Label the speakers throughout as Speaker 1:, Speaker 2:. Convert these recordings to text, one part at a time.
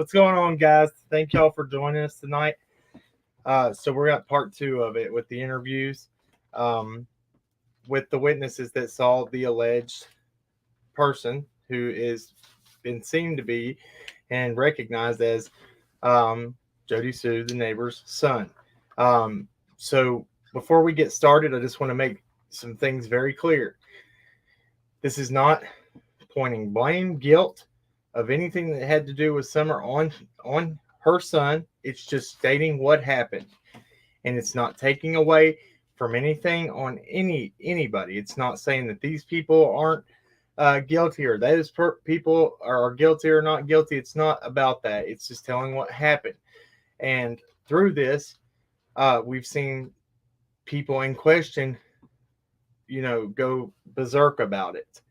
Speaker 1: What's going on, guys? Thank y'all for joining us tonight. So we're at part 2 of it with the interviews with the witnesses that saw the alleged person who is been seen to be and recognized as Jody Sue, the neighbor's son. So before we get started, I just want to make some things very clear. This is not pointing blame, guilt of anything that had to do with Summer on her son. It's just stating what happened, and it's not taking away from anything on anybody. It's not saying that these people aren't guilty or those people are guilty or not guilty. It's not about that. It's just telling what happened. And through this, we've seen people in question, go berserk about it.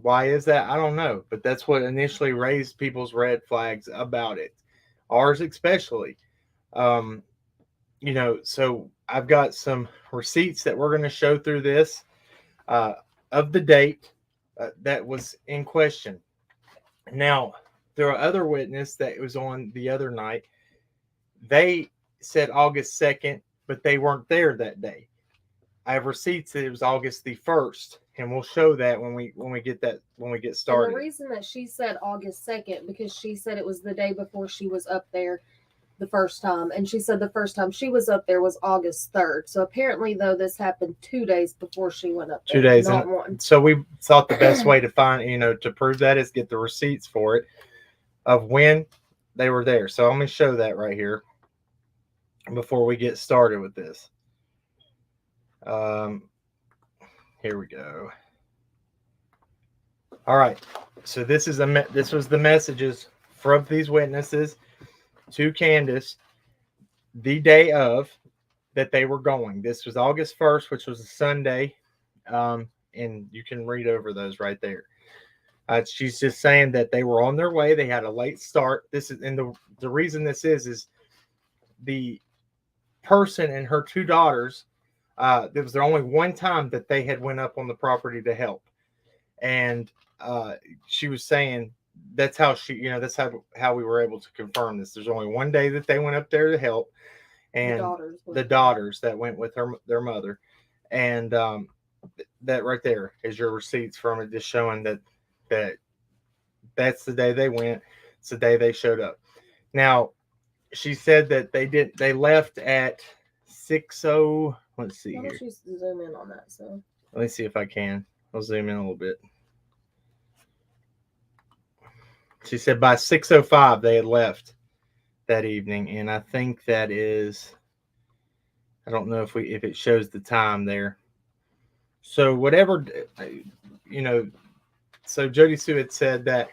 Speaker 1: Why is that? I don't know, but that's what initially raised people's red flags about it. Ours especially. So I've got some receipts that we're going to show through this of the date that was in question. Now, there are other witness that was on the other night. They said August 2nd, but they weren't there that day. I have receipts that it was August the 1st, and we'll show that when we get started.
Speaker 2: And the reason that she said August 2nd, because she said it was the day before she was up there the first time, and she said the first time she was up there was August 3rd. So apparently, though, this happened 2 days before she went up there.
Speaker 1: 2 days,
Speaker 2: not one.
Speaker 1: So we thought the best way to find, to prove that is get the receipts for it of when they were there. So I'm going to show that right here before we get started with this. Here we go. All right. So this was the messages from these witnesses to Candace the day of that they were going. This was August 1st, which was a Sunday. And you can read over those right there. She's just saying that they were on their way. They had a late start. The reason this is the person and her 2 daughters. There was only one time that they had went up on the property to help, and she was saying that's how that's how we were able to confirm this. There's only one day that they went up there to help, and the daughters that went with their mother, and that right there is your receipts from it, just showing that's the day they went. It's the day they showed up. Now, she said that they left at 6:00. Let's see here.
Speaker 2: You zoom in on that. So
Speaker 1: let me see if I can. I'll zoom in a little bit. She said by 6:05 they had left that evening, and I think that is. I don't know if it shows the time there. So whatever, So Jody Sue had said that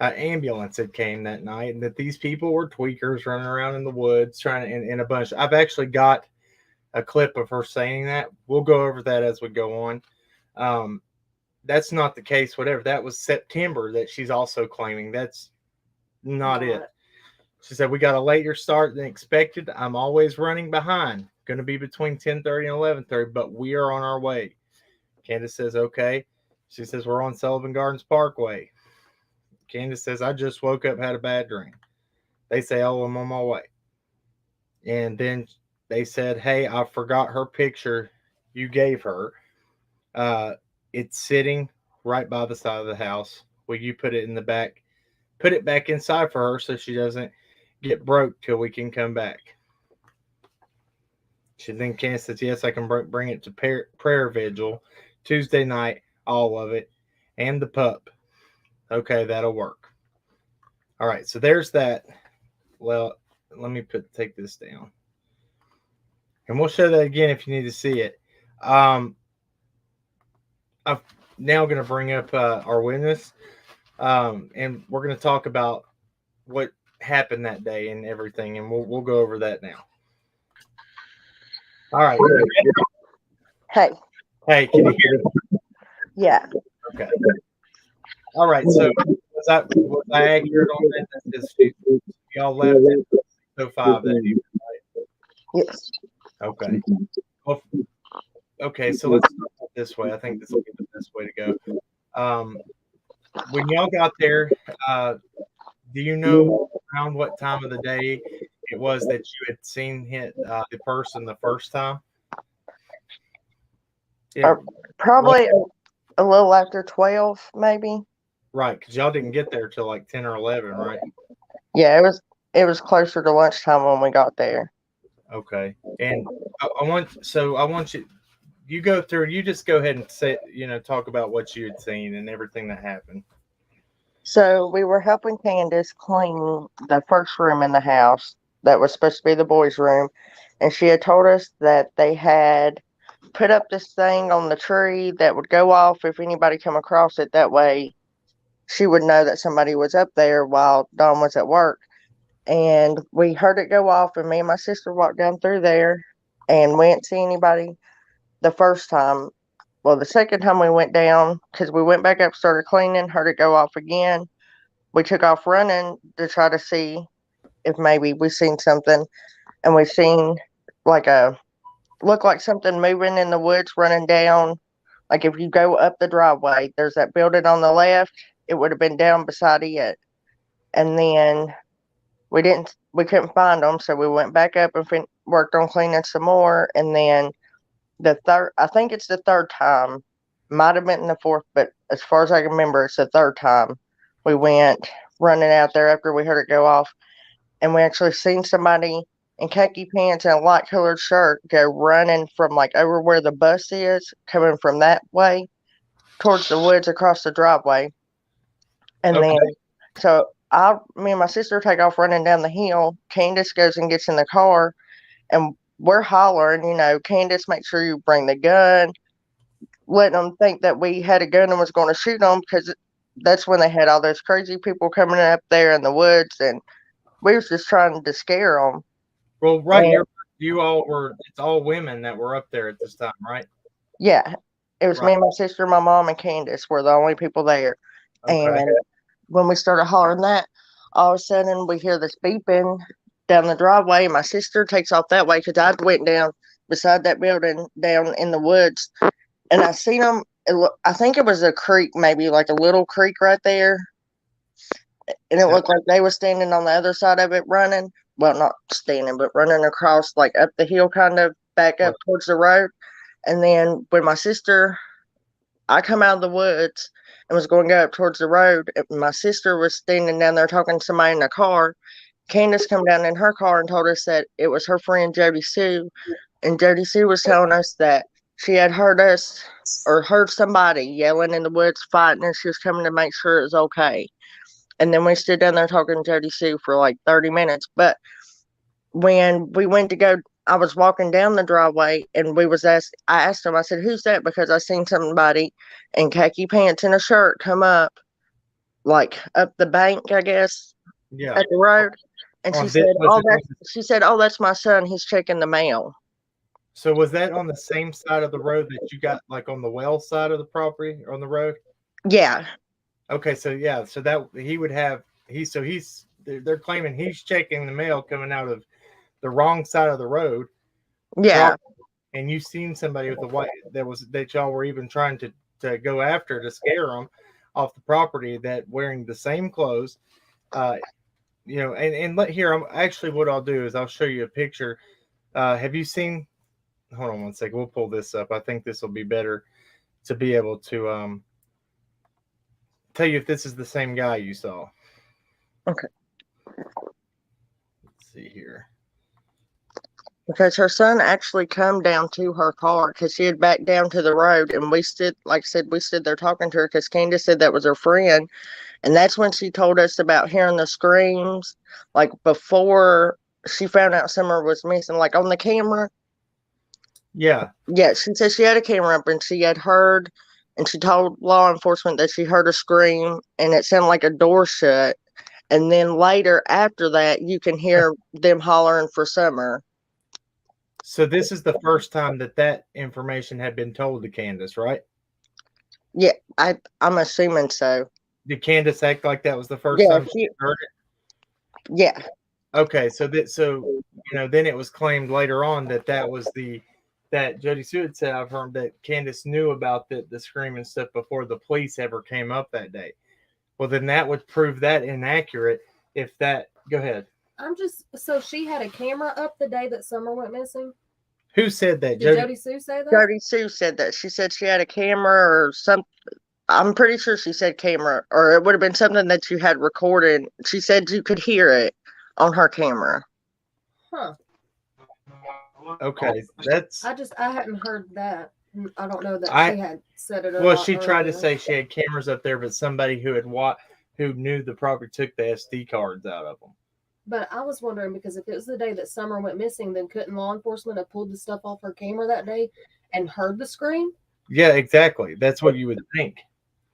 Speaker 1: an ambulance had came that night, and that these people were tweakers running around in the woods trying to in a bunch. I've actually got a clip of her saying that. We'll go over that as we go on. That's not the case. Whatever. That was September that she's also claiming. That's not it. She said, we got a later start than expected. I'm always running behind. Going to be between 10:30 and 11:30, but we are on our way. Candace says, okay. She says, we're on Sullivan Gardens Parkway. Candace says, I just woke up, had a bad dream. They say, oh, I'm on my way. And then they said, hey, I forgot her picture you gave her. It's sitting right by the side of the house. Will you put it in the back? Put it back inside for her so she doesn't get broke till we can come back. She then Candace says, yes, I can bring it to prayer vigil Tuesday night, all of it, and the pup. Okay, that'll work. All right, so there's that. Well, let me take this down. And we'll show that again if you need to see it. I'm now going to bring up our witness. And we're going to talk about what happened that day and everything. And we'll go over that now. All right.
Speaker 3: Hey.
Speaker 1: Hey, can you hear me?
Speaker 3: Yeah.
Speaker 1: Okay. All right. So was I accurate on that? That's just y'all left at 6:05 that evening, right?
Speaker 3: Yes.
Speaker 1: Okay. Well, okay, so let's start this way. I think this will be the best way to go. When y'all got there, Do you know around what time of the day it was that you had seen the person the first time?
Speaker 3: Uh, Probably a little after 12, maybe.
Speaker 1: Right, because y'all didn't get there till like 10 or 11, right?
Speaker 3: Yeah, it was closer to lunchtime when we got there.
Speaker 1: Okay. And I want you go through, you just go ahead and say, talk about what you had seen and everything that happened.
Speaker 3: So we were helping Candace clean the first room in the house that was supposed to be the boys' room, and she had told us that they had put up this thing on the tree that would go off if anybody come across it. That way she would know that somebody was up there while Dawn was at work. And we heard it go off, and me and my sister walked down through there, and we didn't see anybody the first time. Well, the second time we went down, because we went back up, started cleaning, heard it go off again. We took off running to try to see if maybe we seen something, and we seen like look like something moving in the woods running down. Like if you go up the driveway, there's that building on the left. It would have been down beside it, and then we couldn't find them, so we went back up and worked on cleaning some more, and then I think it's the third time, might have been the fourth, but as far as I can remember, it's the third time we went running out there after we heard it go off, and we actually seen somebody in khaki pants and a light colored shirt go running from like over where the bus is, coming from that way towards the woods across the driveway. And
Speaker 1: Okay.
Speaker 3: then, so me and my sister take off running down the hill. Candace goes and gets in the car, and we're hollering, Candace, make sure you bring the gun, letting them think that we had a gun and was going to shoot them, because that's when they had all those crazy people coming up there in the woods, and we was just trying to scare them.
Speaker 1: Well, right, it's all women that were up there at this time, right?
Speaker 3: Yeah, it was me and my sister, my mom, and Candace were the only people there.
Speaker 1: Okay.
Speaker 3: And when we started hollering that, all of a sudden we hear this beeping down the driveway. My sister takes off that way because I went down beside that building down in the woods, and I seen them. I think it was a creek, maybe like a little creek right there, and it looked like they were standing on the other side of it running. Well, not standing, but running across, like up the hill, kind of back up towards the road. And then when I come out of the woods and was going to go up towards the road, and my sister was standing down there talking to somebody in the car. Candace come down in her car and told us that it was her friend Jody Sue, and Jody Sue was telling us that she had heard somebody yelling in the woods, fighting, and she was coming to make sure it was okay. And then we stood down there talking to Jody Sue for like 30 minutes. But when we went to go, I was walking down the driveway, and I asked him, I said, who's that? Because I seen somebody in khaki pants and a shirt come up, like up the bank, I guess, at the road. And she said, oh, that's my son. He's checking the mail.
Speaker 1: So was that on the same side of the road that you got, like on the well side of the property or on the road?
Speaker 3: Yeah.
Speaker 1: Okay, so yeah, so that he would have they're claiming he's checking the mail coming out of the wrong side of the road.
Speaker 3: Yeah.
Speaker 1: And you seen somebody with the white that y'all were even trying to go after to scare them off the property, that wearing the same clothes, and what I'll do is I'll show you a picture. Have you seen? Hold on one second. We'll pull this up. I think this will be better to be able to tell you if this is the same guy you saw.
Speaker 3: Okay.
Speaker 1: Let's see here.
Speaker 3: Because her son actually come down to her car, because she had backed down to the road, and we stood there talking to her, because Candace said that was her friend. And that's when she told us about hearing the screams, like before she found out Summer was missing, like on the camera.
Speaker 1: Yeah.
Speaker 3: Yeah, she said she had a camera up, and she had heard, and she told law enforcement that she heard a scream, and it sounded like a door shut. And then later, after that, you can hear them hollering for Summer.
Speaker 1: So this is the first time that information had been told to Candace, right?
Speaker 3: Yeah, I'm assuming so.
Speaker 1: Did Candace act like that was the first time she heard it?
Speaker 3: Yeah.
Speaker 1: Okay, so then it was claimed later on that was that Jody Sue had said, I've heard that Candace knew about the scream and stuff before the police ever came up that day. Well, then that would prove that inaccurate, if that, go ahead.
Speaker 2: So she had a camera up the day that Summer went missing?
Speaker 1: Who said that?
Speaker 2: Did Jody Sue say that?
Speaker 3: Jody Sue said that. She said she had a camera or something. I'm pretty sure she said camera, or it would have been something that you had recorded. She said you could hear it on her camera.
Speaker 2: Huh.
Speaker 1: Okay,
Speaker 2: I hadn't heard that. I don't know that she had said it.
Speaker 1: Well, she tried to say she had cameras up there, but somebody who who knew the property took the SD cards out of them.
Speaker 2: But I was wondering, because if it was the day that Summer went missing, then couldn't law enforcement have pulled the stuff off her camera that day and heard the scream?
Speaker 1: Yeah, exactly. That's what you would think.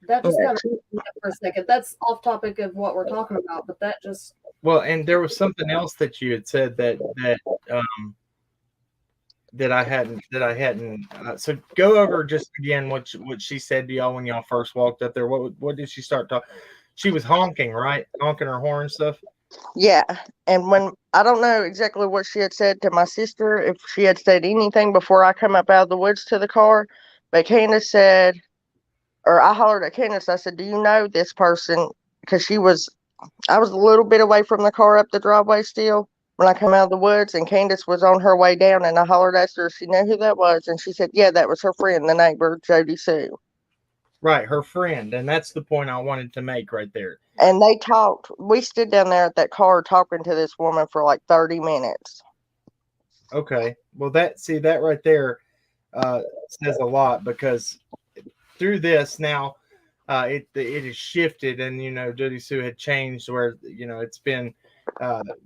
Speaker 2: That just kind of for a second. That's off topic of what we're talking about, but that just.
Speaker 1: Well, and there was something else that you had said that I hadn't. So go over just again what she said to y'all when y'all first walked up there. What did she start talking? She was honking, right? Honking her horn and stuff.
Speaker 3: Yeah, and when I don't know exactly what she had said to my sister, if she had said anything before I come up out of the woods to the car, but Candace said, or I hollered at Candace. I said, "Do you know this person?" Because I was a little bit away from the car up the driveway still when I come out of the woods, and Candace was on her way down, and I hollered at her if she knew who that was, and she said, "Yeah, that was her friend, the neighbor, Jody Sue."
Speaker 1: Right, her friend, and that's the point I wanted to make right there.
Speaker 3: And they talked. We stood down there at that car talking to this woman for like 30 minutes.
Speaker 1: Okay, well that right there says a lot, because through this now it has shifted, and Jody Sue had changed where it's been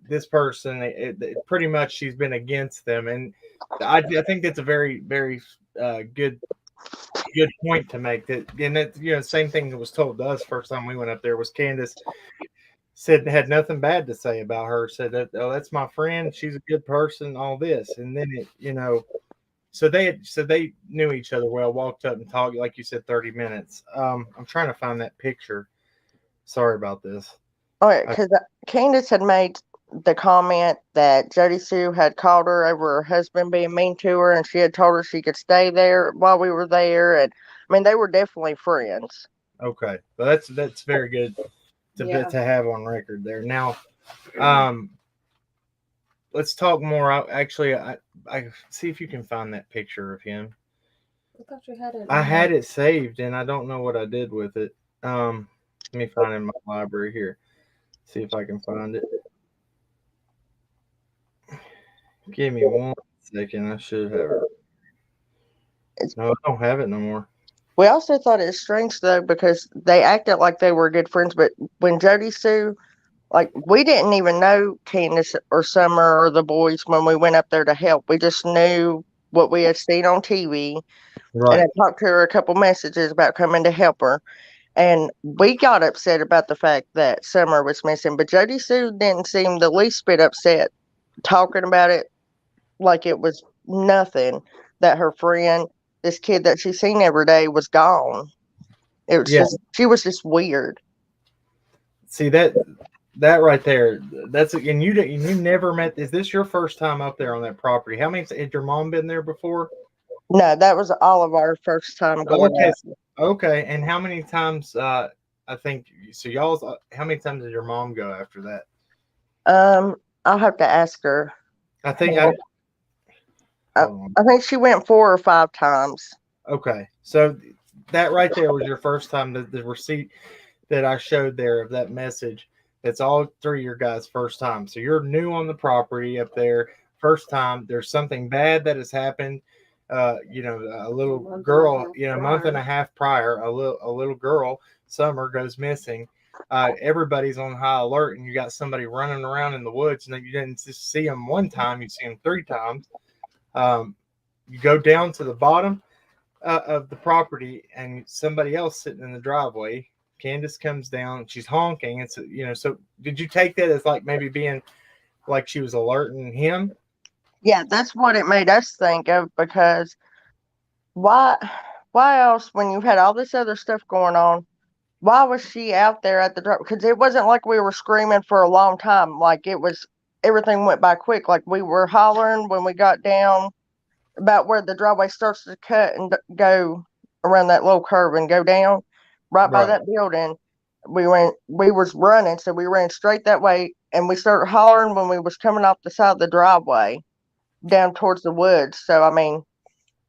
Speaker 1: this person. It pretty much she's been against them, and I think that's a very very good point to make. That, and that same thing that was told to us first time we went up there was Candace said had nothing bad to say about her. Said that, oh, that's my friend. She's a good person. All this, and then so they knew each other well. Walked up and talked, like you said, 30 minutes. I'm trying to find that picture. Sorry about this.
Speaker 3: Oh, because Candace had made the comment that Jody Sue had called her over her husband being mean to her, and she had told her she could stay there while we were there. And I mean, they were definitely friends.
Speaker 1: Okay, well, that's very good to have on record there. Now, let's talk more. I see if you can find that picture of him.
Speaker 2: I thought you had it.
Speaker 1: I had it saved, and I don't know what I did with it. Let me find it in my library here. See if I can find it. Give me 1 second. I should have it. No, I don't have it no more.
Speaker 3: We also thought it was strange, though, because they acted like they were good friends. But when Jody Sue, like, we didn't even know Candace or Summer or the boys when we went up there to help. We just knew what we had seen on TV. Right. And I talked to her a couple messages about coming to help her. And we got upset about the fact that Summer was missing. But Jody Sue didn't seem the least bit upset talking about it like it was nothing, that her friend, this kid that she's seen every day, was gone. It was just, she was just weird.
Speaker 1: See that right there, that's, and you never met. Is this your first time up there on that property? How many had your mom been there before?
Speaker 3: No, that was all of our first time going.
Speaker 1: Okay, and how many times? I think so. Y'all's. How many times did your mom go after that?
Speaker 3: I'll have to ask her.
Speaker 1: I think
Speaker 3: I think she went 4 or 5 times.
Speaker 1: Okay, so that right there was your first time. The receipt that I showed there of that message. It's all 3 of your guys' first time. So you're new on the property up there, first time. There's something bad that has happened. A little girl, a month and a half prior, a little girl, Summer, goes missing. Everybody's on high alert, and you got somebody running around in the woods, and you didn't just see them one time, you see them 3 times. You go down to the bottom of the property, and somebody else sitting in the driveway. Candace comes down, she's honking, and so did you take that as like maybe being like she was alerting him?
Speaker 3: Yeah, that's what it made us think of, because why else, when you had all this other stuff going on, why was she out there at the drop? Because it wasn't like we were screaming for a long time. Like, it was, everything went by quick. Like, we were hollering when we got down about where the driveway starts to cut and go around that little curve and go down right by that building. we was running, so we ran straight that way, and we started hollering when we was coming off the side of the driveway down towards the woods. So I mean,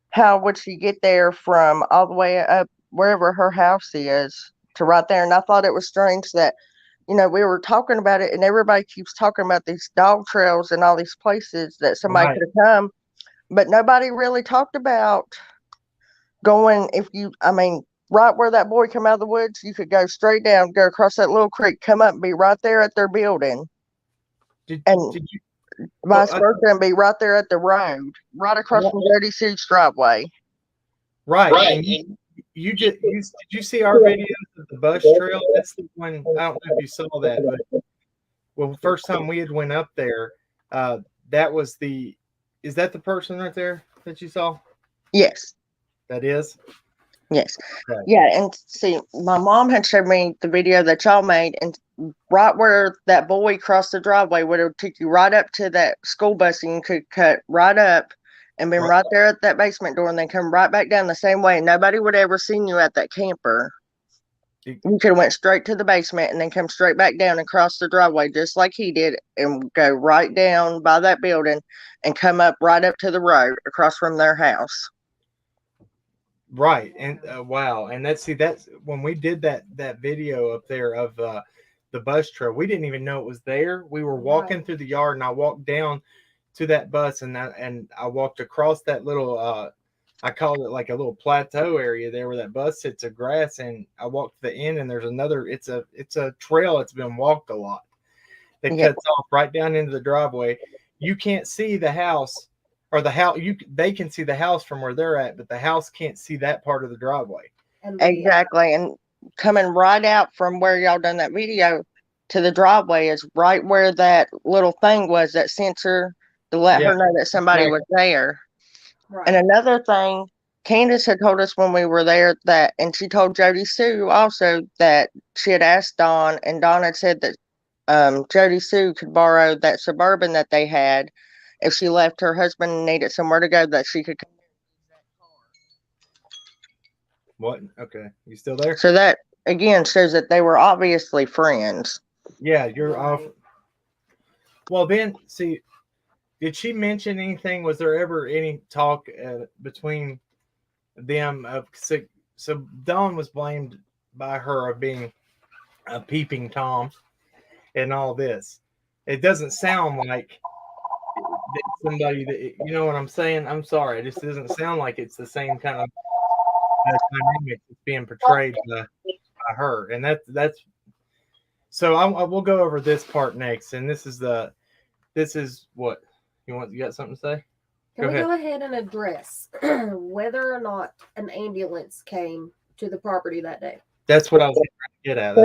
Speaker 3: how would she get there from all the way up wherever her house is to right there? And I thought it was strange that, we were talking about it, and everybody keeps talking about these dog trails and all these places that somebody
Speaker 1: Right.
Speaker 3: could have come, but nobody really talked about going. I mean, right where that boy come out of the woods, you could go straight down, go across that little creek, come up, and be right there at their building, and
Speaker 1: Did you?
Speaker 3: vice
Speaker 1: Well,
Speaker 3: versa, and be right there at the road, right across from Jody Sue's driveway.
Speaker 1: right. And did you see our videos of the bus trail? That's the one. I don't know if you saw that, but well, first time we had went up there, that was the. Is that the person right there that you saw?
Speaker 3: Yes.
Speaker 1: That is.
Speaker 3: Yes.
Speaker 1: Okay.
Speaker 3: Yeah, and see, my mom had showed me the video that y'all made, and right where that boy crossed the driveway would have took you right up to that school bus, and you could cut right up and been right there at that basement door, and then come right back down the same way. And nobody would ever seen you at that camper. You could have went straight to the basement and then come straight back down and cross the driveway just like he did, and go right down by that building and come up right up to the road across from their house.
Speaker 1: Right. And wow. And that's when we did that video up there of the bus trail, we didn't even know it was there. We were walking through the yard, and I walked down to that bus, and I walked across that little I called it like a little plateau area there where that bus sits of grass, and I walked to the end, and there's another. It's a trail that's been walked a lot that cuts off right down into the driveway. You can't see the house, or the house. They can see the house from where they're at, but the house can't see that part of the driveway.
Speaker 3: Exactly, and coming right out from where y'all done that video to the driveway is right where that little thing was, that sensor to let her know that somebody was there. Right. And another thing, Candace had told us when we were there and she told Jody Sue also that she had asked Dawn, and Dawn had said that Jody Sue could borrow that Suburban that they had if she left her husband and needed somewhere to go, that she could come.
Speaker 1: What? Okay. You still there?
Speaker 3: So that again shows that they were obviously friends.
Speaker 1: Yeah, you're off. Well, then, see, did she mention anything? Was there ever any talk between them? So Dawn was blamed by her of being a peeping Tom and all this. It doesn't sound like somebody that, you know what I'm saying? I'm sorry. It just doesn't sound like it's the same kind of dynamic that's being portrayed by her. And that's so I will go over this part next. And this is what you got something to say?
Speaker 2: Can we go ahead and address whether or not an ambulance came to the property that day?
Speaker 1: That's what I was trying to get at.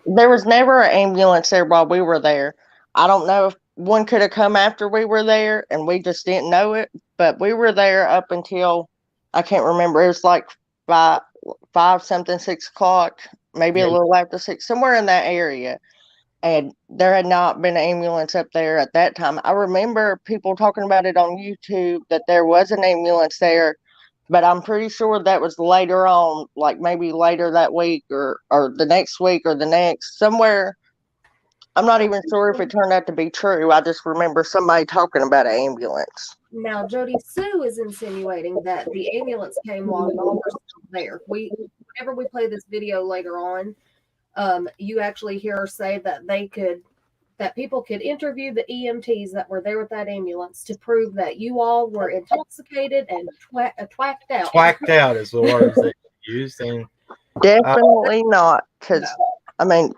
Speaker 3: There was never an ambulance there while we were there. I don't know if one could have come after we were there and we just didn't know it, but we were there up until, I can't remember, it was like 5 something, 6 o'clock, maybe a little after 6, somewhere in that area. And there had not been an ambulance up there at that time. I remember people talking about it on YouTube that there was an ambulance there, but I'm pretty sure that was later on, like maybe later that week or the next week or the next, somewhere. I'm not even sure if it turned out to be true. I just remember somebody talking about an ambulance.
Speaker 2: Now, Jody Sue is insinuating that the ambulance came while y'all were still there. Whenever we play this video later on, you actually hear her say that people could interview the EMTs that were there with that ambulance to prove that you all were intoxicated and twacked out.
Speaker 1: Twacked out is the words that you used. And
Speaker 3: definitely not, because I mean,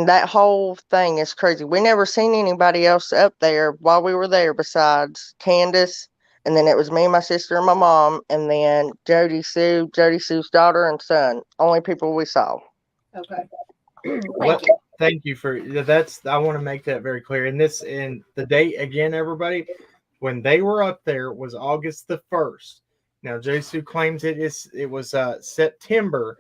Speaker 3: that whole thing is crazy. We never seen anybody else up there while we were there besides Candace, and then it was me, my sister, and my mom, and then Jody Sue's daughter and son. Only people we saw.
Speaker 2: Okay.
Speaker 1: Thank you for that's. I want to make that very clear. And the date again, everybody, when they were up there was August the 1st. Now Jodysue claims it was September.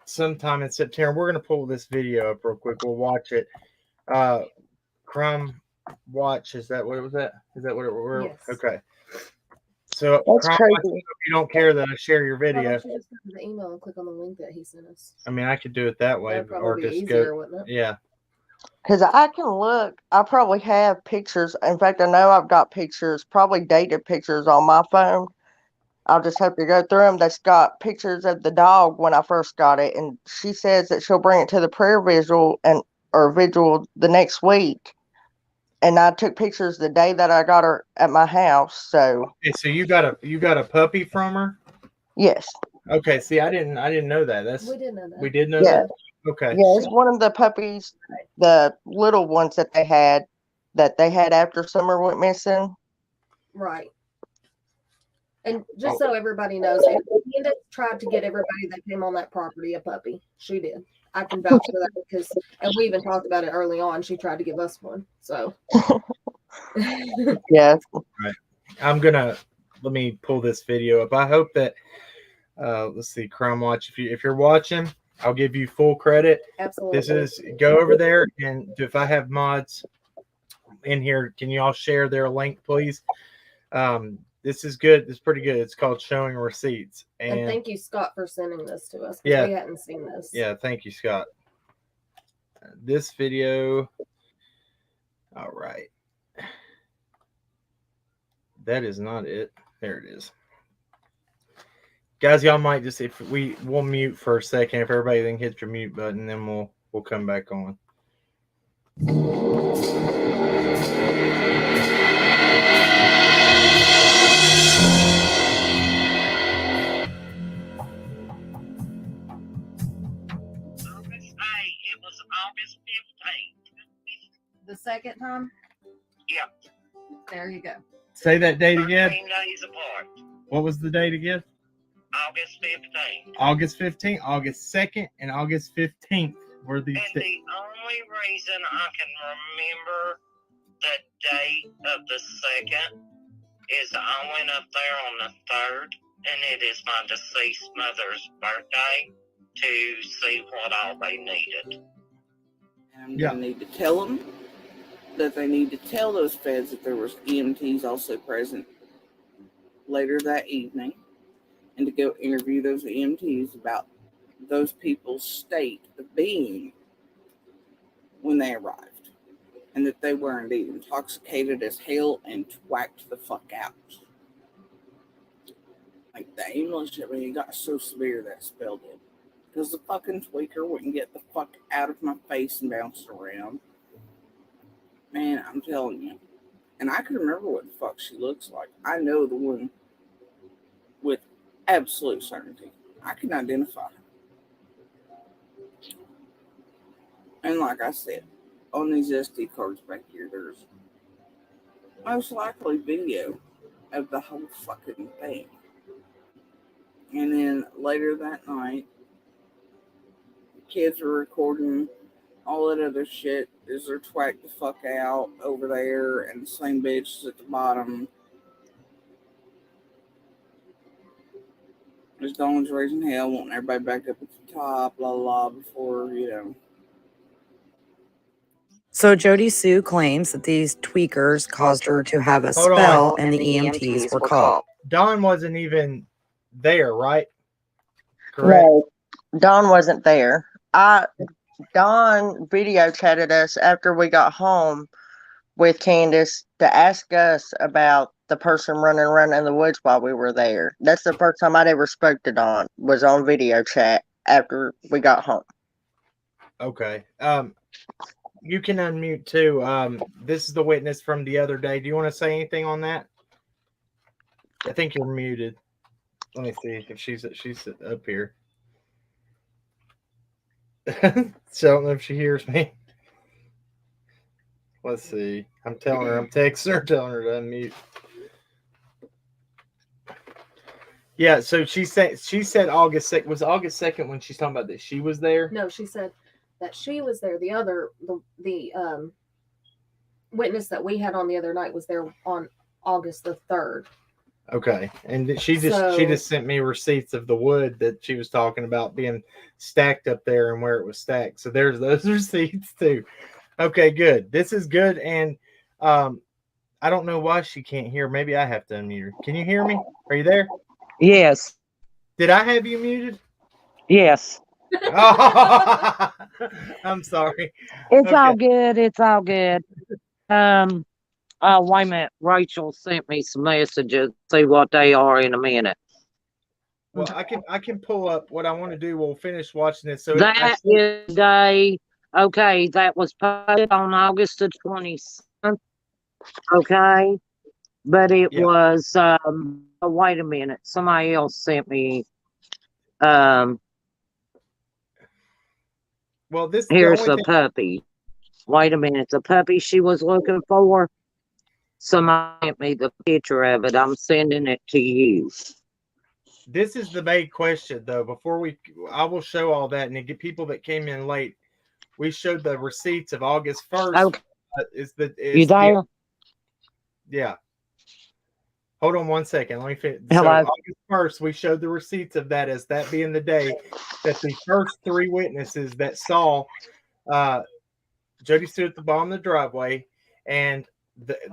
Speaker 1: Sometime in September. We're going to pull this video up real quick. We'll watch it. Crime Watch. Is that what it was at? Is that what it was?
Speaker 2: Yes.
Speaker 1: Okay. So
Speaker 3: That's
Speaker 1: Crime Watch,
Speaker 3: crazy.
Speaker 1: if you don't care that I share your
Speaker 2: Why
Speaker 1: video,
Speaker 2: don't you just go to the email and click on the link that he sent us?
Speaker 1: I mean, I could do it that way,
Speaker 2: That'd
Speaker 1: or
Speaker 2: probably be
Speaker 1: just
Speaker 2: easier,
Speaker 1: go.
Speaker 2: wouldn't it?
Speaker 1: Yeah.
Speaker 3: Because I can look. I probably have pictures. In fact, I know I've got pictures, probably dated pictures on my phone. I'll just have to go through them. That's got pictures of the dog when I first got it, and she says that she'll bring it to the prayer vigil or vigil the next week. And I took pictures the day that I got her at my house. So
Speaker 1: Okay, so you got a puppy from her?
Speaker 3: yes,
Speaker 1: Okay. See, I didn't know that.
Speaker 2: We didn't know that.
Speaker 1: We did know
Speaker 3: yeah,
Speaker 1: that. Okay.
Speaker 3: yeah. It's one of the puppies, the little ones that they had after Summer went missing.
Speaker 2: Right. And just so everybody knows, Candace tried to get everybody that came on that property a puppy. She did. I can vouch for that because, and we even talked about it early on. She tried to give us one. So,
Speaker 3: Yeah.
Speaker 1: Let me pull this video up. I hope that let's see, Crime Watch. If you're watching, I'll give you full credit.
Speaker 2: absolutely.
Speaker 1: This is go over there, and if I have mods in here, can you all share their link, please? This is good. It's pretty good. It's called Showing Receipts.
Speaker 2: And thank you, Scott, for sending this to us.
Speaker 1: Yeah.
Speaker 2: We hadn't seen this.
Speaker 1: Yeah, thank you, Scott. This video. All right. That is not it. There it is. Guys, y'all might just we'll mute for a second. If everybody then hits your mute button, then we'll come back on.
Speaker 4: It was August 15th.
Speaker 2: The second time?
Speaker 4: Yep.
Speaker 2: There you go.
Speaker 1: Say that date again.
Speaker 4: 13 days apart.
Speaker 1: What was the date again?
Speaker 4: August 15th.
Speaker 1: August 15th, August 2nd, and August 15th were these
Speaker 4: And the only reason I can remember the date of the second is I went up there on the 3rd, and it is my deceased mother's birthday, to see what all they needed.
Speaker 5: And I'm going to need to tell them that they need to tell those feds that there was EMTs also present later that evening, and to go interview those EMTs about those people's state of being when they arrived, and that they were indeed intoxicated as hell and twacked the fuck out. Like the English, I mean, it got so severe that spell did. Because the fucking tweaker wouldn't get the fuck out of my face and bounced around. Man, I'm telling you. And I can remember what the fuck she looks like. I know the one with absolute certainty. I can identify her. And like I said, on these SD cards back here, there's most likely video of the whole fucking thing. And then later that night, kids are recording all that other shit as they're twacked the fuck out over there, and the same bitch is at the bottom. There's Dawn's raising hell, wanting everybody back up at the top, blah, blah, blah, before, you know.
Speaker 6: So Jody Sue claims that these tweakers caused her to have a
Speaker 1: Hold on.
Speaker 6: spell and the EMTs were called.
Speaker 1: Dawn wasn't even there, right? Correct.
Speaker 3: No, Dawn wasn't there. Dawn video chatted us after we got home with Candace to ask us about the person running around in the woods while we were there. That's the first time I'd ever spoke to Dawn, was on video chat after we got home.
Speaker 1: Okay. You can unmute too. This is the witness from the other day. Do you want to say anything on that? I think you're muted. Let me see if she's up here. So I don't know if she hears me. Let's see. I'm telling her, I'm texting her, telling her to unmute. Yeah, so she said August 2nd. Was August 2nd when she's talking about that she was there?
Speaker 2: No, she said that she was there. The witness that we had on the other night was there on August the 3rd.
Speaker 1: Okay, and she just sent me receipts of the wood that she was talking about being stacked up there and where it was stacked. So there's those receipts too. Okay, good. This is good, and I I don't know why she can't hear. Maybe I have to unmute her. Can you hear me? Are you there?
Speaker 7: Yes.
Speaker 1: Did I have you muted?
Speaker 7: Yes.
Speaker 1: Oh, I'm sorry.
Speaker 7: It's all
Speaker 1: Okay.
Speaker 7: good. It's all good. Wait a minute. Rachel sent me some messages. See what they are in a minute.
Speaker 1: Well, I can pull up what I want to do. We'll finish watching this. So
Speaker 7: That is day. Okay, that was posted on August the 27th. Okay, but it
Speaker 1: Yeah.
Speaker 7: was. Oh, wait a minute. Somebody else sent me. Um,
Speaker 1: Well, the
Speaker 7: here's
Speaker 1: only
Speaker 7: the
Speaker 1: thing.
Speaker 7: puppy. Wait a minute. The puppy she was looking for. Somebody sent me the picture of it. I'm sending it to you.
Speaker 1: This is the main question, though. I will show all that, and to get people that came in late, we showed the receipts of August 1st.
Speaker 7: Okay. You there?
Speaker 1: Yeah. Hold on one second. Let me finish.
Speaker 7: Hello.
Speaker 1: So August 1st, we showed the receipts of that as that being the day that the first three witnesses that saw Jody Sue at the bottom of the driveway and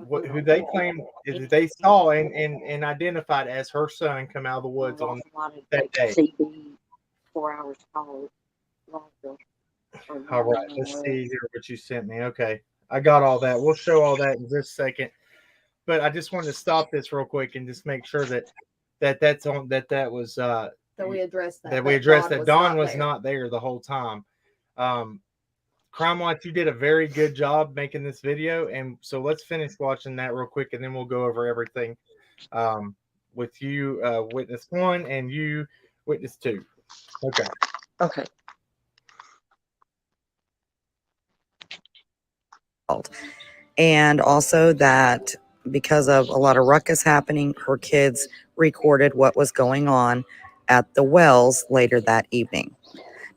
Speaker 1: who they claim is they saw and identified as her son come out of the woods on that day.
Speaker 7: 4 hours call.
Speaker 1: All right, let's see here what you sent me. Okay, I got all that. We'll show all that in just a second. But I just wanted to stop this real quick and just make sure that's on that was
Speaker 2: that we addressed that.
Speaker 1: That we addressed that Dawn was not there the whole time. Crime Watch, you did a very good job making this video, and so let's finish watching that real quick, and then we'll go over everything with you, witness 1, and you, witness 2. Okay.
Speaker 3: Okay.
Speaker 6: And also that because of a lot of ruckus happening, her kids recorded what was going on at the wells later that evening.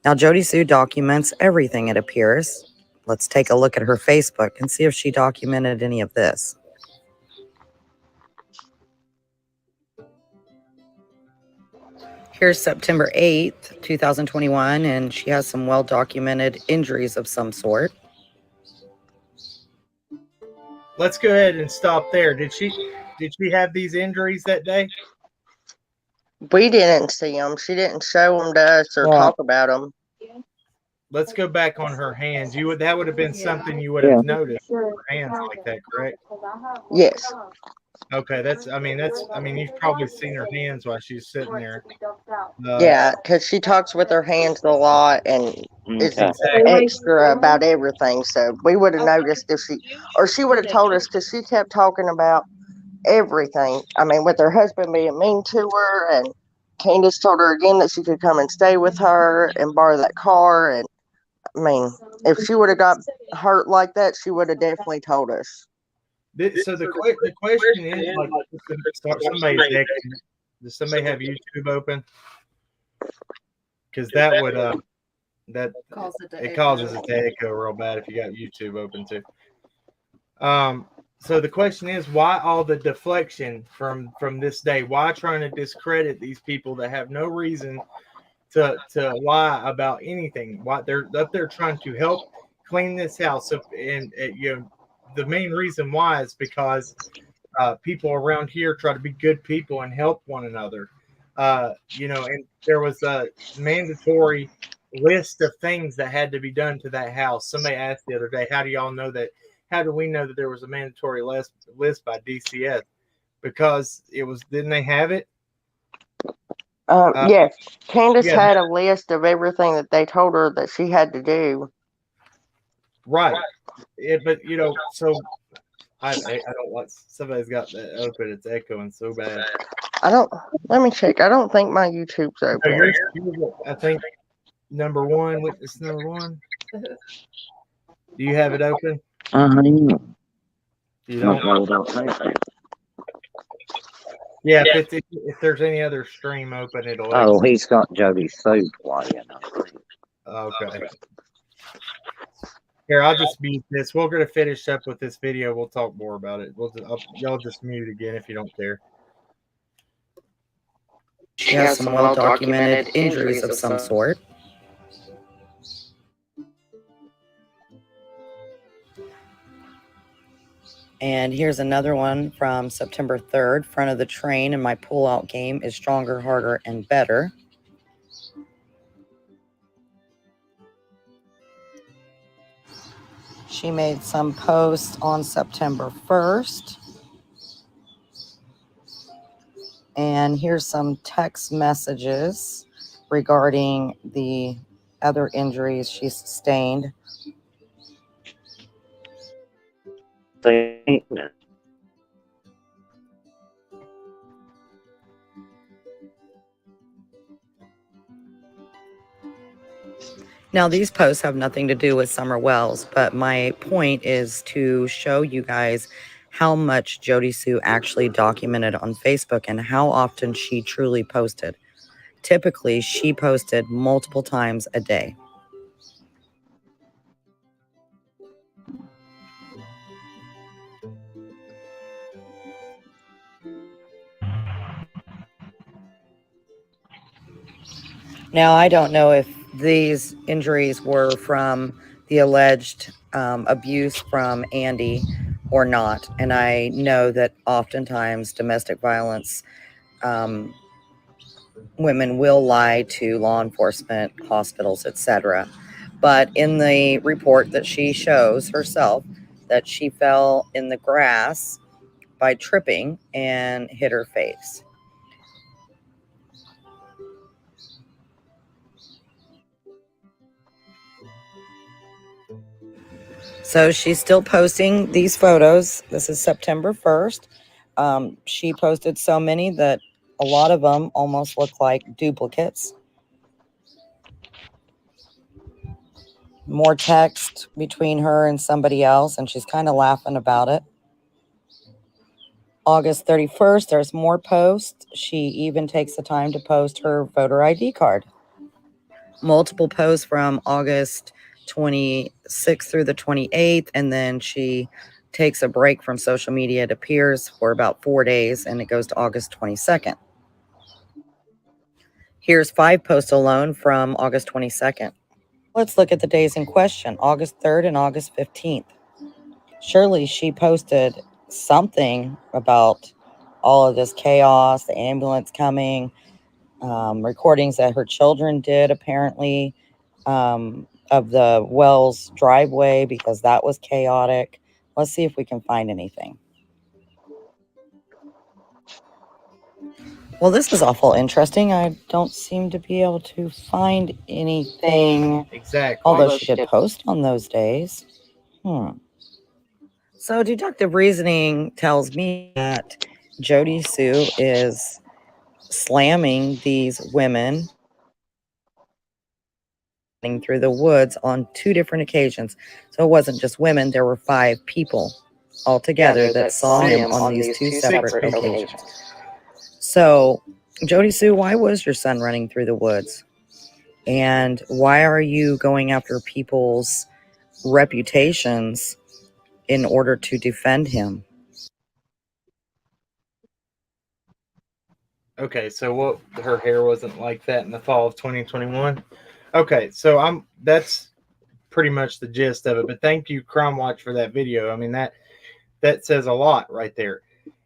Speaker 6: Now, Jody Sue documents everything, it appears. Let's take a look at her Facebook and see if she documented any of this. Here's September 8th, 2021, and she has some well-documented injuries of some sort.
Speaker 1: Let's go ahead and stop there. Did she have these injuries that day?
Speaker 3: We didn't see them. She didn't show them to us or talk about them.
Speaker 1: Let's go back on her hands. That would have been something you would have noticed. Her hands like that, correct?
Speaker 3: Yes.
Speaker 1: Okay, you've probably seen her hands while she's sitting there.
Speaker 3: Yeah, because she talks with her hands a lot and is extra about everything. So we would have noticed if she would have told us because she kept talking about everything. I mean, with her husband being mean to her, and Candace told her again that she could come and stay with her and borrow that car. And I mean, if she would have got hurt like that, she would have definitely told us.
Speaker 1: So the question is, like, does somebody have YouTube open? Because that would it causes it to echo real bad if you got YouTube open too. So the question is, why all the deflection from this day? Why trying to discredit these people that have no reason to lie about anything? Why they're up there trying to help clean this house up, and the main reason why is because people around here try to be good people and help one another. And there was a mandatory list of things that had to be done to that house. Somebody asked the other day, how do y'all know that? How do we know that there was a mandatory list by DCS? Because didn't they have it?
Speaker 3: Yes. Candace had a list of everything that they told her that she had to do.
Speaker 1: Right. But so I don't want, somebody's got that open. It's echoing so bad.
Speaker 3: Let me check. I don't think my YouTube's open.
Speaker 1: I think witness number 1. Do you have it open? You don't? Yeah, if there's any other stream open, it'll.
Speaker 7: Oh, he's got Jody Sue playing.
Speaker 1: Okay. Here, I'll just mute this. We're going to finish up with this video. We'll talk more about it. Y'all just mute again if you don't care.
Speaker 6: She has some well-documented injuries of some sort. And here's another one from September 3rd. Front of the train and my pull-out game is stronger, harder, and better. She made some posts on September 1st. And here's some text messages regarding the other injuries she sustained. Now, these posts have nothing to do with Summer Wells, but my point is to show you guys how much Jody Sue actually documented on Facebook and how often she truly posted. Typically, she posted multiple times a day. Now, I don't know if these injuries were from the alleged abuse from Andy or not. And I know that oftentimes domestic violence women will lie to law enforcement, hospitals, etc. But in the report that she shows herself, that she fell in the grass by tripping and hit her face. So she's still posting these photos. This is September 1st. She posted so many that a lot of them almost look like duplicates. More text between her and somebody else, and she's kind of laughing about it. August 31st, there's more posts. She even takes the time to post her voter ID card. Multiple posts from August 26th through the 28th, and then she takes a break from social media, it appears, for about 4 days, and it goes to August 22nd. Here's 5 posts alone from August 22nd. Let's look at the days in question, August 3rd and August 15th. Surely she posted something about all of this chaos, the ambulance coming, recordings that her children did apparently of the Wells driveway because that was chaotic. Let's see if we can find anything. Well, this is awful interesting. I don't seem to be able to find anything.
Speaker 1: Exactly.
Speaker 6: Although she did post on those days. So deductive reasoning tells me that Jody Sue is slamming these women through the woods on 2 different occasions. So it wasn't just women, there were 5 people altogether that saw him on these 2 separate occasions. So, Jody Sue, why was your son running through the woods? And why are you going after people's reputations in order to defend him?
Speaker 1: Okay, so what, her hair wasn't like that in the fall of 2021? Okay, so that's pretty much the gist of it. But thank you, Crime Watch, for that video. I mean, that says a lot right there.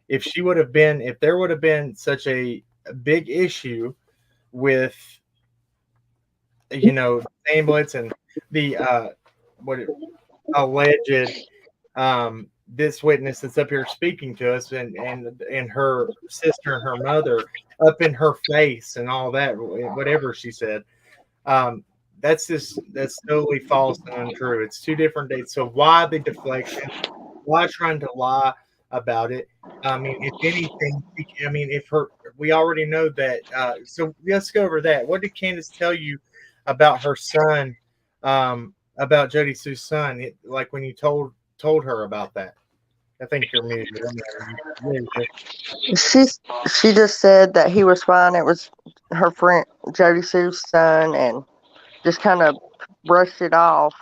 Speaker 1: If there would have been such a big issue with, the ambulance and the alleged this witness that's up here speaking to us and her sister and her mother up in her face and all that, whatever she said, that's totally false and untrue. It's 2 different dates. So why the deflection? Why trying to lie about it? I mean, if anything, we already know that. So let's go over that. What did Candace tell you about her son, about Jody Sue's son? Like when you told her about that? I think you're muted.
Speaker 3: She just said that he was fine. It was her friend Jody Sue's son, and just kind of brushed it off.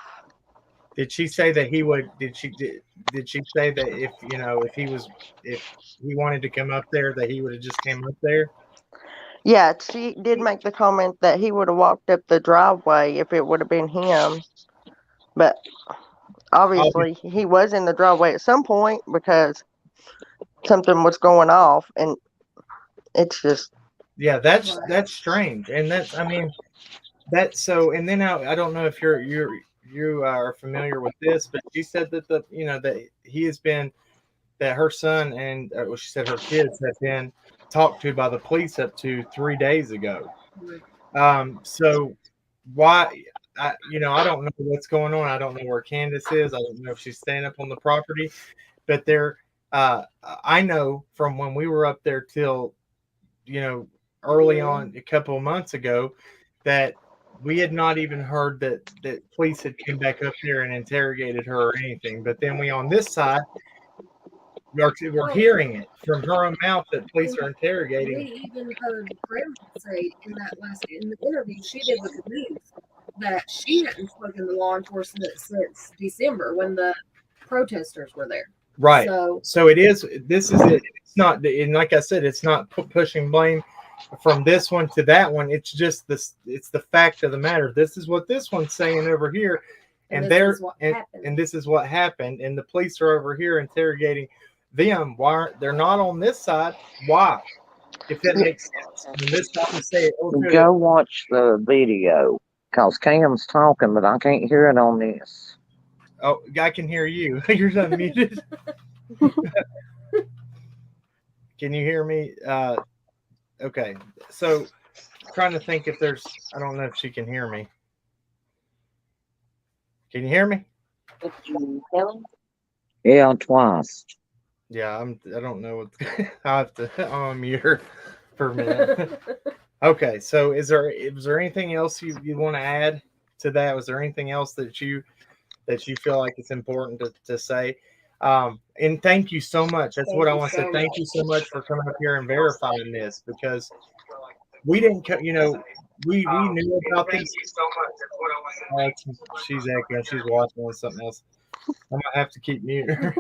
Speaker 1: Did she say that he would? Did she say that if he wanted to come up there, that he would have just came up there?
Speaker 3: Yeah, she did make the comment that he would have walked up the driveway if it would have been him. But obviously he was in the driveway at some point because something was going off, and it's just
Speaker 1: Yeah, that's strange, and that's I mean that's so. And then I don't know if you are familiar with this, but she said that that he has been that her son and well, she said her kids have been talked to by the police up to 3 days ago. So why? I don't know what's going on. I don't know where Candace is. I don't know if she's staying up on the property, but I know from when we were up there till early on a couple of months ago that we had not even heard that police had come back up there and interrogated her or anything. But then we on this side we're hearing it from her own mouth that police are interrogating.
Speaker 2: We even heard Grandma say in the interview she did with the news that she hadn't spoken to law enforcement since December when the protesters were there.
Speaker 1: Right. So it is. This is it. It's not. And like I said, it's not pushing blame from this one to that one. It's just this. It's the fact of the matter. This is what this one's saying over here, and this is what happened. And the police are over here interrogating them. Why aren't they're not on this side? Why? If that makes sense. And this time say,
Speaker 7: Go watch the video because Cam's talking, but I can't hear it on this.
Speaker 1: Oh, I can hear you. You're unmuted. Can you hear me? Okay. So trying to think if there's I don't know if she can hear me. Can you hear me?
Speaker 7: Yeah, twice.
Speaker 1: Yeah, I don't know what I have to unmute her for a minute. Okay, so is there anything else you want to add to that? Was there anything else that you feel like it's important to say? And thank you so much. That's what I want to say. Thank you so much for coming up here and verifying this because we didn't, we knew about these. She's echoing. She's watching on something else. I might have to keep muting her.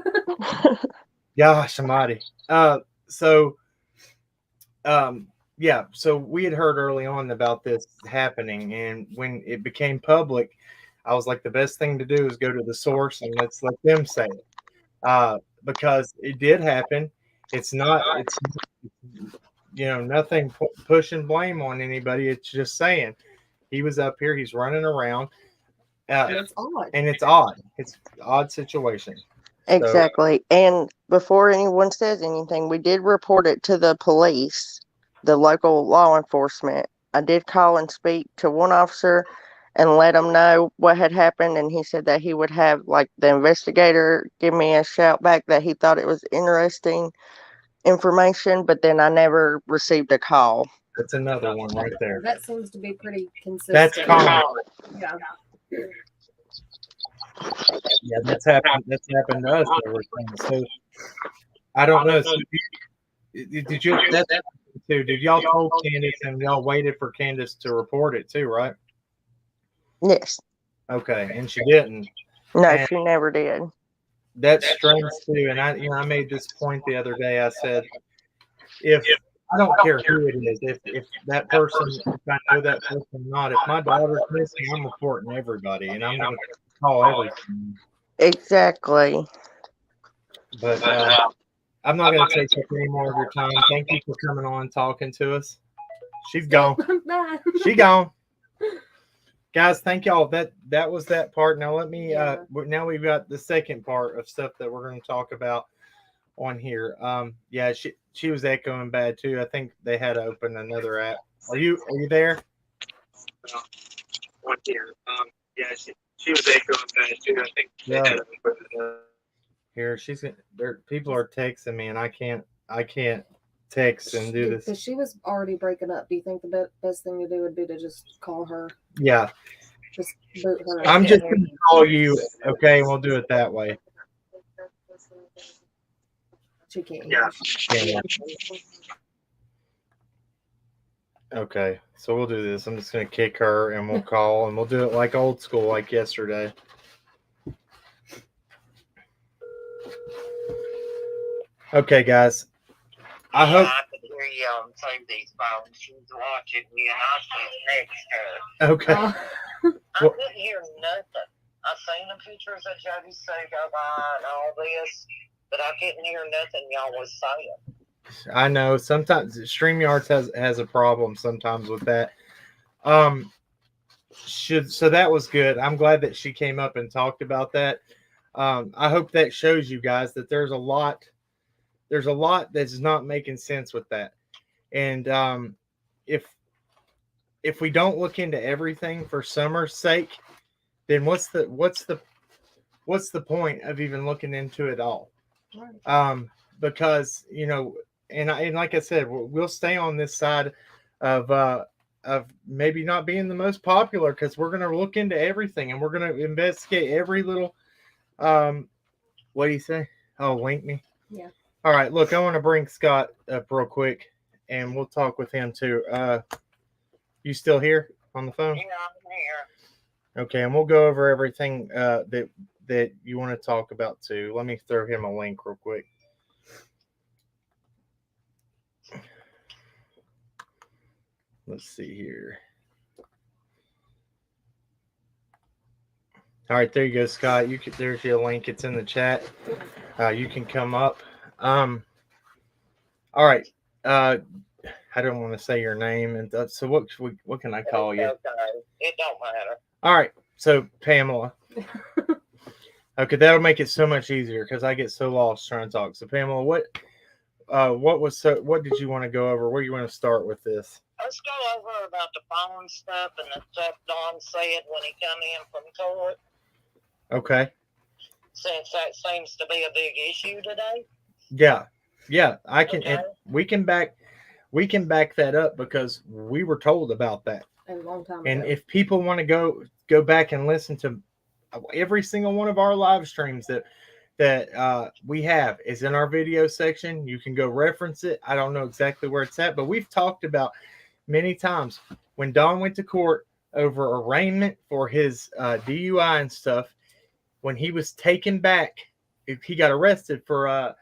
Speaker 1: Gosh, somebody. So we had heard early on about this happening, and when it became public, I was like, the best thing to do is go to the source and let's let them say it, because it did happen. It's nothing pushing blame on anybody. It's just saying he was up here, he's running around,
Speaker 2: and it's odd.
Speaker 1: It's an odd situation.
Speaker 3: Exactly. And before anyone says anything, we did report it to the police, the local law enforcement. I did call and speak to one officer and let him know what had happened. And he said that he would have the investigator give me a shout back that he thought it was interesting information, but then I never received a call.
Speaker 1: That's another one right there.
Speaker 2: That seems to be pretty consistent.
Speaker 1: That's common.
Speaker 2: Yeah.
Speaker 1: Yeah, that's happened to us over time. So I don't know. So did you did y'all told Candace and y'all waited for Candace to report it too, right?
Speaker 3: Yes.
Speaker 1: Okay, and she didn't.
Speaker 3: No, she never did.
Speaker 1: That's strange too. And I made this point the other day. I said, if I don't care who it is, if that person, if I know that person or not, if my daughter's missing, I'm reporting everybody, and I'm going to call everything.
Speaker 3: Exactly.
Speaker 1: But I'm not going to take up any more of your time. Thank you for coming on and talking to us. She's gone. She gone. Guys, thank y'all. That was that part. Now let me. Now we've got the second part of stuff that we're going to talk about on here. Yeah, she was echoing bad too. I think they had to open another app. Are you there? Yeah, she was echoing bad too. I think they had to open another. Here, people are texting me, and I can't text and do this.
Speaker 2: Because she was already breaking up. Do you think the best thing to do would be to just call her?
Speaker 1: Yeah.
Speaker 2: Just boot her.
Speaker 1: I'm just going to call you, okay? We'll do it that way.
Speaker 2: She can't.
Speaker 1: Yeah. Okay, so we'll do this. I'm just going to kick her, and we'll call, and we'll do it like old school, like yesterday. Okay, guys. I hope.
Speaker 4: I could hear you on Sunday's phone. She was watching me, and I was next to her.
Speaker 1: Okay.
Speaker 4: I couldn't hear nothing. I seen the pictures of Jody Sue go by and all this, but I couldn't hear nothing y'all was saying.
Speaker 1: I know sometimes StreamYards has a problem sometimes with that. So that was good. I'm glad that she came up and talked about that. I hope that shows you guys that there's a lot that's not making sense with that. And if we don't look into everything for Summer's sake, then what's the point of even looking into it all? Because and like I said, we'll stay on this side of maybe not being the most popular, because we're going to look into everything and we're going to investigate every little what do you say? Oh, link me.
Speaker 2: Yeah.
Speaker 1: All right, look, I want to bring Scott up real quick and we'll talk with him too. You still here on the phone?
Speaker 4: Yeah, I'm here.
Speaker 1: Okay, and we'll go over everything that you want to talk about too. Let me throw him a link real quick. Let's see here. All right, there you go, Scott. There's your link. It's in the chat. You can come up. All right. I don't want to say your name, and so what can I call you?
Speaker 4: Okay. It don't matter.
Speaker 1: All right. So Pamela. Okay, that'll make it so much easier because I get so lost trying to talk. So Pamela, what did you want to go over? Where you want to start with this?
Speaker 4: Let's go over about the phone stuff and the stuff Don said when he come in from court.
Speaker 1: Okay.
Speaker 4: Since that seems to be a big issue today.
Speaker 1: Yeah. I can.
Speaker 4: Okay.
Speaker 1: And we can back that up because we were told about that.
Speaker 2: A long time
Speaker 1: And
Speaker 2: ago.
Speaker 1: if people want to go back and listen to every single one of our live streams that we have is in our video section. You can go reference it. I don't know exactly where it's at, but we've talked about many times when Don went to court over arraignment for his DUI and stuff. When he was taken back, he got arrested for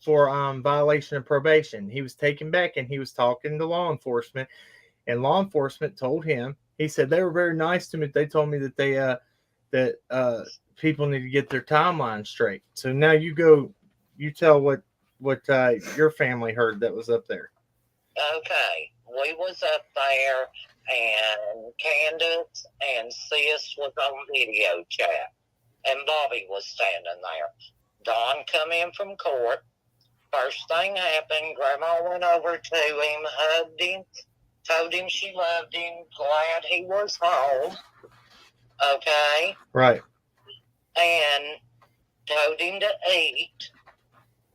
Speaker 1: violation of probation. He was taken back and he was talking to law enforcement, and law enforcement told him, he said they were very nice to me. They told me that people need to get their timeline straight. So now you tell what your family heard that was up there.
Speaker 4: Okay, we was up there, and Candace and Sis was on video chat, and Bobby was standing there. Don come in from court. First thing happened, Grandma went over to him, hugged him, told him she loved him, glad he was home. Okay?
Speaker 1: Right.
Speaker 4: And told him to eat.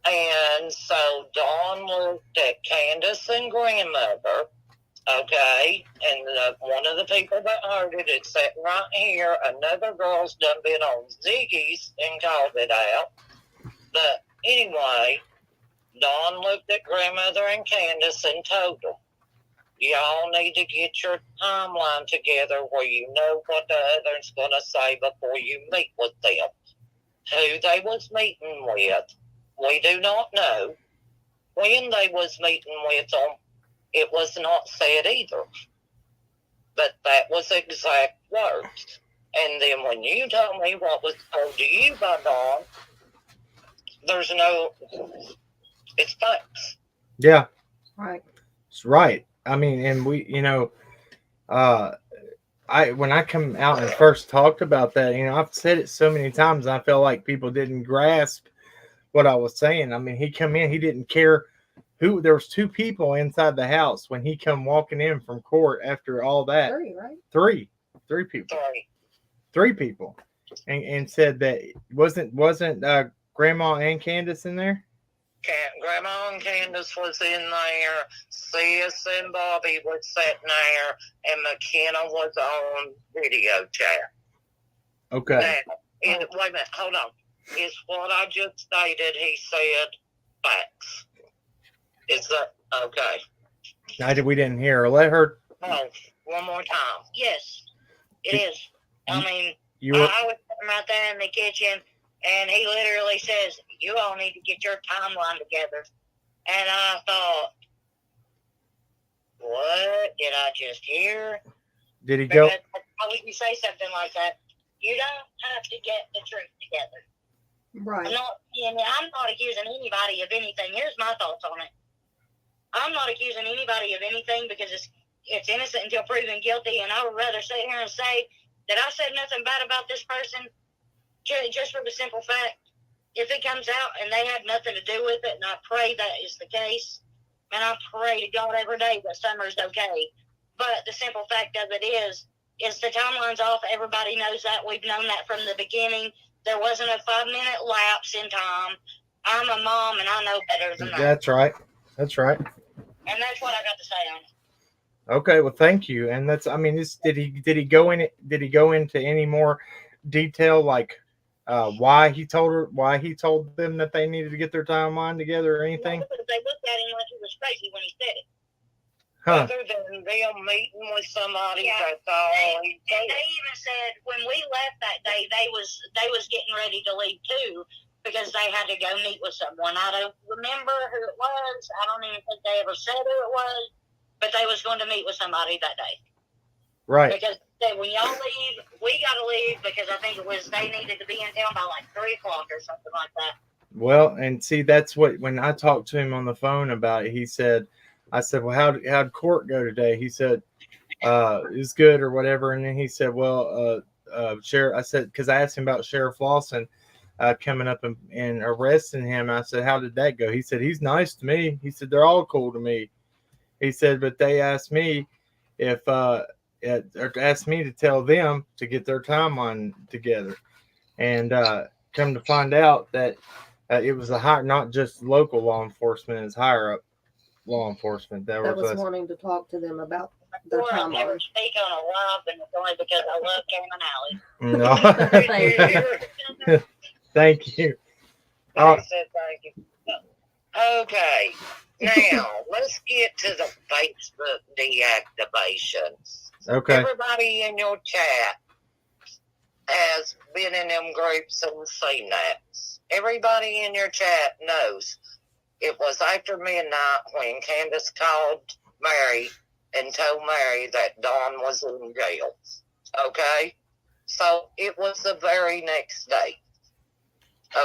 Speaker 4: And so Dawn looked at Candace and grandmother, okay, and one of the people that heard it is sitting right here. Another girl's done been on Ziggy's and called it out. But anyway, Dawn looked at grandmother and Candace and told them, y'all need to get your timeline together where you know what the other's going to say before you meet with them. Who they was meeting with, we do not know. When they was meeting with them, it was not said either. But that was exact words. And then when you told me what was told to you by Dawn, there's no, it's facts.
Speaker 1: Yeah.
Speaker 2: Right.
Speaker 1: It's right. I mean, and we, when I come out and first talked about that, I've said it so many times, I felt like people didn't grasp what I was saying. I mean, he come in, he didn't care who. There was two people inside the house when he come walking in from court after all that.
Speaker 2: Three, right?
Speaker 1: Three people. Three people, and said that wasn't Grandma and Candace in there.
Speaker 4: Grandma and Candace was in there. Sis and Bobby was sitting there, and McKenna was on video chat.
Speaker 1: Okay.
Speaker 4: Now, wait a minute, hold on. Is what I just stated, he said facts. Is that okay?
Speaker 1: We didn't hear her. Let her.
Speaker 4: Oh, one more time. Yes, it is. I mean,
Speaker 1: You were,
Speaker 4: I was sitting right there in the kitchen, and he literally says, you all need to get your timeline together. And I thought, what did I just hear?
Speaker 1: did he go?
Speaker 4: How would you say something like that? You don't have to get the truth together.
Speaker 2: Right.
Speaker 4: I'm not accusing anybody of anything. Here's my thoughts on it. I'm not accusing anybody of anything because it's innocent until proven guilty, and I would rather sit here and say that I said nothing bad about this person just for the simple fact, if it comes out and they had nothing to do with it, and I pray that is the case, and I pray to God every day that Summer's okay. But the simple fact of it is the timeline's off. Everybody knows that. We've known that from the beginning. There wasn't a 5-minute lapse in time. I'm a mom, and I know better than that.
Speaker 1: That's right. That's right.
Speaker 4: And that's what I got to say on it.
Speaker 1: Okay, well, thank you. And that's, I mean, did he go into any more detail, like why he told them that they needed to get their timeline together or anything?
Speaker 4: No, they looked at him like he was crazy when he said it.
Speaker 1: Huh.
Speaker 4: Other than them meeting with somebody, that's all. And they even said when we left that day, they was getting ready to leave too because they had to go meet with someone. I don't remember who it was. I don't even think they ever said who it was, but they was going to meet with somebody that day.
Speaker 1: Right.
Speaker 4: Because they said, when y'all leave, we got to leave because I think it was they needed to be in town by like 3 o'clock or something like that.
Speaker 1: Well, and see, that's what, when I talked to him on the phone about it, he said, I said, well, how'd court go today? He said, it's good or whatever. And then he said, well, Sheriff, I said, because I asked him about Sheriff Lawson coming up and arresting him. I said, how did that go? He said, he's nice to me. He said, they're all cool to me. He said, but they asked me if, or asked me to tell them to get their timeline together. And come to find out that it was not just local law enforcement, it's higher up law enforcement that was
Speaker 2: wanting to talk to them about their
Speaker 4: Before I
Speaker 2: timeline.
Speaker 4: never speak on a live, and it's only because I love Cam and Allie.
Speaker 1: No. Thank you.
Speaker 4: I said thank you. Okay, now let's get to the Facebook deactivations.
Speaker 1: Okay.
Speaker 4: Everybody in your chat has been in them groups and seen that. Everybody in your chat knows it was after midnight when Candace called Mary and told Mary that Dawn was in jail. Okay? So it was the very next day.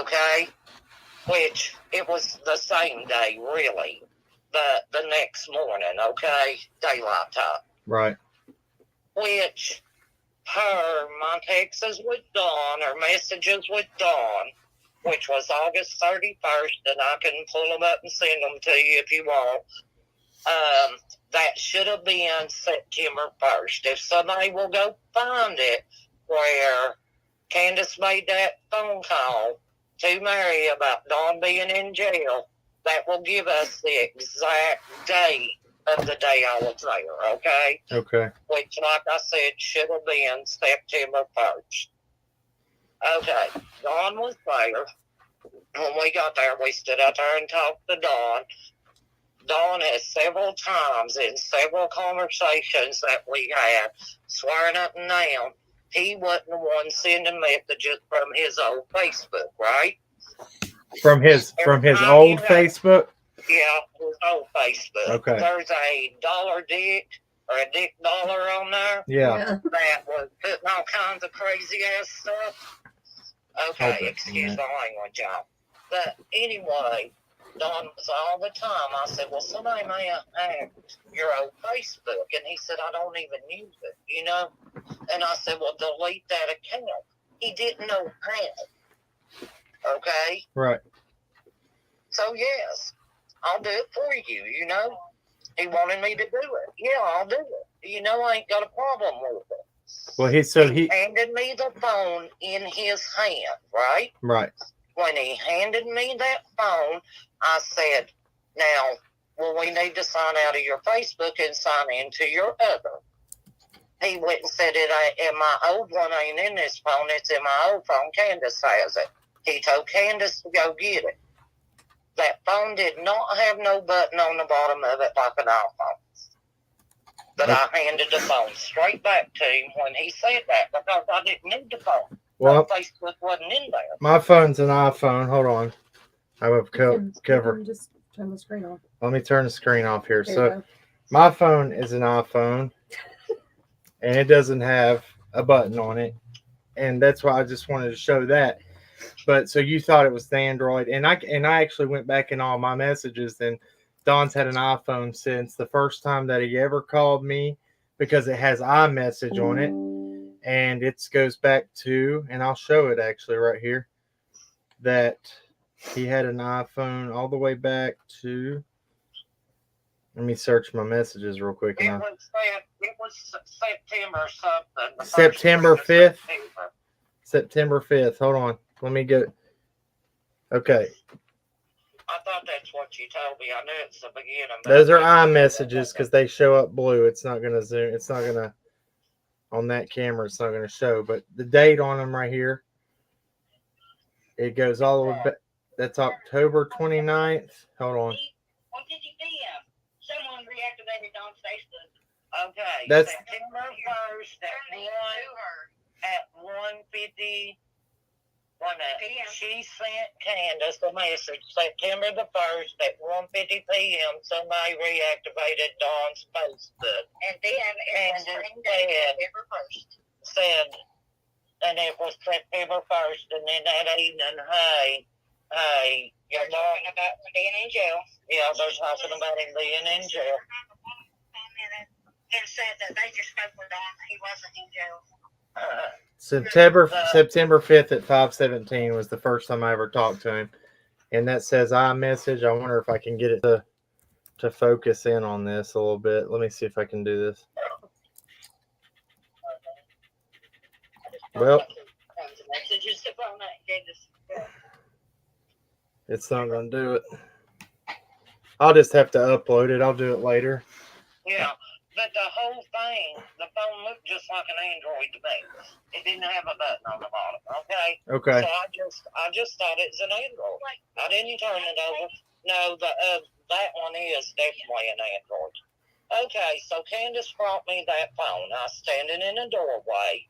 Speaker 4: Okay? Which it was the same day, really. But the next morning, okay? Daylight time.
Speaker 1: Right.
Speaker 4: Which my texts with Dawn, her messages with Dawn, which was August 31st, and I can pull them up and send them to you if you want. That should have been September 1st. If somebody will go find it, where Candace made that phone call to Mary about Dawn being in jail, that will give us the exact date of the day I was there, okay?
Speaker 1: Okay.
Speaker 4: Which, like I said, should have been September 1st. Okay, Dawn was there. When we got there, we stood out there and talked to Dawn. Dawn has several times in several conversations that we had, swearing up and down, he wasn't the one sending messages from his old Facebook, right?
Speaker 1: From his old Facebook?
Speaker 4: Yeah, his old Facebook.
Speaker 1: Okay.
Speaker 4: There's a dollar dick or a dick dollar on there.
Speaker 1: Yeah.
Speaker 4: That was putting all kinds of crazy ass stuff. Okay, excuse my language, y'all. But anyway, Don was all the time. I said, well, somebody may have hacked your old Facebook. And he said, I don't even use it, you know? And I said, well, delete that account. He didn't know how. Okay?
Speaker 1: Right.
Speaker 4: So, yes, I'll do it for you, you know? He wanted me to do it. Yeah, I'll do it. You know, I ain't got a problem with it.
Speaker 1: Well, he
Speaker 4: handed me the phone in his hand, right?
Speaker 1: Right.
Speaker 4: When he handed me that phone, I said, now, well, we need to sign out of your Facebook and sign into your other. He went and said, my old one ain't in this phone. It's in my old phone. Candace has it. He told Candace to go get it. That phone did not have no button on the bottom of it like an iPhone. But I handed the phone straight back to him when he said that because I didn't need the phone.
Speaker 1: Well,
Speaker 4: Facebook wasn't in there.
Speaker 1: My phone's an iPhone. Hold on. I have cover.
Speaker 2: Just turn the screen off.
Speaker 1: Let me turn the screen off here.
Speaker 2: There
Speaker 1: So my phone is an iPhone and it doesn't have a button on it. and that's why I just wanted to show that. But so you thought it was the Android, and I actually went back in all my messages, and Don's had an iPhone since the first time that he ever called me because it has iMessage on it, and it goes back to, and I'll show it actually right here, that he had an iPhone all the way back to. Let me search my messages real quick.
Speaker 4: It was September something. the first
Speaker 1: September
Speaker 4: week of
Speaker 1: 5th?
Speaker 4: September.
Speaker 1: September 5th. Hold on. Let me get. Okay.
Speaker 4: I thought that's what you told me. I knew it's the beginning. but
Speaker 1: Those are
Speaker 4: I couldn't
Speaker 1: iMessages because they show up blue. It's not going to zoom. It's not going to. On that camera, it's not going to show. But the date on them right here. It goes all the way back. That's October 29th. Hold on.
Speaker 4: 1:50 p.m. Someone reactivated on Facebook. Okay.
Speaker 1: That's-
Speaker 4: September 1st at 1:50. She sent Candace a message September the 1st at 1:50 p.m. Somebody reactivated Dawn's Facebook. And then Candace said, and it was September 1st, and then that evening, hey, you're talking about being in jail. Yeah, they're talking about him being in jail. And said that they just spoke with Dawn. He wasn't in jail.
Speaker 1: September 5th at 5:17 was the first time I ever talked to him, and that says iMessage. I wonder if I can get it to focus in on this a little bit. Let me see if I can do this. Well, it's not going to do it. I'll just have to upload it. I'll do it later.
Speaker 4: Yeah, but the whole thing, the phone looked just like an Android to me. It didn't have a button on the bottom. Okay.
Speaker 1: Okay.
Speaker 4: So I just thought it was an Android. I didn't turn it over. No, that one is definitely an Android. Okay, so Candace brought me that phone. I was standing in a doorway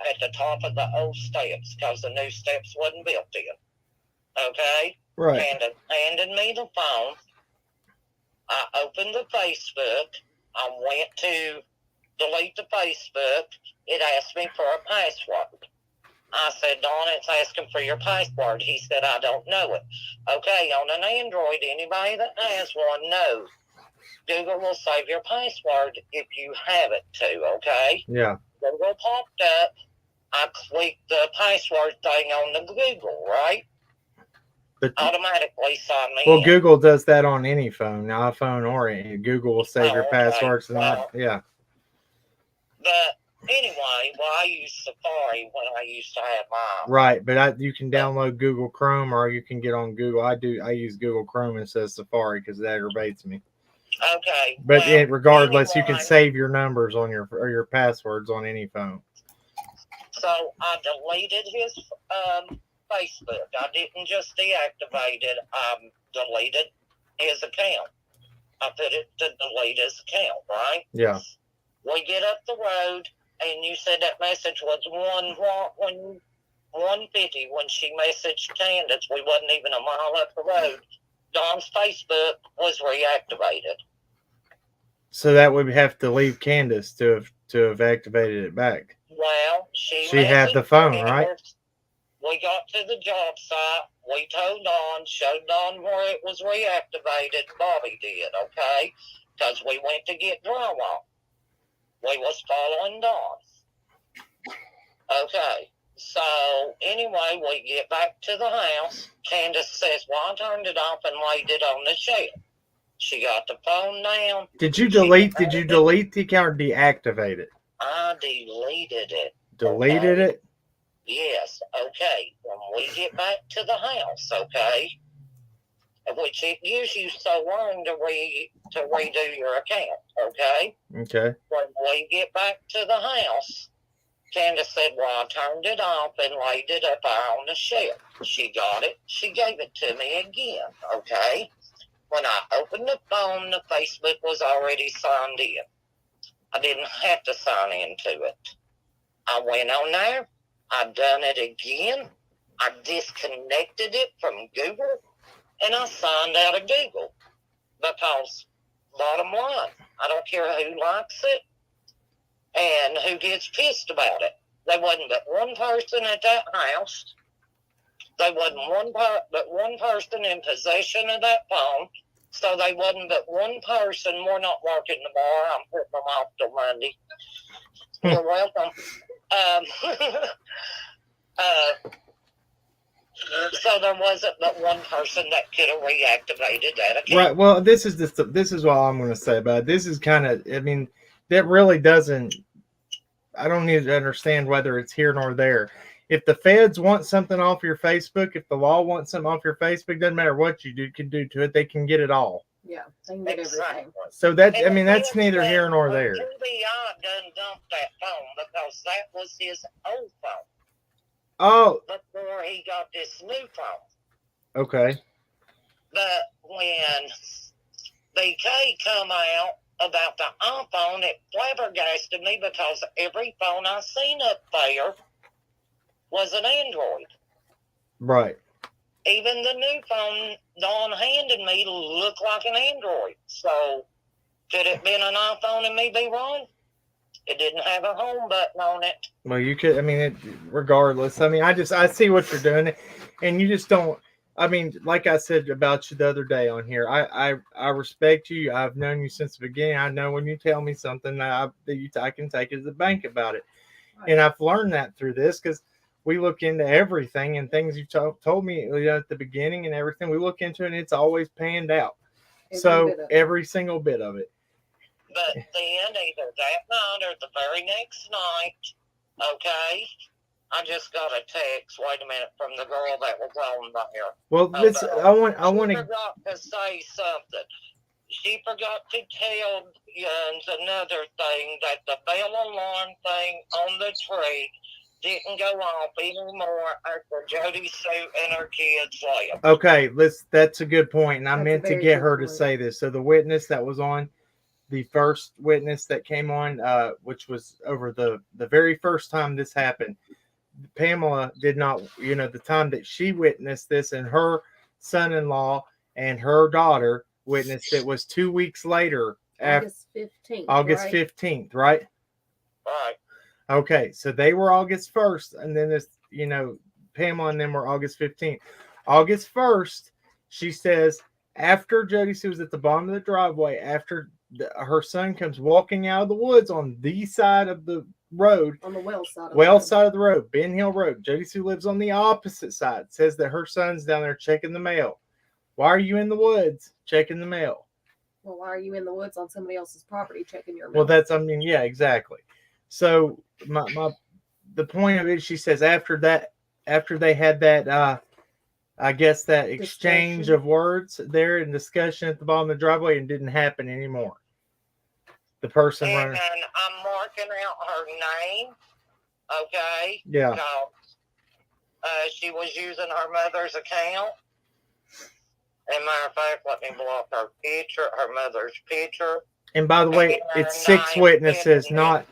Speaker 4: at the top of the old steps because the new steps wasn't built in. Okay?
Speaker 1: Right.
Speaker 4: Candace handed me the phone. I opened the Facebook. I went to delete the Facebook. It asked me for a password. I said, Dawn, it's asking for your password. He said, I don't know it. Okay, on an Android, anybody that has one knows. Google will save your password if you have it too, okay?
Speaker 1: Yeah.
Speaker 4: Google popped up. I clicked the password thing on the Google, right?
Speaker 1: But,
Speaker 4: automatically sign me
Speaker 1: well,
Speaker 4: in.
Speaker 1: Google does that on any phone, iPhone or any. Google will save your
Speaker 4: okay.
Speaker 1: passwords and
Speaker 4: Well,
Speaker 1: yeah.
Speaker 4: But anyway, I use Safari when I used to have mine.
Speaker 1: Right, but you can download Google Chrome or you can get on Google. I use Google Chrome instead of Safari because it aggravates me.
Speaker 4: Okay.
Speaker 1: But
Speaker 4: well,
Speaker 1: regardless, you
Speaker 4: anyway,
Speaker 1: can save your numbers on your passwords on any phone.
Speaker 4: So I deleted his Facebook. I didn't just deactivate it. I deleted his account. I put it to delete his account, right?
Speaker 1: Yeah.
Speaker 4: We get up the road, and you said that message was 150 when she messaged Candace. We wasn't even a mile up the road. Dawn's Facebook was reactivated.
Speaker 1: So that would have to leave Candace to have activated it back.
Speaker 4: Well, she
Speaker 1: had the phone,
Speaker 4: Candace.
Speaker 1: right?
Speaker 4: We got to the job site. We told Dawn, showed Dawn where it was reactivated. Bobby did, okay? Because we went to get drywall. We was following Dawn. Okay. So, anyway, we get back to the house. Candace says, well, I turned it off and laid it on the shelf. She got the phone down.
Speaker 1: Did you delete the account or deactivate it?
Speaker 4: I deleted it.
Speaker 1: Deleted it?
Speaker 4: Yes, okay. When we get back to the house, okay, which it gives you so long to redo your account, okay?
Speaker 1: Okay.
Speaker 4: When we get back to the house, Candace said, well, I turned it off and laid it up on the shelf. She got it. She gave it to me again, okay? When I opened the phone, the Facebook was already signed in. I didn't have to sign into it. I went on there. I done it again. I disconnected it from Google, and I signed out of Google. Because, bottom line, I don't care who likes it and who gets pissed about it. There wasn't but one person at that house. There wasn't but one person in possession of that phone. So they wasn't but one person. We're not working tomorrow. I'm putting them off till Monday. You're welcome. So there wasn't but one person that could have reactivated that account.
Speaker 1: Right. Well, this is all I'm going to say about it. This is kind of, I mean, that really doesn't. I don't need to understand whether it's here nor there. If the feds want something off your Facebook, if the law wants something off your Facebook, doesn't matter what you can do to it. They can get it all.
Speaker 2: Yeah, they can get everything.
Speaker 1: So that, I mean, that's neither here nor there.
Speaker 4: The FBI done dumped that phone because that was his old phone.
Speaker 1: Oh.
Speaker 4: Before he got this new phone.
Speaker 1: Okay.
Speaker 4: But when BK come out about the iPhone, it flabbergasted me because every phone I seen up there was an Android.
Speaker 1: Right.
Speaker 4: Even the new phone Dawn handed me looked like an Android. So could it been an iPhone and me be wrong? It didn't have a home button on it.
Speaker 1: Well, you could, I mean, regardless. I mean, I see what you're doing, and you just don't. I mean, like I said about you the other day on here, I respect you. I've known you since the beginning. I know when you tell me something that I can take it to the bank about it. Right. And I've learned that through this because we look into everything and things you told me at the beginning and everything. We look into it and it's always panned out. Every single bit of it.
Speaker 4: But then either that night or the very next night, okay, I just got a text. Wait a minute, from the girl that was on there.
Speaker 1: Well, I want to.
Speaker 4: She forgot to say something. She forgot to tell Yuns another thing, that the bell alarm thing on the tree didn't go off anymore after Jody Sue and her kids left.
Speaker 1: Okay, that's a good point, and I meant to get her to say this. So the witness that was on, the first witness that came on, which was over the very first time this happened, Pamela did not, the time that she witnessed this, and her son-in-law and her daughter witnessed it was 2 weeks later.
Speaker 2: August 15th.
Speaker 1: August
Speaker 2: right?
Speaker 1: 15th, right?
Speaker 4: Right.
Speaker 1: Okay, so they were August 1st, and then this, Pamela and them were August 15th. August 1st, she says, after Jody Sue was at the bottom of the driveway, after her son comes walking out of the woods on the side of the road,
Speaker 2: on the well side
Speaker 1: of the road, Ben Hill Road. Jody Sue lives on the opposite side. Says that her son's down there checking the mail. Why are you in the woods checking the mail?
Speaker 2: Well, why are you in the woods on somebody else's property checking your
Speaker 1: Well,
Speaker 2: mail?
Speaker 1: yeah, exactly. So the point of it, she says after they had that I guess that exchange of words there and discussion at the bottom of the driveway, and didn't happen anymore. The person running.
Speaker 4: And I'm marking out her name. Okay.
Speaker 1: Yeah.
Speaker 4: She was using her mother's account. As a matter of fact, let me block her mother's picture.
Speaker 1: And by the way, it's 6 witnesses, not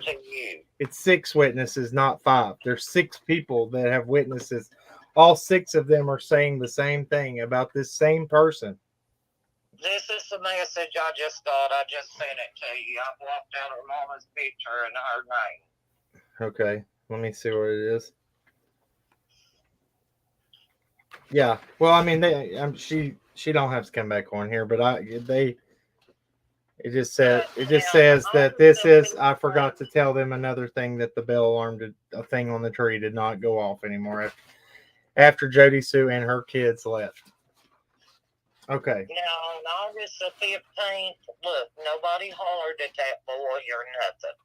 Speaker 1: it's 6 witnesses, not 5. There's 6 people that have witnesses. All 6 of them are saying the same thing about this same person.
Speaker 4: This is the message I just got. I just sent it to you. I blocked out her mama's picture and her name.
Speaker 1: Okay, let me see what it is. Yeah, well, I mean, she don't have to come back on here, but it just says that this is. I forgot to tell them another thing, that the bell alarm a thing on the tree did not go off anymore after Jody Sue and her kids left. Okay.
Speaker 4: Now, on August the 15th, look, nobody hollered at that boy or nothing.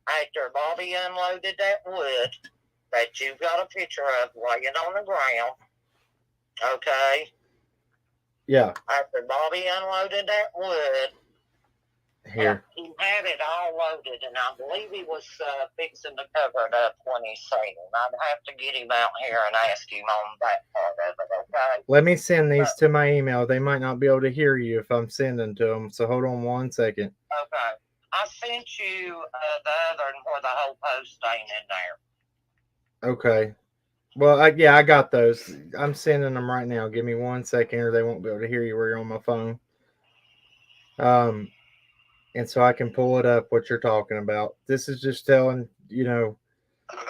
Speaker 4: After Bobby unloaded that wood that you got a picture of laying on the ground, okay?
Speaker 1: Yeah.
Speaker 4: After Bobby unloaded that wood,
Speaker 1: here.
Speaker 4: He had it all loaded, and I believe he was fixing to cover it up when he seen him. I'd have to get him out here and ask him on that part of it, okay?
Speaker 1: Let me send these to my email. They might not be able to hear you if I'm sending to them, so hold on one second.
Speaker 4: Okay. I sent you the other one where the whole post ain't in there.
Speaker 1: Okay. Well, I got those. I'm sending them right now. Give me 1 second, or they won't be able to hear you where you're on my phone. And so I can pull it up what you're talking about. This is just telling,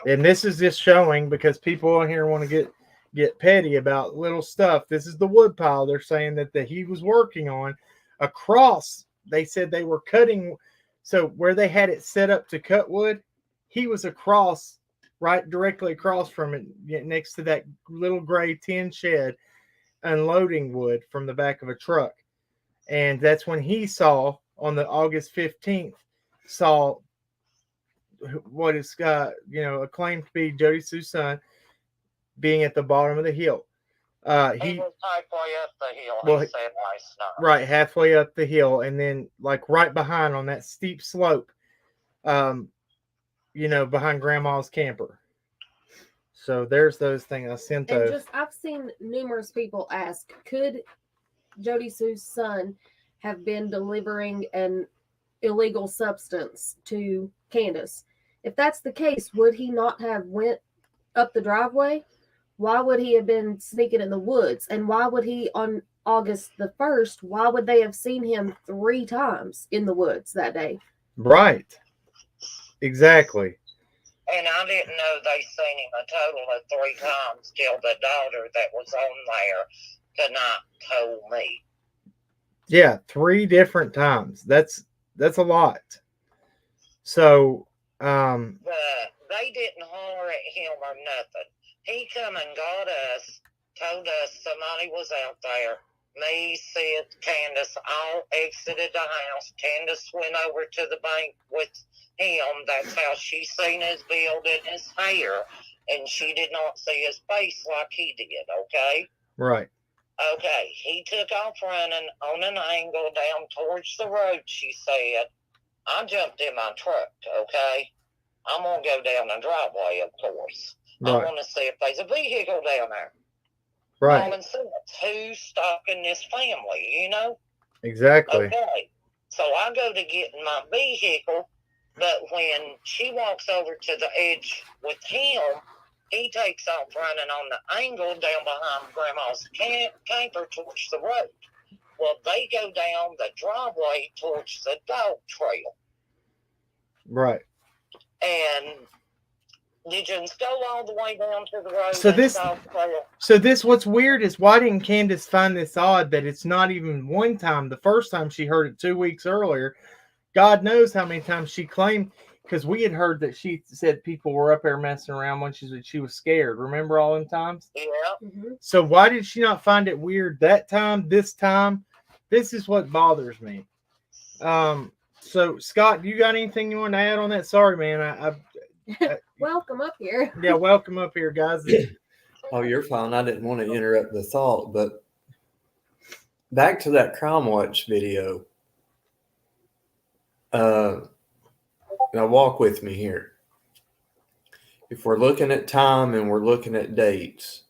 Speaker 1: And this is just showing because people on here want to get petty about little stuff. This is the wood pile they're saying that he was working on across. They said they were cutting, so where they had it set up to cut wood, he was across, right directly across from it, next to that little gray tin shed, unloading wood from the back of a truck. And that's when he saw on the August 15th, saw what is acclaimed to be Jody Sue's son being at the bottom of the hill.
Speaker 4: He was halfway up the hill,
Speaker 1: well,
Speaker 4: he said last night.
Speaker 1: Right, halfway up the hill, and then like right behind on that steep slope, behind Grandma's camper. So there's those things. I sent
Speaker 2: And
Speaker 1: those.
Speaker 2: I've seen numerous people ask, could Jody Sue's son have been delivering an illegal substance to Candace? If that's the case, would he not have went up the driveway? Why would he have been sneaking in the woods? And why would he, on August the 1st, why would they have seen him 3 times in the woods that day?
Speaker 1: Right. Exactly.
Speaker 4: And I didn't know they seen him a total of 3 times till the daughter that was on there tonight told me.
Speaker 1: Yeah, 3 different times. That's a lot. So,
Speaker 4: they didn't holler at him or nothing. He come and got us, told us somebody was out there. Me, Sid, Candace all exited the house. Candace went over to the bank with him. That's how she seen his beard and his hair. And she did not see his face like he did, okay?
Speaker 1: right.
Speaker 4: Okay, he took off running on an angle down towards the road, she said. I jumped in my truck, okay? I'm going to go down the driveway, of course.
Speaker 1: Right.
Speaker 4: I want to see if there's a vehicle down there.
Speaker 1: Right.
Speaker 4: Common sense. Who's stalking this family,
Speaker 1: Exactly.
Speaker 4: Okay. So I go to get in my vehicle, but when she walks over to the edge with him, he takes off running on the angle down behind Grandma's camper towards the road. Well, they go down the driveway towards the dog trail.
Speaker 1: Right.
Speaker 4: And did you go all the way down to the road?
Speaker 1: So this, what's weird is, why didn't Candace find this odd that it's not even one time? The first time she heard it 2 weeks earlier, God knows how many times she claimed, because we had heard that she said people were up there messing around when she was scared. Remember all them times?
Speaker 4: Yeah.
Speaker 2: Mm-hmm.
Speaker 1: So why did she not find it weird that time? This time, this is what bothers me. So Scott, do you got anything you want to add on that? Sorry, man. I
Speaker 2: Welcome up here.
Speaker 1: Yeah, welcome up here, guys.
Speaker 8: Oh, you're fine. I didn't want to interrupt the thought, but back to that Crime Watch video. Now walk with me here. If we're looking at time and we're looking at dates,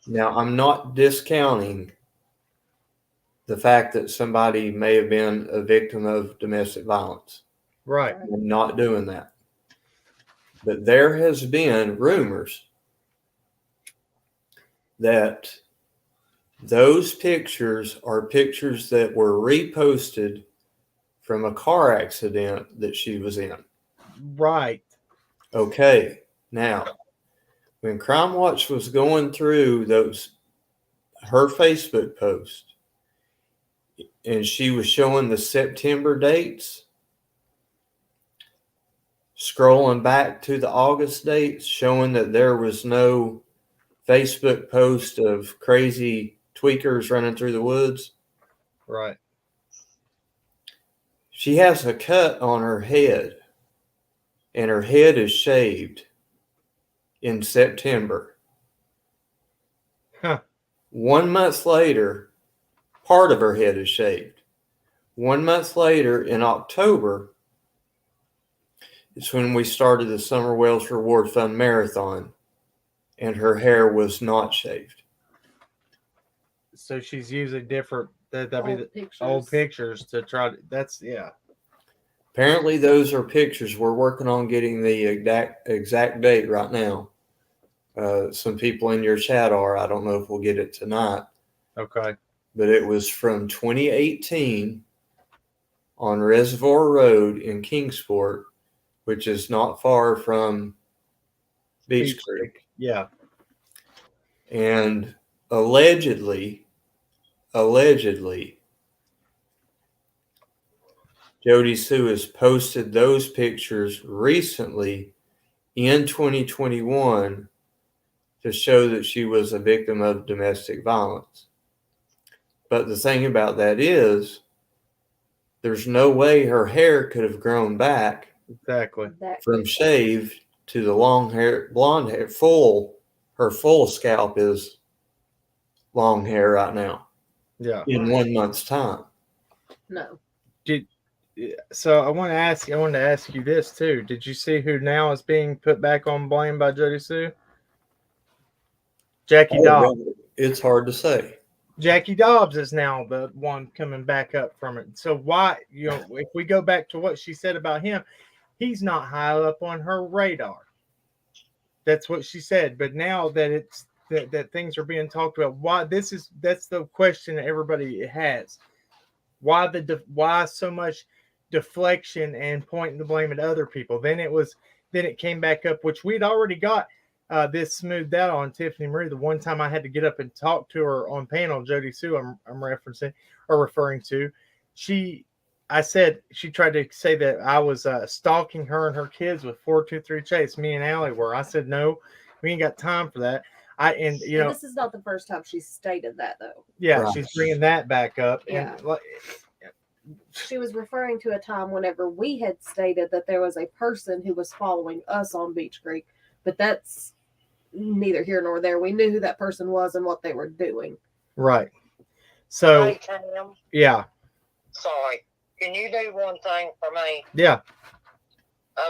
Speaker 8: now I'm not discounting the fact that somebody may have been a victim of domestic violence.
Speaker 1: Right.
Speaker 8: I'm not doing that. But there has been rumors that those pictures are pictures that were reposted from a car accident that she was in.
Speaker 1: Right.
Speaker 8: Okay. Now, when Crime Watch was going through her Facebook post, and she was showing the September dates, scrolling back to the August dates, showing that there was no Facebook post of crazy tweakers running through the woods.
Speaker 1: Right.
Speaker 8: She has a cut on her head, and her head is shaved in September.
Speaker 1: Huh.
Speaker 8: 1 month later, part of her head is shaved. 1 month later, in October, it's when we started the Summer Wells Reward Fund Marathon, and her hair was not shaved.
Speaker 1: So she's using different
Speaker 2: Pictures.
Speaker 1: old pictures to try to. That's yeah.
Speaker 8: Apparently, those are pictures. We're working on getting the exact date right now. Some people in your chat are. I don't know if we'll get it tonight.
Speaker 1: Okay.
Speaker 8: But it was from 2018 on Reservoir Road in Kingsport, which is not far from Beach Creek.
Speaker 1: Yeah.
Speaker 8: And allegedly, Jody Sue has posted those pictures recently in 2021 to show that she was a victim of domestic violence. But the thing about that is, there's no way her hair could have grown back
Speaker 1: Exactly.
Speaker 8: from shaved to the long hair, blonde hair, her full scalp is long hair right now.
Speaker 1: Yeah.
Speaker 8: In 1 month's time.
Speaker 2: No.
Speaker 1: So I wanted to ask you this too. Did you see who now is being put back on blame by Jody Sue? Jackie Dobbs.
Speaker 8: It's hard to say.
Speaker 1: Jackie Dobbs is now the one coming back up from it. So why, if we go back to what she said about him, he's not high up on her radar. That's what she said. But now that it's that things are being talked about, that's the question that everybody has. Why so much deflection and pointing the blame at other people? Then it came back up, which we'd already got this smoothed out on Tiffany Marie. The one time I had to get up and talk to her on panel, Jody Sue, I'm referencing or referring to, I said she tried to say that I was stalking her and her kids with 423 Chase. Me and Allie were. I said no, we ain't got time for that. And
Speaker 2: this is not the first time she stated that, though.
Speaker 1: Yeah,
Speaker 8: right.
Speaker 1: She's bringing that back up.
Speaker 2: Yeah.
Speaker 1: And
Speaker 2: she was referring to a time whenever we had stated that there was a person who was following us on Beach Creek, but that's neither here nor there. We knew who that person was and what they were doing.
Speaker 1: Right. So,
Speaker 4: Hey, Tam.
Speaker 1: Yeah.
Speaker 4: Sorry. Can you do one thing for me?
Speaker 1: Yeah.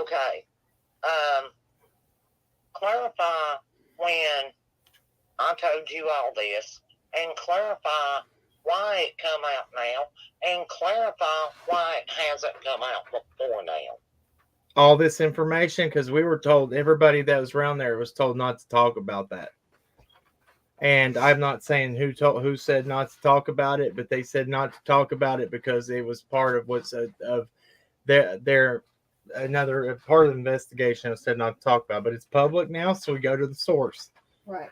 Speaker 4: Okay. Clarify when I told you all this, and clarify why it come out now, and clarify why it hasn't come out before now.
Speaker 1: All this information, because we were told, everybody that was around there was told not to talk about that. And I'm not saying who said not to talk about it, but they said not to talk about it because it was part of their another part of the investigation. Said not to talk about, but it's public now, so we go to the source.
Speaker 2: Right.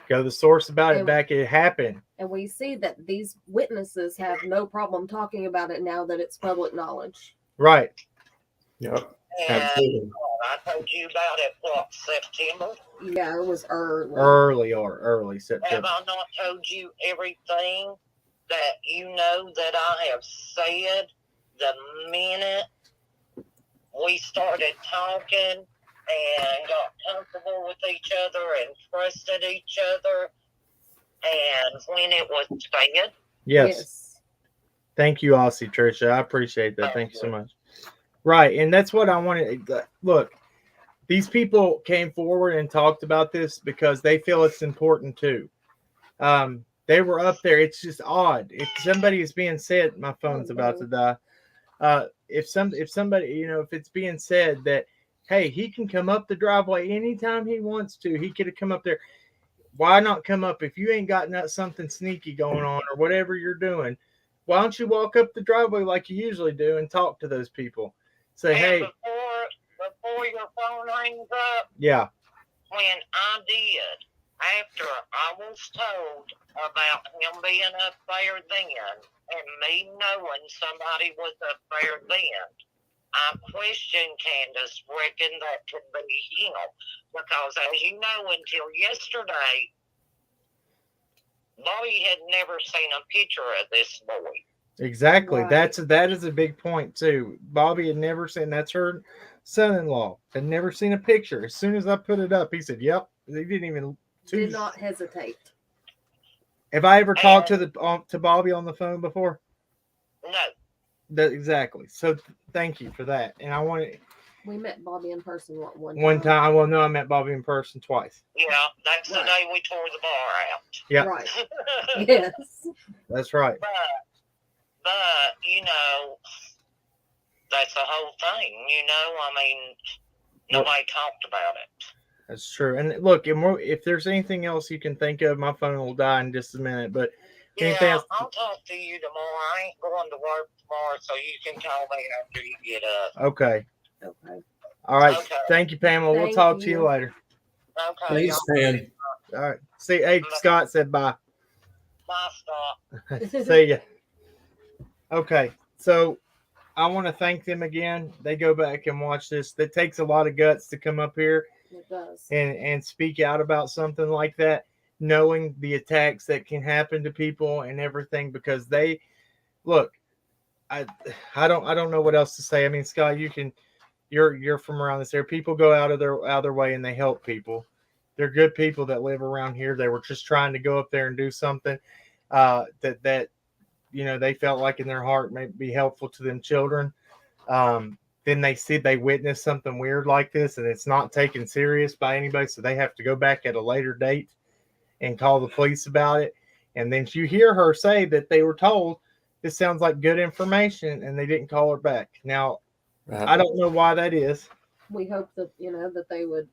Speaker 1: Go to the source about it. Back it happened.
Speaker 2: And we see that these witnesses have no problem talking about it now that it's public knowledge.
Speaker 1: Right.
Speaker 8: Yep.
Speaker 4: And
Speaker 8: Absolutely.
Speaker 4: I told you about it, September?
Speaker 2: Yeah, it was early.
Speaker 1: Early September.
Speaker 4: Have I not told you everything that you know that I have said the minute we started talking and got comfortable with each other and trusted each other, and when it was said?
Speaker 1: Yes. Thank you, Aussie Tricia. I appreciate that. Thank you so much. Right, and that's what I wanted. Look, these people came forward and talked about this because they feel it's important too. They were up there. It's just odd. If somebody is being said, my phone's about to die. If somebody, if it's being said that, hey, he can come up the driveway anytime he wants to. He could have come up there. Why not come up if you ain't got something sneaky going on or whatever you're doing? Why don't you walk up the driveway like you usually do and talk to those people? Say, hey.
Speaker 4: Before your phone rings up.
Speaker 1: Yeah.
Speaker 4: When I did, after I was told about him being up there then, and me knowing somebody was up there then, I questioned Candace, reckon that could be him. Because as you know, until yesterday, Bobby had never seen a picture of this boy.
Speaker 1: Exactly.
Speaker 2: Right.
Speaker 1: That is a big point too. Bobby had never seen, that's her son-in-law, had never seen a picture. As soon as I put it up, he said, yep. He didn't even
Speaker 2: did not hesitate.
Speaker 1: Have I ever talked to Bobby on the phone before?
Speaker 4: No.
Speaker 1: Exactly. So thank you for that. And
Speaker 2: we met Bobby in person
Speaker 1: one time. Well, no, I met Bobby in person twice.
Speaker 4: Yeah, that's the day we tore the bar out.
Speaker 1: Yeah.
Speaker 2: Right. Yes.
Speaker 1: That's right.
Speaker 4: But that's the whole thing, I mean, nobody talked about it.
Speaker 1: That's true. And look, if there's anything else you can think of, my phone will die in just a minute, but anything else?
Speaker 4: I'll talk to you tomorrow. I ain't going to work tomorrow, so you can call me after you get up.
Speaker 1: Okay. All right.
Speaker 4: Okay.
Speaker 1: Thank you, Pamela. We'll
Speaker 2: Thank
Speaker 1: talk to
Speaker 2: you.
Speaker 1: you later.
Speaker 4: Okay.
Speaker 8: Thanks, man.
Speaker 1: All right. See, hey, Scott said bye.
Speaker 4: Bye, Scott.
Speaker 1: See ya. Okay. So I want to thank them again. They go back and watch this. It takes a lot of guts to come up here
Speaker 2: It does.
Speaker 1: and speak out about something like that, knowing the attacks that can happen to people and everything, because they look, I don't know what else to say. I mean, Scott, you're from around this area. People go out of their way and they help people. They're good people that live around here. They were just trying to go up there and do something that they felt like in their heart may be helpful to them children. Then they witness something weird like this, and it's not taken serious by anybody, so they have to go back at a later date and call the police about it. And then you hear her say that they were told this sounds like good information, and they didn't call her back. Now, I don't know why that is.
Speaker 2: We hope that that they would.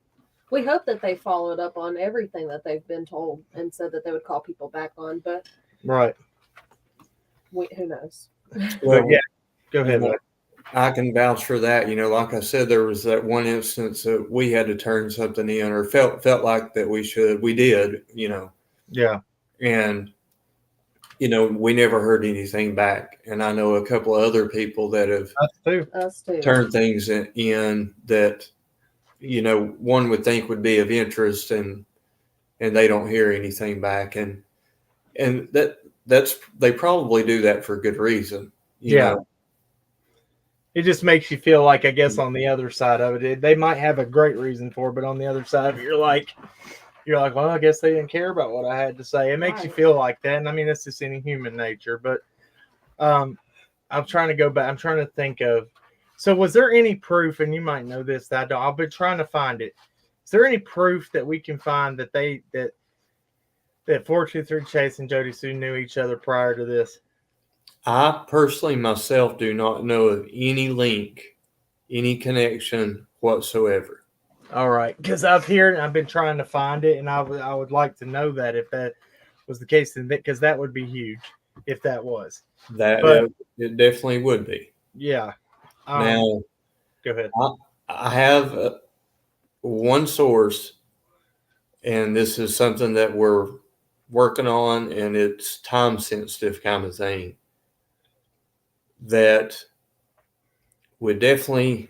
Speaker 2: We hope that they followed up on everything that they've been told and said that they would call people back on. But
Speaker 1: Right.
Speaker 2: who knows?
Speaker 8: Well,
Speaker 1: But yeah, go ahead. Bud.
Speaker 8: I can vouch for that. Like I said, there was that one instance that we had to turn something in, or felt like that we did.
Speaker 1: Yeah.
Speaker 8: And we never heard anything back. And I know a couple of other people that have
Speaker 2: Us too.
Speaker 8: turned things in that one would think would be of interest, and they don't hear anything back, and that's they probably do that for good reason. You know?
Speaker 1: It just makes you feel like, I guess, on the other side of it, they might have a great reason for it, but on the other side of it, you're like, well, I guess they didn't care about what I had to say. It makes you feel like that. And I mean, that's just any human nature. But I'm trying to go back. I'm trying to think of, so was there any proof, and you might know this, that I've been trying to find it. Is there any proof that we can find that that 423 Chase and Jody Sue knew each other prior to this?
Speaker 8: I personally myself do not know of any link, any connection whatsoever.
Speaker 1: All right, because I've been trying to find it, and I would like to know that if that was the case, because that would be huge if that was.
Speaker 8: It definitely would be.
Speaker 1: Yeah.
Speaker 8: Now,
Speaker 1: go ahead.
Speaker 8: I have one source, and this is something that we're working on, and it's time sensitive kind of thing, that would definitely,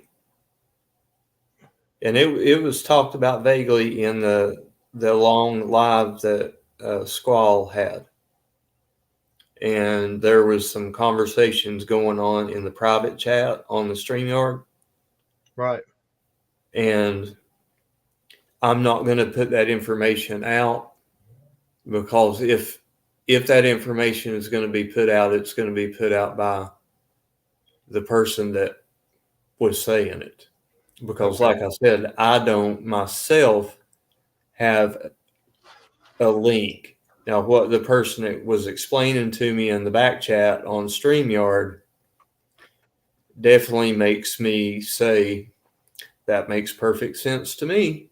Speaker 8: and it was talked about vaguely in the long live that Squall had. And there was some conversations going on in the private chat on the StreamYard.
Speaker 1: Right.
Speaker 8: And I'm not going to put that information out, because if that information is going to be put out, it's going to be put out by the person that was saying it. Because like I said, I don't myself have a link. Now, what the person that was explaining to me in the back chat on StreamYard definitely makes me say, that makes perfect sense to me.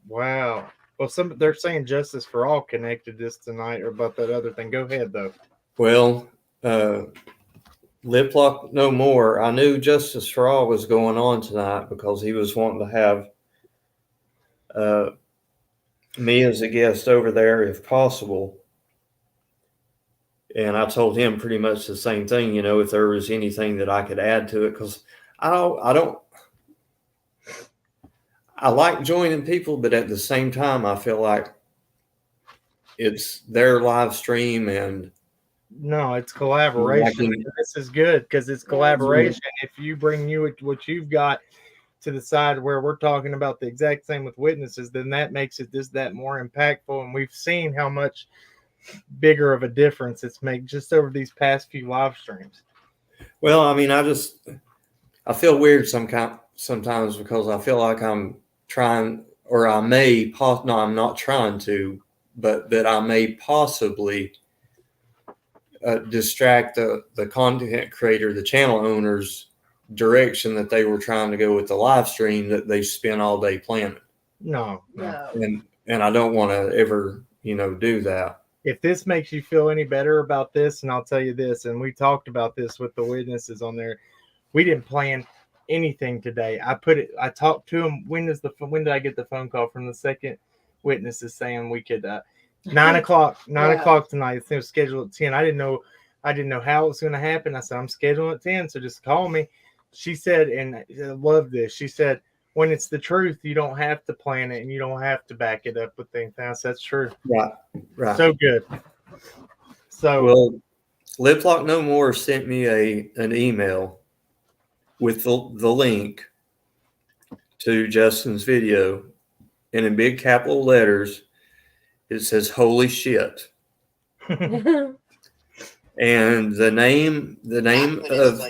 Speaker 1: Wow. Well, they're saying Justice for All connected this tonight, or about that other thing. Go ahead, though.
Speaker 8: Well, Lip Lock No More. I knew Justice for All was going on tonight because he was wanting to have me as a guest over there if possible. And I told him pretty much the same thing, if there was anything that I could add to it, because I like joining people, but at the same time, I feel like it's their live stream, and
Speaker 1: no, it's collaboration. This is good because it's collaboration. If you bring what you've got to the side where we're talking about the exact same with witnesses, then that makes it that more impactful. And we've seen how much bigger of a difference it's made just over these past few live streams.
Speaker 8: Well, I mean, I feel weird sometimes because I feel like I'm trying, or I may, no, I'm not trying to, but that I may possibly distract the content creator, the channel owners' direction that they were trying to go with the live stream that they spent all day planning.
Speaker 1: No.
Speaker 8: And I don't want to ever, do that.
Speaker 1: If this makes you feel any better about this, and I'll tell you this, and we talked about this with the witnesses on there, we didn't plan anything today. I talked to him. When did I get the phone call from the second witnesses saying we could 9 o'clock tonight. It was scheduled at 10. I didn't know how it was going to happen. I said, I'm scheduling at 10, so just call me. She said, and I love this. She said, when it's the truth, you don't have to plan it and you don't have to back it up with things. That's true.
Speaker 8: Right.
Speaker 1: So good. So
Speaker 8: well, Live Flock No More sent me an email with the link to Justin's video, and in big capital letters, it says "Holy shit." And the name of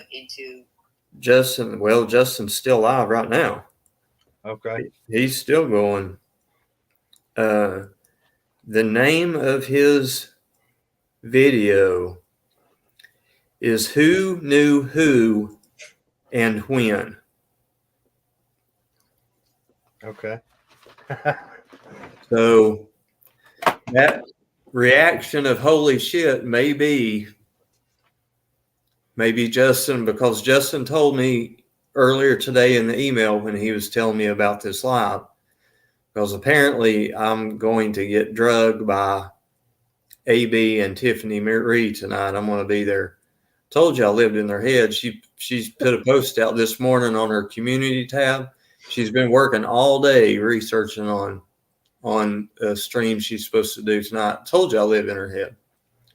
Speaker 8: Justin. Well, Justin's still alive right now.
Speaker 1: Okay.
Speaker 8: He's still going. The name of his video is Who Knew Who and When.
Speaker 1: Okay.
Speaker 8: So that reaction of holy shit may be Justin, because Justin told me earlier today in the email when he was telling me about this live, because apparently I'm going to get drugged by AB and Tiffany Marie tonight. I'm going to be there. Told you I lived in their head. She's put a post out this morning on her community tab. She's been working all day researching on a stream she's supposed to do tonight. Told you I live in her head.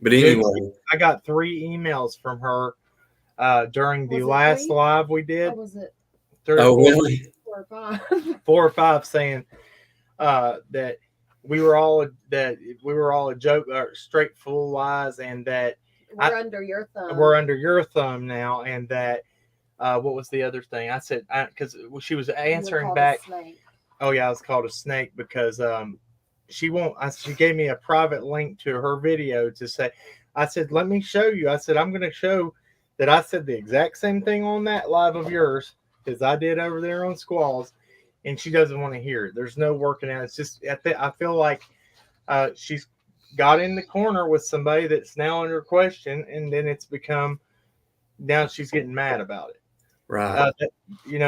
Speaker 8: But anyway,
Speaker 1: I got 3 emails from her during the
Speaker 2: Was it
Speaker 1: last
Speaker 2: 3?
Speaker 1: live we did.
Speaker 2: Or was it
Speaker 1: 3 or
Speaker 8: oh
Speaker 1: 4,
Speaker 8: really?
Speaker 2: 4 or 5?
Speaker 1: 4 or 5 saying that we were all a joke, or straight full lies, and that
Speaker 2: We're under your thumb.
Speaker 1: we're under your thumb now, and that what was the other thing? I said, because she was answering back. Oh yeah, I was called a snake because she gave me a private link to her video to say. I said, let me show you. I said, I'm going to show that I said the exact same thing on that live of yours as I did over there on Squalls, and she doesn't want to hear it. There's no working out. It's just I feel like she's got in the corner with somebody that's now under question, and then it's become now she's getting mad about it.
Speaker 8: Right.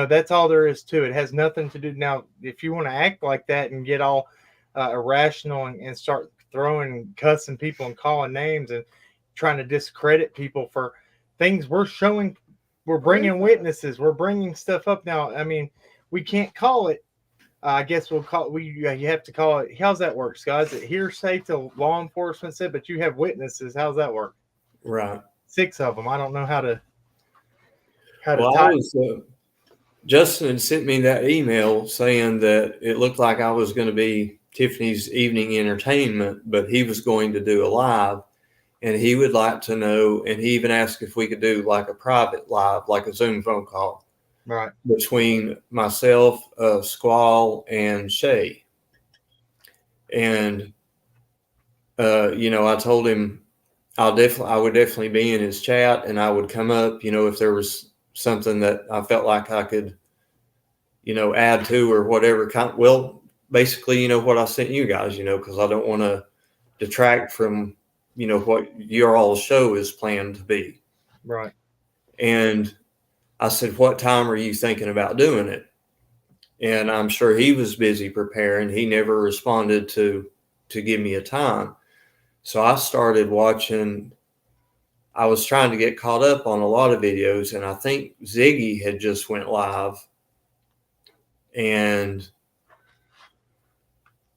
Speaker 1: That's all there is to it. It has nothing to do. Now, if you want to act like that and get all irrational and start throwing, cussing people and calling names and trying to discredit people for things we're showing, we're bringing witnesses, we're bringing stuff up. Now, I mean, we can't call it. I guess we'll call you have to call it. How's that work, Scott? Is it hearsay to law enforcement said, but you have witnesses? How's that work?
Speaker 8: Right.
Speaker 1: 6 of them. I don't know how to.
Speaker 8: Justin had sent me that email saying that it looked like I was going to be Tiffany's evening entertainment, but he was going to do a live, and he would like to know, and he even asked if we could do like a private live, like a Zoom phone call,
Speaker 1: right,
Speaker 8: between myself, Squall, and Shay. And I told him I would definitely be in his chat, and I would come up, if there was something that I felt like I could, add to or whatever. Basically, what I sent you guys, because I don't want to detract from, what your all show is planned to be.
Speaker 1: Right.
Speaker 8: And I said, what time are you thinking about doing it? And I'm sure he was busy preparing. He never responded to give me a time. So I started watching. I was trying to get caught up on a lot of videos, and I think Ziggy had just went live. And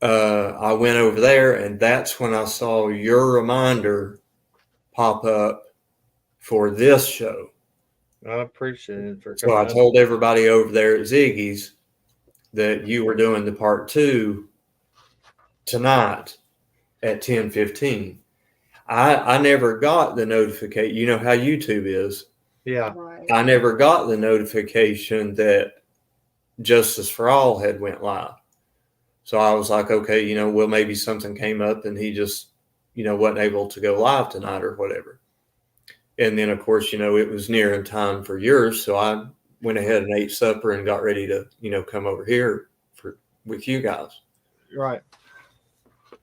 Speaker 8: I went over there, and that's when I saw your reminder pop up for this show.
Speaker 1: I appreciate it.
Speaker 8: So I told everybody over there at Ziggy's that you were doing the part 2 tonight at 10:15. I never got the notification. You know how YouTube is.
Speaker 1: Yeah.
Speaker 2: Right.
Speaker 8: I never got the notification that Justice for All had went live. So I was like, okay, well, maybe something came up and he just, wasn't able to go live tonight or whatever. And then, of course, it was nearing time for yours. So I went ahead and ate supper and got ready to, come over here with you guys.
Speaker 1: Right.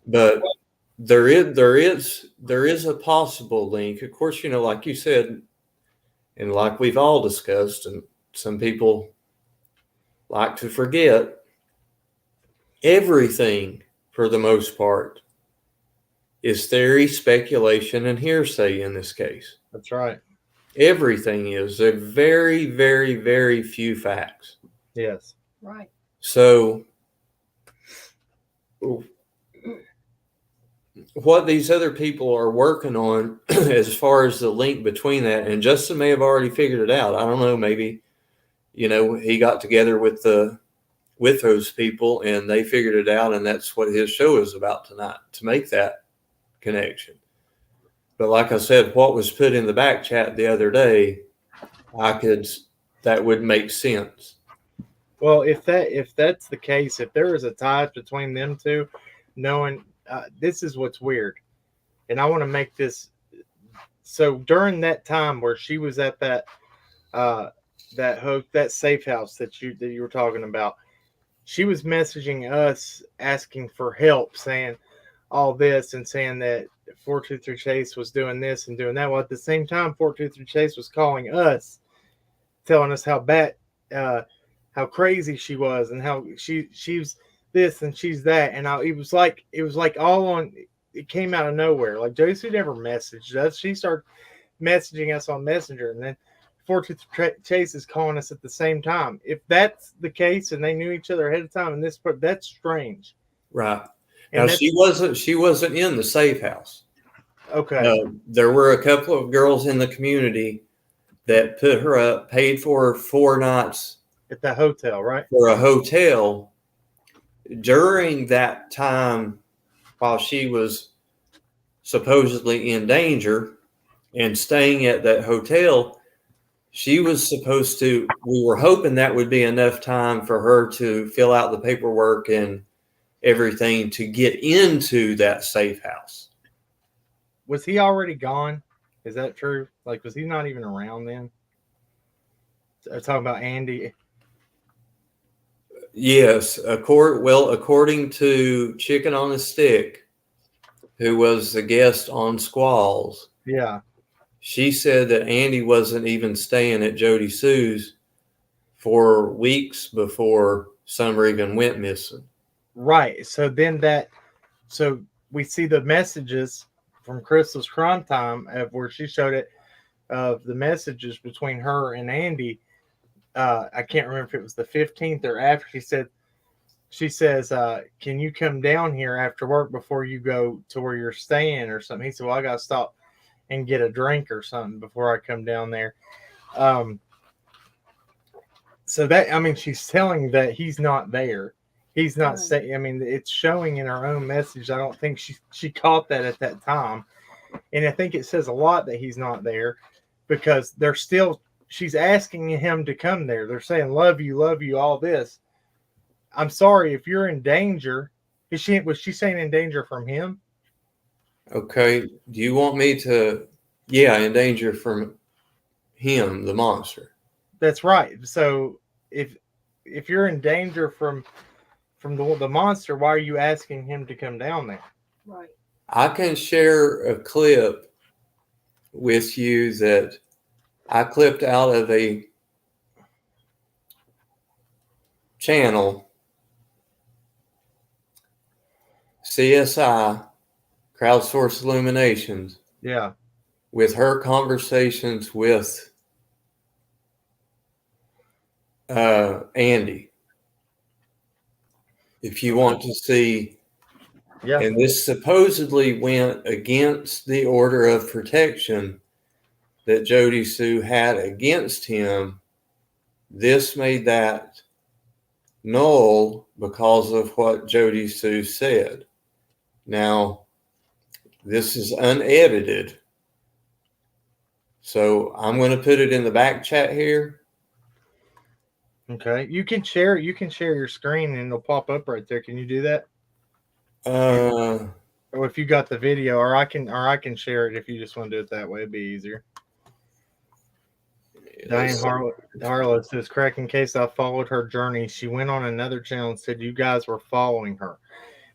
Speaker 8: But there is a possible link. Of course, like you said, and like we've all discussed, and some people like to forget, everything, for the most part, is theory, speculation, and hearsay in this case.
Speaker 1: That's right.
Speaker 8: Everything is. There are very, very, very few facts.
Speaker 1: Yes.
Speaker 2: Right.
Speaker 8: So what these other people are working on as far as the link between that, and Justin may have already figured it out. I don't know, maybe, he got together with those people and they figured it out, and that's what his show is about tonight, to make that connection. But like I said, what was put in the back chat the other day, that would make sense.
Speaker 1: Well, if that's the case, if there is a tie between them two, knowing this is what's weird, and I want to make this. So during that time where she was at that safe house that you were talking about, she was messaging us asking for help, saying all this and saying that 423 Chase was doing this and doing that. Well, at the same time, 423 Chase was calling us, telling us how bad, how crazy she was, and how she's this and she's that. And it was like all on. It came out of nowhere. Like Jodysue never messaged us. She started messaging us on Messenger, and then 423 Chase is calling us at the same time. If that's the case, and they knew each other ahead of time, and that's strange.
Speaker 8: Right.
Speaker 1: And
Speaker 8: now she wasn't in the safe house.
Speaker 1: Okay.
Speaker 8: There were a couple of girls in the community that put her up, paid for 4 nights
Speaker 1: at the hotel, right?
Speaker 8: For a hotel. During that time, while she was supposedly in danger and staying at that hotel, she was supposed to, we were hoping that would be enough time for her to fill out the paperwork and everything to get into that safe house.
Speaker 1: Was he already gone? Is that true? Like, was he not even around then? I'm talking about Andy.
Speaker 8: Yes. According to Chicken on a Stick, who was the guest on Squalls.
Speaker 1: Yeah.
Speaker 8: She said that Andy wasn't even staying at Jody Sue's for weeks before Summer even went missing.
Speaker 1: Right. So then so we see the messages from Crystal's Crime Time of where she showed it, of the messages between her and Andy. I can't remember if it was the 15th or after. She says, can you come down here after work before you go to where you're staying or something? He said, well, I got to stop and get a drink or something before I come down there. So that, I mean, she's telling that he's not there. He's not saying, I mean, it's showing in her own message. I don't think she caught that at that time. And I think it says a lot that he's not there, because she's asking him to come there. They're saying, love you, all this. I'm sorry, if you're in danger, was she saying in danger from him?
Speaker 8: Okay. Do you want me to, in danger from him, the monster?
Speaker 1: That's right. So if you're in danger from the monster, why are you asking him to come down there?
Speaker 2: Right.
Speaker 8: I can share a clip with you that I clipped out of a channel, CSI, Crowdsource Illuminations.
Speaker 1: Yeah.
Speaker 8: With her conversations with Andy. If you want to see, and this supposedly went against the order of protection that Jody Sue had against him. This made that null because of what Jody Sue said. Now, this is unedited, so I'm going to put it in the back chat here.
Speaker 1: Okay, you can share your screen and it'll pop up right there. Can you do that? Or if you got the video, or I can share it if you just want to do it that way. It'd be easier. Diane Harlow says, cracking case, I followed her journey. She went on another channel and said you guys were following her.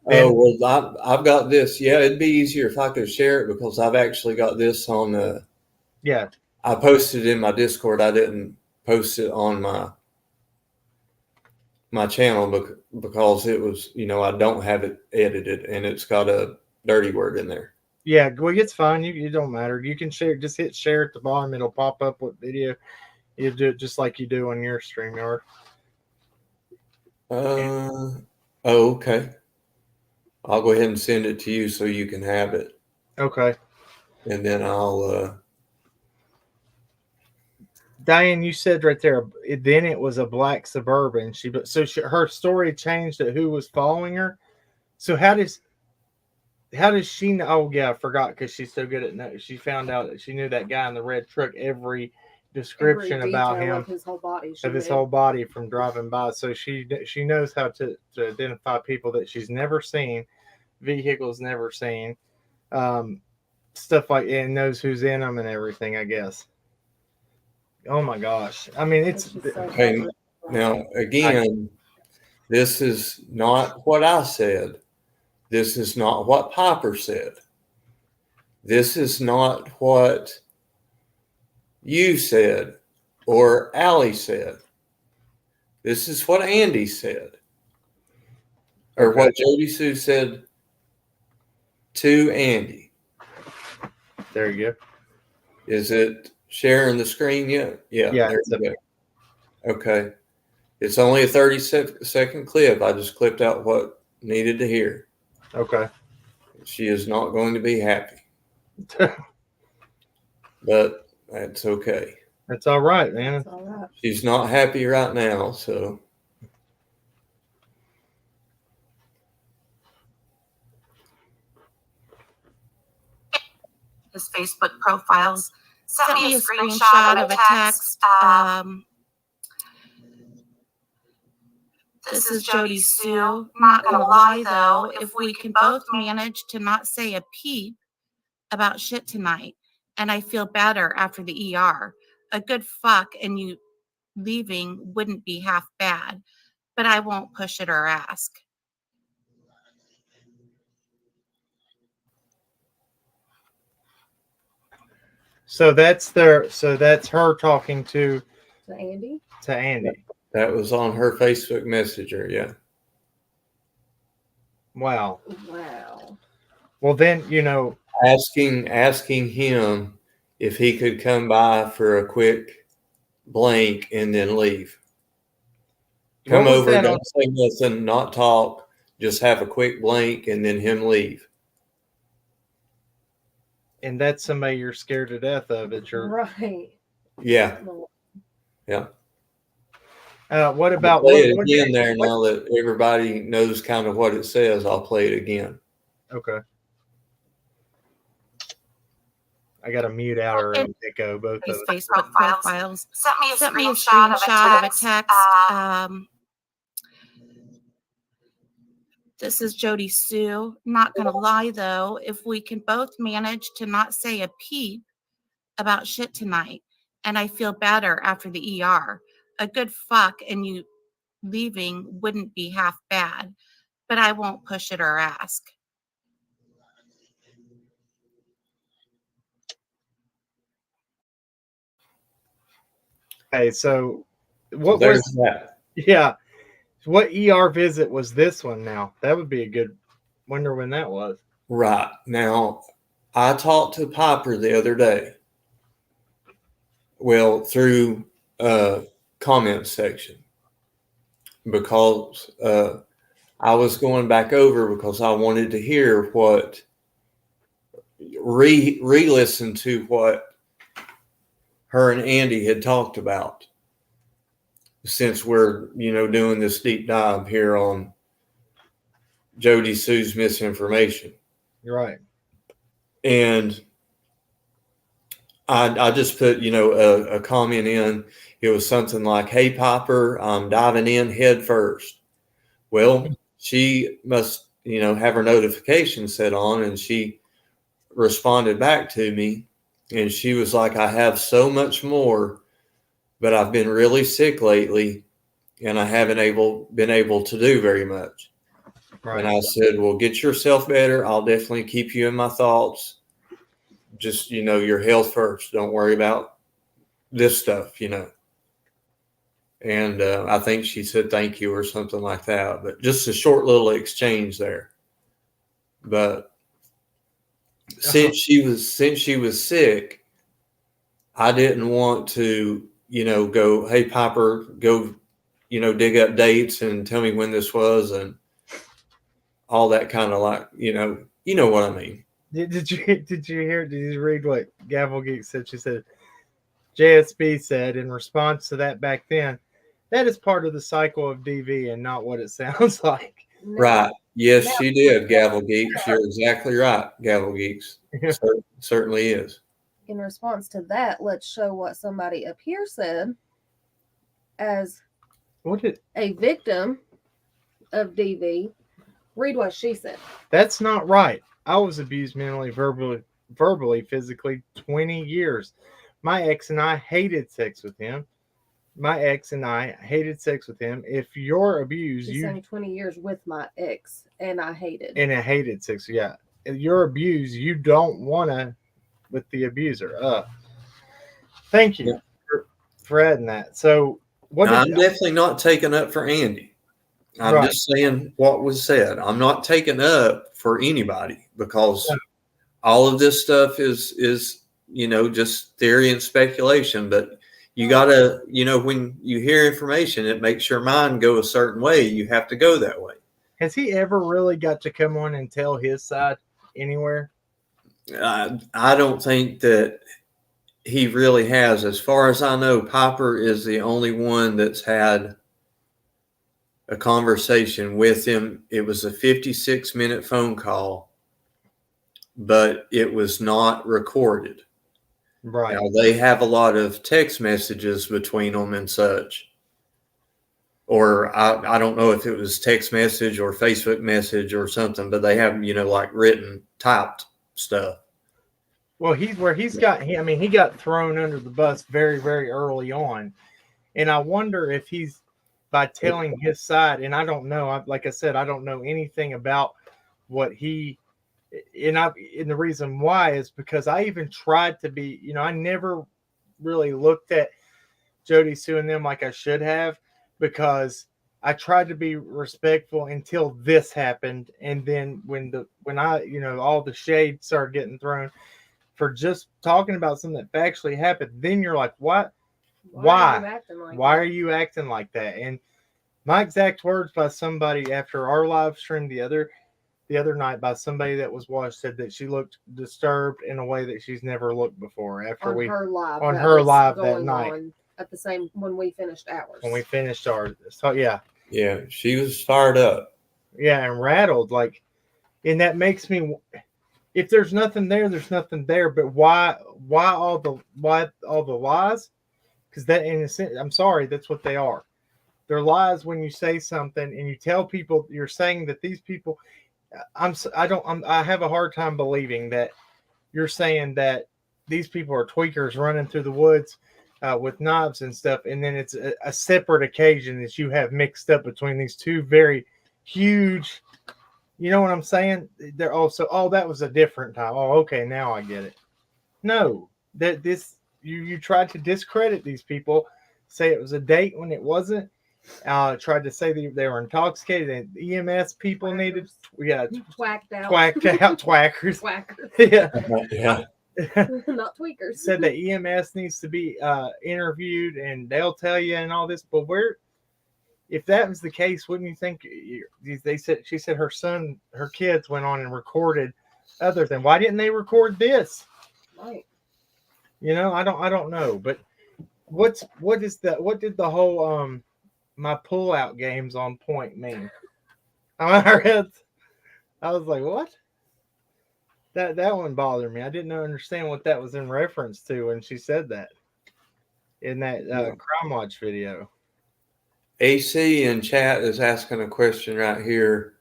Speaker 8: Well, I've got this. Yeah, it'd be easier if I could share it, because I've actually got this on.
Speaker 1: Yeah.
Speaker 8: I posted in my Discord. I didn't post it on my channel because it was, I don't have it edited and it's got a dirty word in there.
Speaker 1: Yeah, well, it's fine. You don't matter. You can share. Just hit share at the bottom. It'll pop up with video. You do it just like you do on your StreamYard.
Speaker 8: Okay. I'll go ahead and send it to you so you can have it.
Speaker 1: Okay.
Speaker 8: And then I'll.
Speaker 1: Diane, you said right there. Then it was a black Suburban. Her story changed at who was following her. So how does she know? Oh yeah, I forgot because she's so good at. She found out that she knew that guy in the red truck. Every description about him
Speaker 2: of his whole body.
Speaker 1: Whole body from driving by. So she knows how to identify people that she's never seen, vehicles never seen, stuff like, and knows who's in them and everything. I guess. Oh my gosh! I mean, it's
Speaker 8: Okay. Now again, this is not what I said. This is not what Piper said. This is not what you said or Allie said. This is what Andy said. Or what Jody Sue said to Andy.
Speaker 1: There you go.
Speaker 8: Is it sharing the screen yet? Yeah.
Speaker 1: There
Speaker 8: you go. Okay. It's only a 30-second clip. I just clipped out what needed to hear.
Speaker 1: Okay.
Speaker 8: She is not going to be happy. But that's okay.
Speaker 1: That's all right, man.
Speaker 2: That's all right.
Speaker 8: She's not happy right now, so.
Speaker 9: His Facebook profiles sent me a screenshot of a text. This is Jody Sue. Not gonna lie though, if we can both manage to not say a peep about shit tonight, and I feel better after the ER. A good fuck and you leaving wouldn't be half bad, but I won't push it or ask.
Speaker 1: So that's her talking to
Speaker 2: Andy.
Speaker 8: That was on her Facebook Messenger, yeah.
Speaker 1: Wow. Well, then,
Speaker 8: asking him if he could come by for a quick blank and then leave. Come over, don't say nothing, not talk, just have a quick blank and then him leave.
Speaker 1: And that's somebody you're scared to death of at your
Speaker 2: right.
Speaker 8: Yeah. Yeah.
Speaker 1: What about
Speaker 8: play it again there now that everybody knows kind of what it says? I'll play it again.
Speaker 1: Okay. I got to mute out her and echo both of
Speaker 9: them. Facebook profiles sent me a screenshot of a text. This is Jody Sue. Not gonna lie though, if we can both manage to not say a peep about shit tonight, and I feel better after the ER. A good fuck and you leaving wouldn't be half bad, but I won't push it or ask.
Speaker 1: Okay, so what
Speaker 8: there's
Speaker 1: was
Speaker 8: that?
Speaker 1: Yeah. What ER visit was this one now? That would be a good, wonder when that was.
Speaker 8: Right. Now, I talked to Piper the other day. Well, through comment section, because I was going back over because I wanted to hear what, re-listen to what her and Andy had talked about. Since we're, doing this deep dive here on Jody Sue's misinformation.
Speaker 1: You're right.
Speaker 8: And I just put, a comment in. It was something like, "Hey, Piper, I'm diving in head first." Well, she must, have her notification set on, and she responded back to me. And she was like, "I have so much more, but I've been really sick lately and I haven't been able to do very much." Right. And I said, "Well, get yourself better. I'll definitely keep you in my thoughts. Just, your health first. Don't worry about this stuff, And I think she said thank you or something like that. But just a short little exchange there. But since she was sick, I didn't want to, go, hey, Piper, go, dig up dates and tell me when this was and all that kind of like, you know what I mean.
Speaker 1: Did you read what Gavel Geek said? She said, JSB said in response to that back then, that is part of the cycle of DV and not what it sounds like.
Speaker 8: Right. Yes, she did, Gavel Geeks. You're exactly right, Gavel Geeks. Certainly is.
Speaker 2: In response to that, let's show what somebody up here said as a victim of DV. Read what she said.
Speaker 1: That's not right. I was abused mentally, verbally, physically 20 years. My ex and I hated sex with him. If you're abused,
Speaker 2: She's saying 20 years with my ex and I hated.
Speaker 1: And I hated sex. Yeah. If you're abused, you don't want to with the abuser. Thank you for adding that. So
Speaker 8: I'm definitely not taking up for Andy. I'm just saying what was said. I'm not taking up for anybody because all of this stuff is just theory and speculation. But you gotta, when you hear information, it makes your mind go a certain way. You have to go that way.
Speaker 1: Has he ever really got to come on and tell his side anywhere?
Speaker 8: I don't think that he really has. As far as I know, Piper is the only one that's had a conversation with him. It was a 56-minute phone call, but it was not recorded.
Speaker 1: Right.
Speaker 8: Now, they have a lot of text messages between them and such. Or I don't know if it was text message or Facebook message or something, but they have, like written, typed stuff.
Speaker 1: Well, he got thrown under the bus very, very early on. And I wonder if he's, by telling his side, and I don't know, like I said, I don't know anything about what he, and the reason why is because I even tried to be, I never really looked at Jody Sue and them like I should have, because I tried to be respectful until this happened. And then when I, all the shade started getting thrown for just talking about something that actually happened, then you're like, what? Why are you acting like that? And my exact words by somebody after our live stream the other night by somebody that was watched said that she looked disturbed in a way that she's never looked before after
Speaker 2: on her live that night at the same when we finished ours.
Speaker 1: When we finished ours. So yeah,
Speaker 8: she was fired up.
Speaker 1: Yeah, and rattled, like, and that makes me. If there's nothing there, there's nothing there. But why all the lies? Because that, in a sense, I'm sorry, that's what they are. They're lies when you say something and you tell people you're saying that these people. I have a hard time believing that you're saying that these people are tweakers running through the woods with knives and stuff, and then it's a separate occasion that you have mixed up between these two very huge. You know what I'm saying? They're also, that was a different time. Oh, okay, now I get it. No, you tried to discredit these people, say it was a date when it wasn't. Tried to say they were intoxicated and EMS people twackers.
Speaker 2: Twackers.
Speaker 1: Yeah.
Speaker 2: Not tweakers.
Speaker 1: Said that EMS needs to be interviewed and they'll tell you and all this. But if that was the case, wouldn't you think she said her kids went on and recorded other than, why didn't they record this?
Speaker 2: Right.
Speaker 1: I don't know. But what did the whole my pull-out games on point mean? I was like, what? That one bothered me. I didn't understand what that was in reference to when she said that in that Crime Watch video.
Speaker 8: AC in chat is asking a question right here.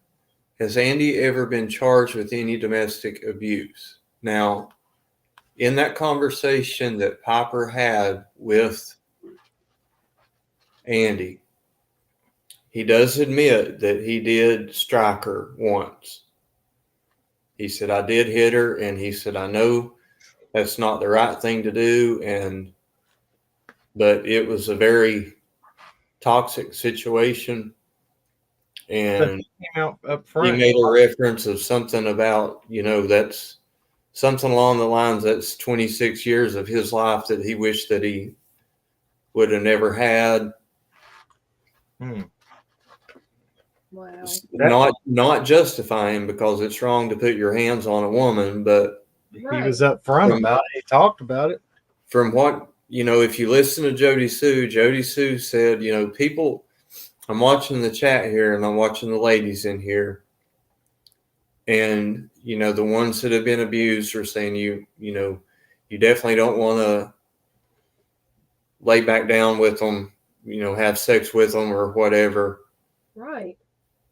Speaker 8: Has Andy ever been charged with any domestic abuse? Now, in that conversation that Piper had with Andy, he does admit that he did strike her once. He said, I did hit her, and he said, I know that's not the right thing to do, but it was a very toxic situation.
Speaker 1: So
Speaker 8: And
Speaker 1: he came out up
Speaker 8: he
Speaker 1: front.
Speaker 8: made a reference of something about, that's something along the lines that's 26 years of his life that he wished that he would have never had.
Speaker 2: Wow.
Speaker 8: Not justifying, because it's wrong to put your hands on a woman, but
Speaker 1: He was up front about it. He talked about it.
Speaker 8: From what, if you listen to Jody Sue said, people, I'm watching the chat here and I'm watching the ladies in here, and, the ones that have been abused are saying you definitely don't want to lay back down with them, have sex with them or whatever.
Speaker 2: Right.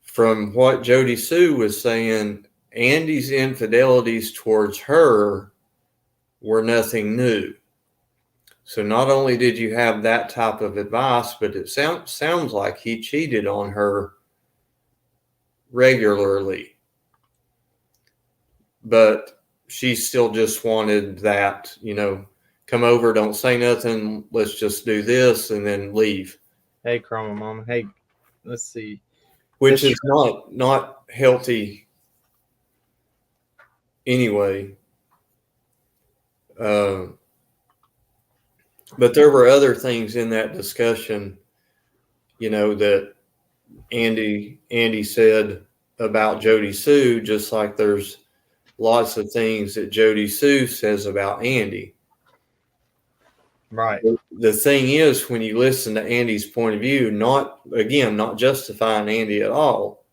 Speaker 8: From what Jody Sue was saying, Andy's infidelities towards her were nothing new. So not only did you have that type of advice, but it sounds like he cheated on her regularly. But she still just wanted that, come over, don't say nothing, let's just do this, and then leave.
Speaker 1: Hey, Chroma Mama. Hey, let's see.
Speaker 8: Which is not healthy anyway. But there were other things in that discussion, that Andy said about Jody Sue, just like there's lots of things that Jody Sue says about Andy.
Speaker 1: Right.
Speaker 8: The thing is, when you listen to Andy's point of view, not justifying Andy at all,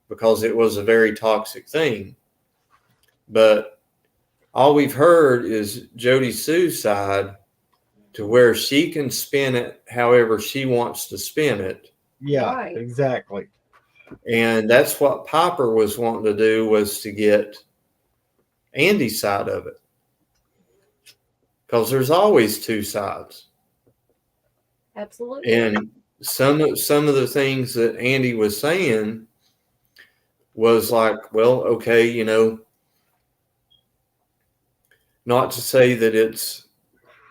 Speaker 8: because it was a very toxic thing, but all we've heard is Jody Sue's side, to where she can spin it however she wants to spin it.
Speaker 1: Yeah,
Speaker 2: Right.
Speaker 1: exactly.
Speaker 8: And that's what Piper was wanting to do, was to get Andy's side of it. Because there's always two sides.
Speaker 2: Absolutely.
Speaker 8: And some of the things that Andy was saying was like, well, okay, not to say that it's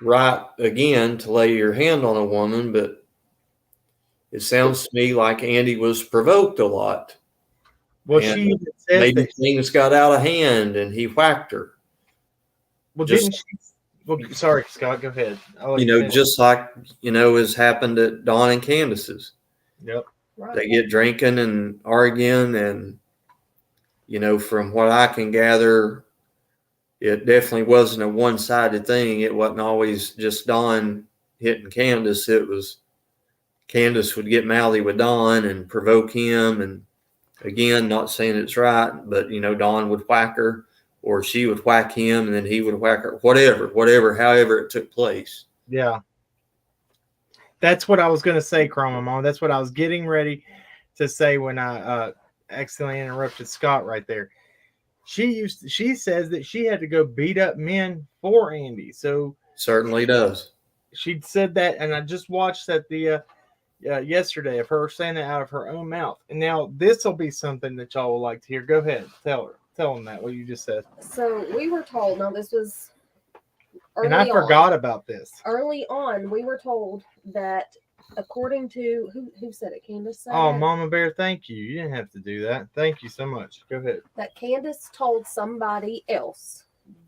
Speaker 8: right, again, to lay your hand on a woman, but it sounds to me like Andy was provoked a lot.
Speaker 1: Well,
Speaker 8: and
Speaker 1: she says
Speaker 8: maybe
Speaker 1: that.
Speaker 8: things got out of hand and he whacked her.
Speaker 1: Well,
Speaker 8: Just-
Speaker 1: didn't she? Well, sorry, Scott. Go ahead.
Speaker 8: Just like, has happened at Dawn and Candace's.
Speaker 1: Yep.
Speaker 2: Right.
Speaker 8: They get drinking and arguing, and, from what I can gather, it definitely wasn't a one-sided thing. It wasn't always just Dawn hitting Candace. It was Candace would get mouthy with Dawn and provoke him. And again, not saying it's right, but, Dawn would whack her, or she would whack him, and then he would whack her, whatever, however it took place.
Speaker 1: Yeah. That's what I was going to say, Chroma Mom. That's what I was getting ready to say when I accidentally interrupted Scott right there. She says that she had to go beat up men for Andy. So
Speaker 8: Certainly does.
Speaker 1: she said that, and I just watched that yesterday of her saying that out of her own mouth. And now this will be something that y'all will like to hear. Go ahead, tell them that what you just said.
Speaker 2: So we were told. Now this was early
Speaker 1: And I forgot about this.
Speaker 2: Early on, we were told that according to who said it, Candace said
Speaker 1: Oh,
Speaker 2: it?
Speaker 1: Mama Bear, thank you. You didn't have to do that. Thank you so much. Go ahead.
Speaker 2: That Candace told somebody else.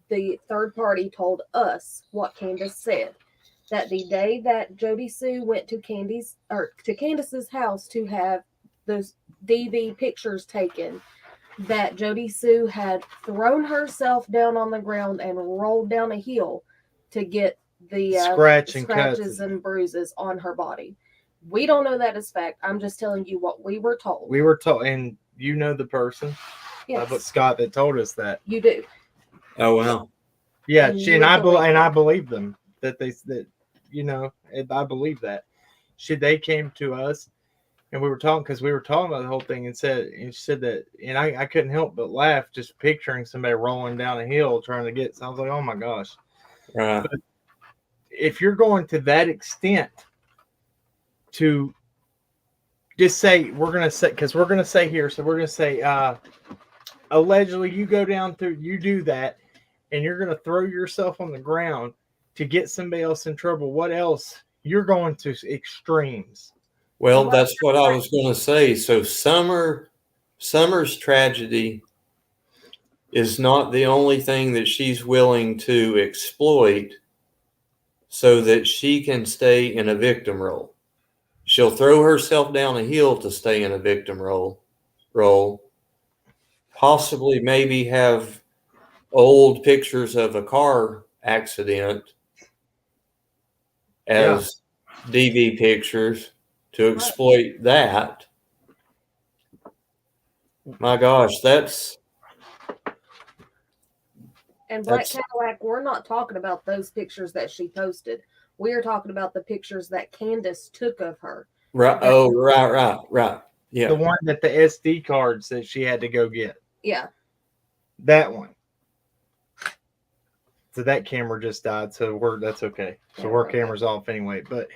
Speaker 2: The third party told us what Candace said. That the day that Jody Sue went to Candace's house to have those DV pictures taken, that Jody Sue had thrown herself down on the ground and rolled down a hill to get the scratches and bruises on her body. We don't know that as fact. I'm just telling you what we were told.
Speaker 1: We were told, and you know the person,
Speaker 2: Yes,
Speaker 1: but Scott, that told us that.
Speaker 2: you do.
Speaker 8: Oh, wow.
Speaker 1: Yeah,
Speaker 2: And
Speaker 1: I
Speaker 2: believe
Speaker 1: believe them that I believe that. They came to us, and we were talking about the whole thing, and she said that, and I couldn't help but laugh just picturing somebody rolling down a hill trying to get. So I was like, oh my gosh.
Speaker 8: Right.
Speaker 1: But if you're going to that extent to just say, we're going to say allegedly you go down through, you do that, and you're going to throw yourself on the ground to get somebody else in trouble. What else? You're going to extremes.
Speaker 8: Well, that's what I was going to say. So Summer's tragedy is not the only thing that she's willing to exploit so that she can stay in a victim role. She'll throw herself down a hill to stay in a victim role, possibly maybe have old pictures of a car accident as DV pictures to exploit that. My gosh,
Speaker 2: And Black Cadillac, we're not talking about those pictures that she posted. We are talking about the pictures that Candace took of her.
Speaker 8: right. Oh, right. Yeah.
Speaker 1: The one that the SD cards that she had to go get.
Speaker 2: Yeah.
Speaker 1: That one. So that camera just died. So that's okay. So our camera's off anyway. But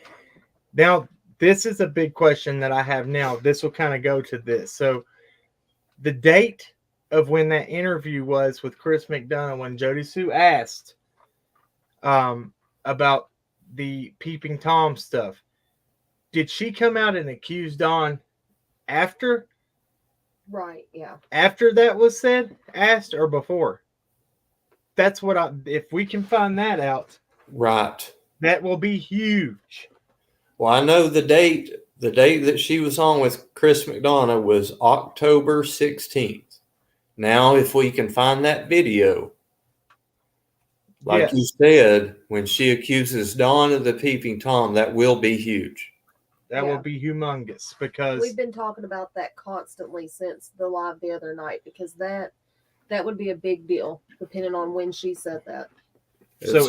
Speaker 1: now this is a big question that I have now. This will kind of go to this. So the date of when that interview was with Chris McDonough, when Jody Sue asked about the peeping Tom stuff, did she come out and accuse Dawn after?
Speaker 2: Right, yeah.
Speaker 1: After that was asked, or before? That's what if we can find that out.
Speaker 8: Right.
Speaker 1: That will be huge.
Speaker 8: Well, I know the date that she was on with Chris McDonough was October 16th. Now, if we can find that video, like you said, when she accuses Dawn of the peeping Tom, that will be huge.
Speaker 1: That will be humongous, because
Speaker 2: we've been talking about that constantly since the live the other night, because that would be a big deal depending on when she said that.
Speaker 1: So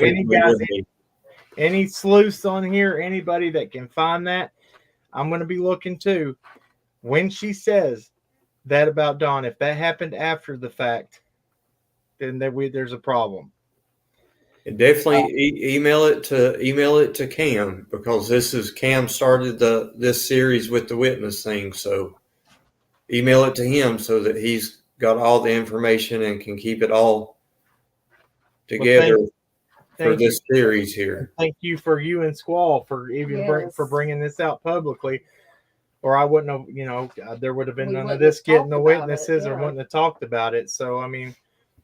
Speaker 1: any sleuths on here, anybody that can find that, I'm going to be looking too. When she says that about Dawn, if that happened after the fact, then there's a problem.
Speaker 8: And definitely email it to Cam, because Cam started this series with the witness thing. So email it to him so that he's got all the information and can keep it all together for this series here.
Speaker 1: Thank you for you and Squall for for bringing this out publicly, or I wouldn't have. There would have been none of this getting the witnesses or wouldn't have talked about it. So I mean.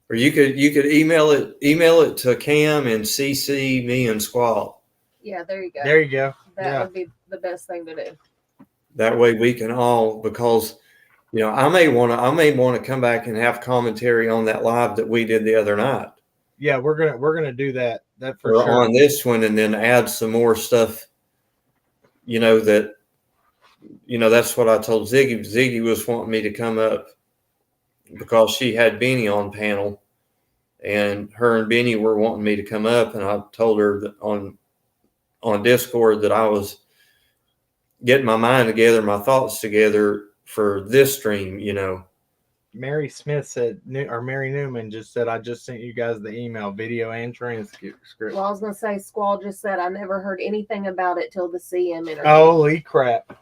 Speaker 8: Or you could email it to Cam and CC me and Squall.
Speaker 2: Yeah, there you go.
Speaker 1: There you go.
Speaker 2: That would be the best thing to do.
Speaker 8: That way we can all, because I may want to come back and have commentary on that live that we did the other night.
Speaker 1: Yeah, we're gonna do that. That for sure.
Speaker 8: On this one, and then add some more stuff. That's what I told Ziggy. Ziggy was wanting me to come up because she had Benny on panel, and her and Benny were wanting me to come up, and I told her that on Discord that I was getting my mind together, my thoughts together for this stream.
Speaker 1: Mary Smith said, or Mary Newman just said, I just sent you guys the email, video and transcript.
Speaker 2: Well, I was gonna say, Squall just said I never heard anything about it till the CM interview.
Speaker 1: Holy crap!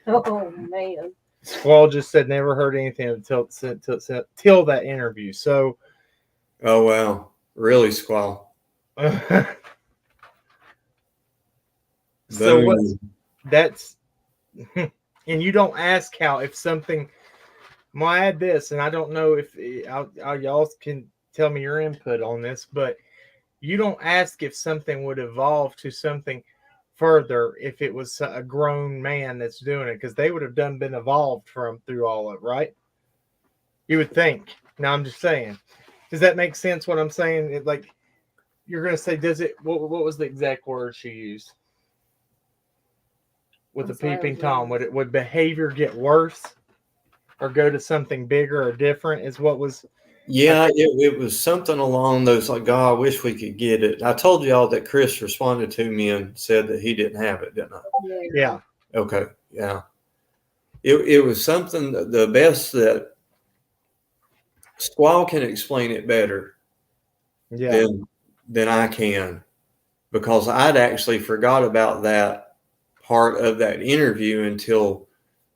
Speaker 2: Oh man.
Speaker 1: Squall just said never heard anything until that interview. So,
Speaker 8: oh wow, really, Squall?
Speaker 1: So that's, and you don't ask how if something. Well, I add this, and I don't know if y'all can tell me your input on this, but you don't ask if something would evolve to something further if it was a grown man that's doing it, because they would have been evolved through all of it, right? You would think. Now I'm just saying. Does that make sense? What I'm saying? You're gonna say, does it? What was the exact word she used with the peeping Tom? Would behavior get worse or go to something bigger or different? Is what was.
Speaker 8: Yeah, it was something along those, like, God, I wish we could get it. I told y'all that Chris responded to me and said that he didn't have it, didn't I?
Speaker 1: Yeah.
Speaker 8: Okay. Yeah. It was something, the best that Squall can explain it better than I can, because I'd actually forgot about that part of that interview until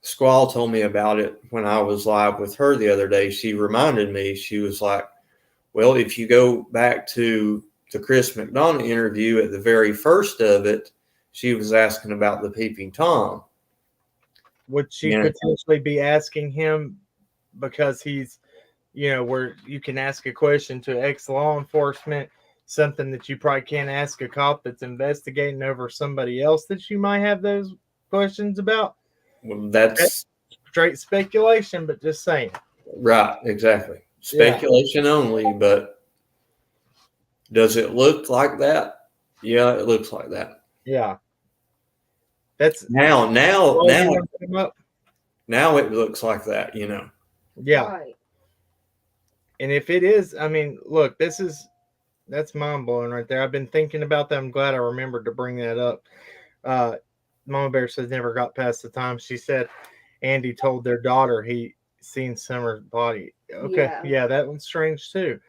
Speaker 8: Squall told me about it when I was live with her the other day. She reminded me, she was like, well, if you go back to the Chris McDonough interview at the very first of it, she was asking about the peeping Tom.
Speaker 1: would she
Speaker 8: Yeah.
Speaker 1: potentially be asking him because he's, where you can ask a question to ex law enforcement, something that you probably can't ask a cop that's investigating over somebody else that you might have those questions about?
Speaker 8: Well, that's
Speaker 1: Straight speculation, but just saying.
Speaker 8: right. Exactly. Speculation only, but does it look like that? Yeah, it looks like that.
Speaker 1: Yeah. That's
Speaker 8: Now
Speaker 1: now
Speaker 8: it looks like that,
Speaker 1: yeah.
Speaker 2: Right.
Speaker 1: And if it is, I mean, look, that's mind blowing right there. I've been thinking about that. I'm glad I remembered to bring that up. Mama Bear says never got past the time. She said Andy told their daughter he seen Summer's body. Okay, yeah, that one's strange too.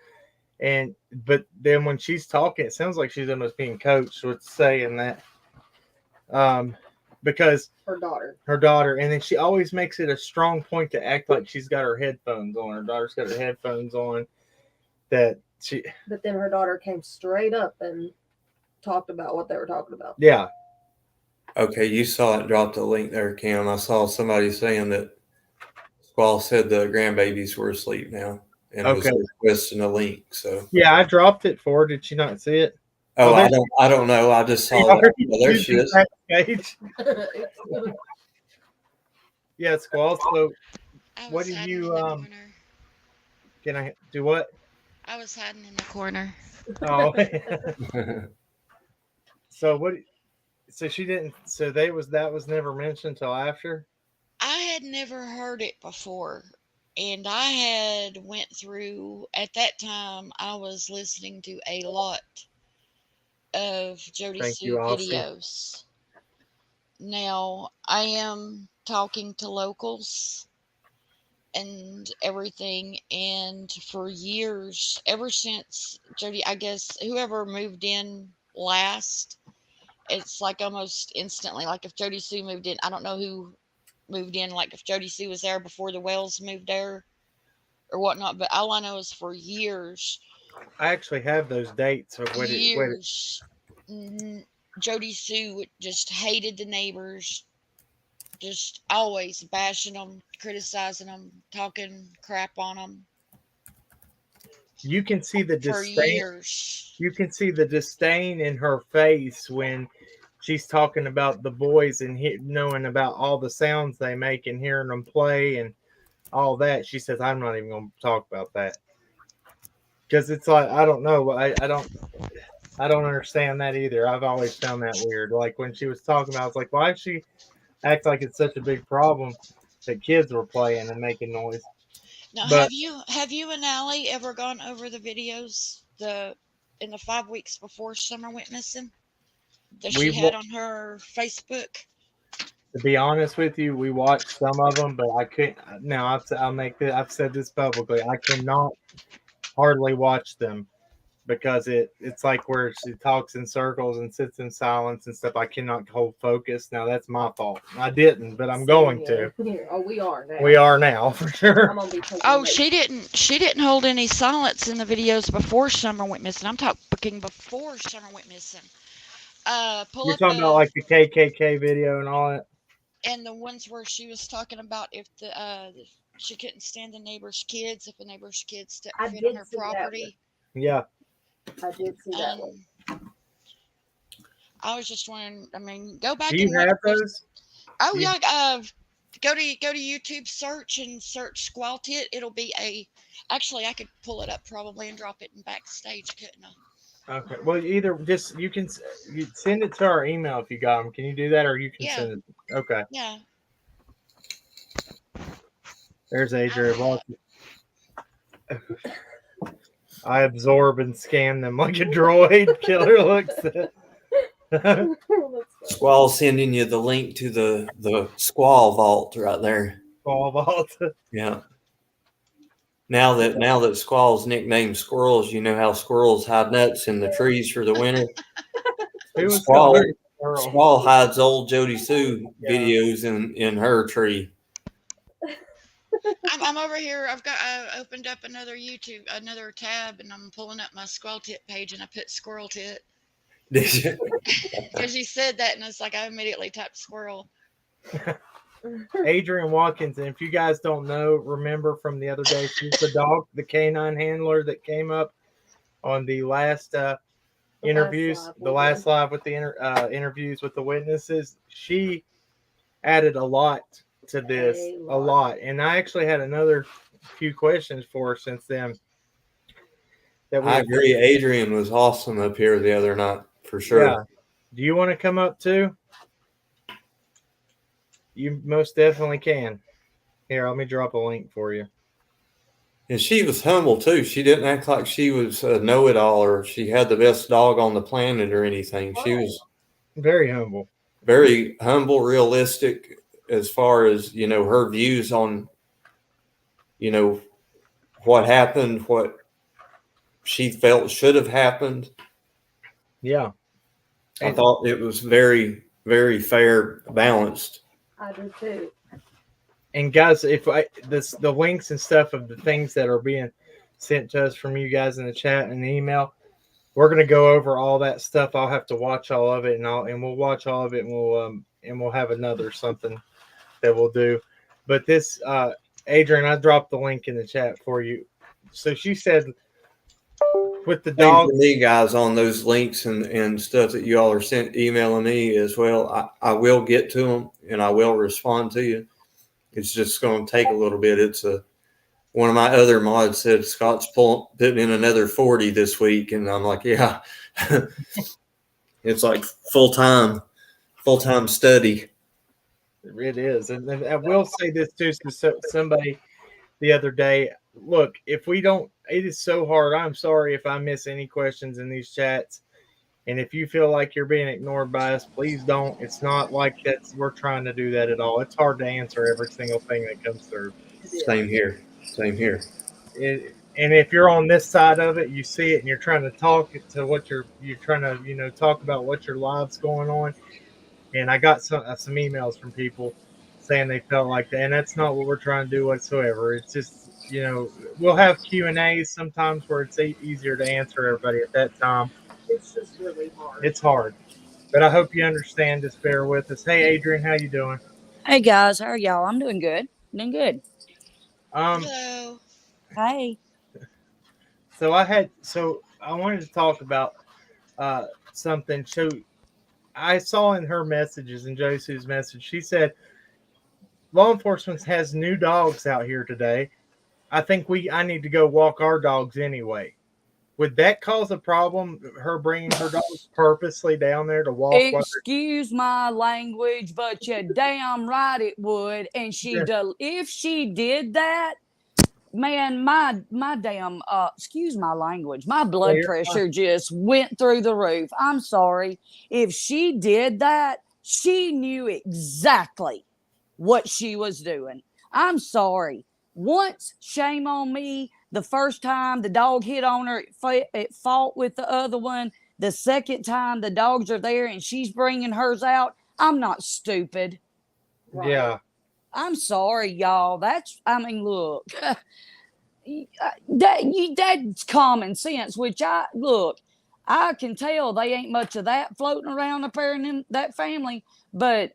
Speaker 1: But then when she's talking, it sounds like she's almost being coached with saying that. Because
Speaker 2: Her
Speaker 1: daughter, and then she always makes it a strong point to act like she's got her headphones on. Her daughter's got her headphones on. But
Speaker 2: then her daughter came straight up and talked about what they were talking about.
Speaker 1: Yeah.
Speaker 8: Okay, you saw it drop the link there, Cam. I saw somebody saying that Squall said the grandbabies were asleep now and was requesting a link. So
Speaker 1: yeah, I dropped it for her. Did she not see it?
Speaker 8: Oh, I don't know. I just saw that. Well, there she is.
Speaker 1: Yeah, Squall. So what
Speaker 10: do
Speaker 1: do you can I do what?
Speaker 10: I was hiding in the corner.
Speaker 1: Oh. So what? So she didn't. So that was never mentioned till after.
Speaker 10: I had never heard it before, and I had went through at that time. I was listening to a lot of Jody Sue videos. Now I am talking to locals and everything, and for years, ever since Jody, I guess whoever moved in last, it's like almost instantly, like if Jody Sue moved in, I don't know who moved in, like if Jody Sue was there before the Wells moved there or whatnot, but all I know is for years,
Speaker 1: I actually have those dates of what
Speaker 10: years, Jody Sue just hated the neighbors, just always bashing them, criticizing them, talking crap on them.
Speaker 1: You can see the
Speaker 10: for
Speaker 1: disdain.
Speaker 10: Years.
Speaker 1: You can see the disdain in her face when she's talking about the boys and knowing about all the sounds they make and hearing them play and all that. She says, "I'm not even going to talk about that," because it's like I don't know. I don't understand that either. I've always found that weird. Like when she was talking about, I was like, why does she act like it's such a big problem that kids were playing and making noise?
Speaker 10: Now, have you and Allie ever gone over the videos in the 5 weeks before Summer went missing that she had on her Facebook?
Speaker 1: To be honest with you, we watched some of them, but I couldn't. Now I've said this publicly. I cannot hardly watch them because it's like where she talks in circles and sits in silence and stuff. I cannot hold focus. Now that's my fault. I didn't, but I'm going to.
Speaker 2: Oh, we are now.
Speaker 1: We are now for sure.
Speaker 2: I'm gonna be
Speaker 10: she didn't hold any silence in the videos before Summer went missing. I'm talking before Summer went missing.
Speaker 1: You're talking about like the KKK video and all that,
Speaker 10: and the ones where she was talking about if she couldn't stand the neighbor's kids if a neighbor's kids stepped foot on her property.
Speaker 1: Yeah.
Speaker 2: I did see that one.
Speaker 10: I was just wondering. I mean, go back.
Speaker 1: Do you have those?
Speaker 10: Oh yeah. Go to YouTube, search Squall Tit. It'll be Actually, I could pull it up probably and drop it in backstage, couldn't I?
Speaker 1: Okay. Well, either you can send it to our email if you got them. Can you do that, or you can send it? Okay.
Speaker 10: Yeah.
Speaker 1: There's Adrian. I absorb and scan them like a droid. Killer looks at.
Speaker 8: Squall sending you the link to the Squall Vault right there.
Speaker 1: Squall Vault.
Speaker 8: Yeah. Now that Squall's nicknamed Squirrels, you know how squirrels hide nuts in the trees for the winter. Squall hides old Jody Sue videos in her tree.
Speaker 10: I'm over here. I opened up another tab, and I'm pulling up my Squall Tit page, and I put Squirrel Tit.
Speaker 8: Did you?
Speaker 10: Because you said that, and it's like I immediately typed squirrel.
Speaker 1: Adrian Watkins. And if you guys don't know, remember from the other day, she's the dog, the canine handler that came up on the last interviews, the last live with the interviews with the witnesses. She added a lot to this, a lot. And I actually had another few questions for her since then.
Speaker 8: I agree. Adrian was awesome up here the other night, for sure.
Speaker 1: Yeah. Do you want to come up too? You most definitely can. Here, let me drop a link for you.
Speaker 8: And she was humble too. She didn't act like she was a know-it-all or she had the best dog on the planet or anything. She was
Speaker 1: very humble,
Speaker 8: realistic as far as, her views on, what happened, what she felt should have happened.
Speaker 1: Yeah.
Speaker 8: I thought it was very, very fair, balanced.
Speaker 2: I do too.
Speaker 1: And guys, if the links and stuff of the things that are being sent to us from you guys in the chat and the email, we're gonna go over all that stuff. I'll have to watch all of it, and we'll watch all of it, and we'll have another something that we'll do. But this, Adrian, I dropped the link in the chat for you. So she said, with the dog,
Speaker 8: me guys on those links and stuff that you all are emailing me as well. I will get to them and I will respond to you. It's just going to take a little bit. It's one of my other mods said Scott's putting in another 40 this week, and I'm like, yeah, it's like full-time study.
Speaker 1: It is, and I will say this too to somebody the other day. Look, if we don't, it is so hard. I'm sorry if I miss any questions in these chats. And if you feel like you're being ignored by us, please don't. It's not like we're trying to do that at all. It's hard to answer every single thing that comes through.
Speaker 8: Same here.
Speaker 1: And if you're on this side of it, you see it and you're trying to talk to what you're trying to, talk about what your live's going on. And I got some emails from people saying they felt like that. And that's not what we're trying to do whatsoever. It's just, we'll have Q&As sometimes where it's easier to answer everybody at that time.
Speaker 2: It's just really hard.
Speaker 1: It's hard. But I hope you understand. Just bear with us. Hey, Adrian, how you doing?
Speaker 11: Hey, guys. How are y'all? I'm doing good.
Speaker 10: Hello.
Speaker 11: Hey.
Speaker 1: So I wanted to talk about something. So I saw in her messages, in Jodysue's message, she said, law enforcement has new dogs out here today. I think I need to go walk our dogs anyway. Would that cause a problem, her bringing her dogs purposely down there to walk?
Speaker 11: Excuse my language, but you're damn right it would. And if she did that, man, my damn, excuse my language, my blood pressure just went through the roof. I'm sorry. If she did that, she knew exactly what she was doing. I'm sorry. Once, shame on me. The first time the dog hit on her, it fought with the other one. The second time the dogs are there and she's bringing hers out. I'm not stupid.
Speaker 1: Right? Yeah.
Speaker 11: I'm sorry, y'all. Look, that's common sense, which I can tell they ain't much of that floating around up there in that family, but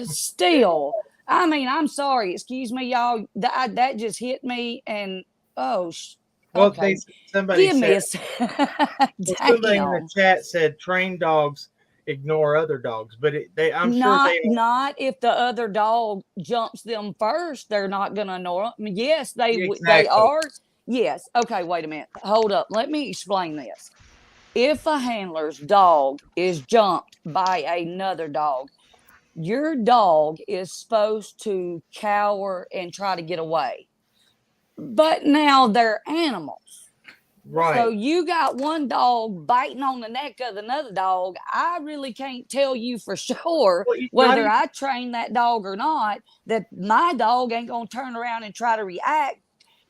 Speaker 11: still, I'm sorry. Excuse me, y'all. That just hit me and, okay.
Speaker 1: Somebody
Speaker 11: Give me
Speaker 1: somebody in the chat said trained dogs ignore other dogs, but
Speaker 11: not if the other dog jumps them first, they're not going to ignore them. Yes, they are. Yes. Okay, wait a minute. Hold up. Let me explain this. If a handler's dog is jumped by another dog, your dog is supposed to cower and try to get away. But now they're animals.
Speaker 1: Right.
Speaker 11: So you got one dog biting on the neck of another dog. I really can't tell you for sure whether I train that dog or not, that my dog ain't going to turn around and try to react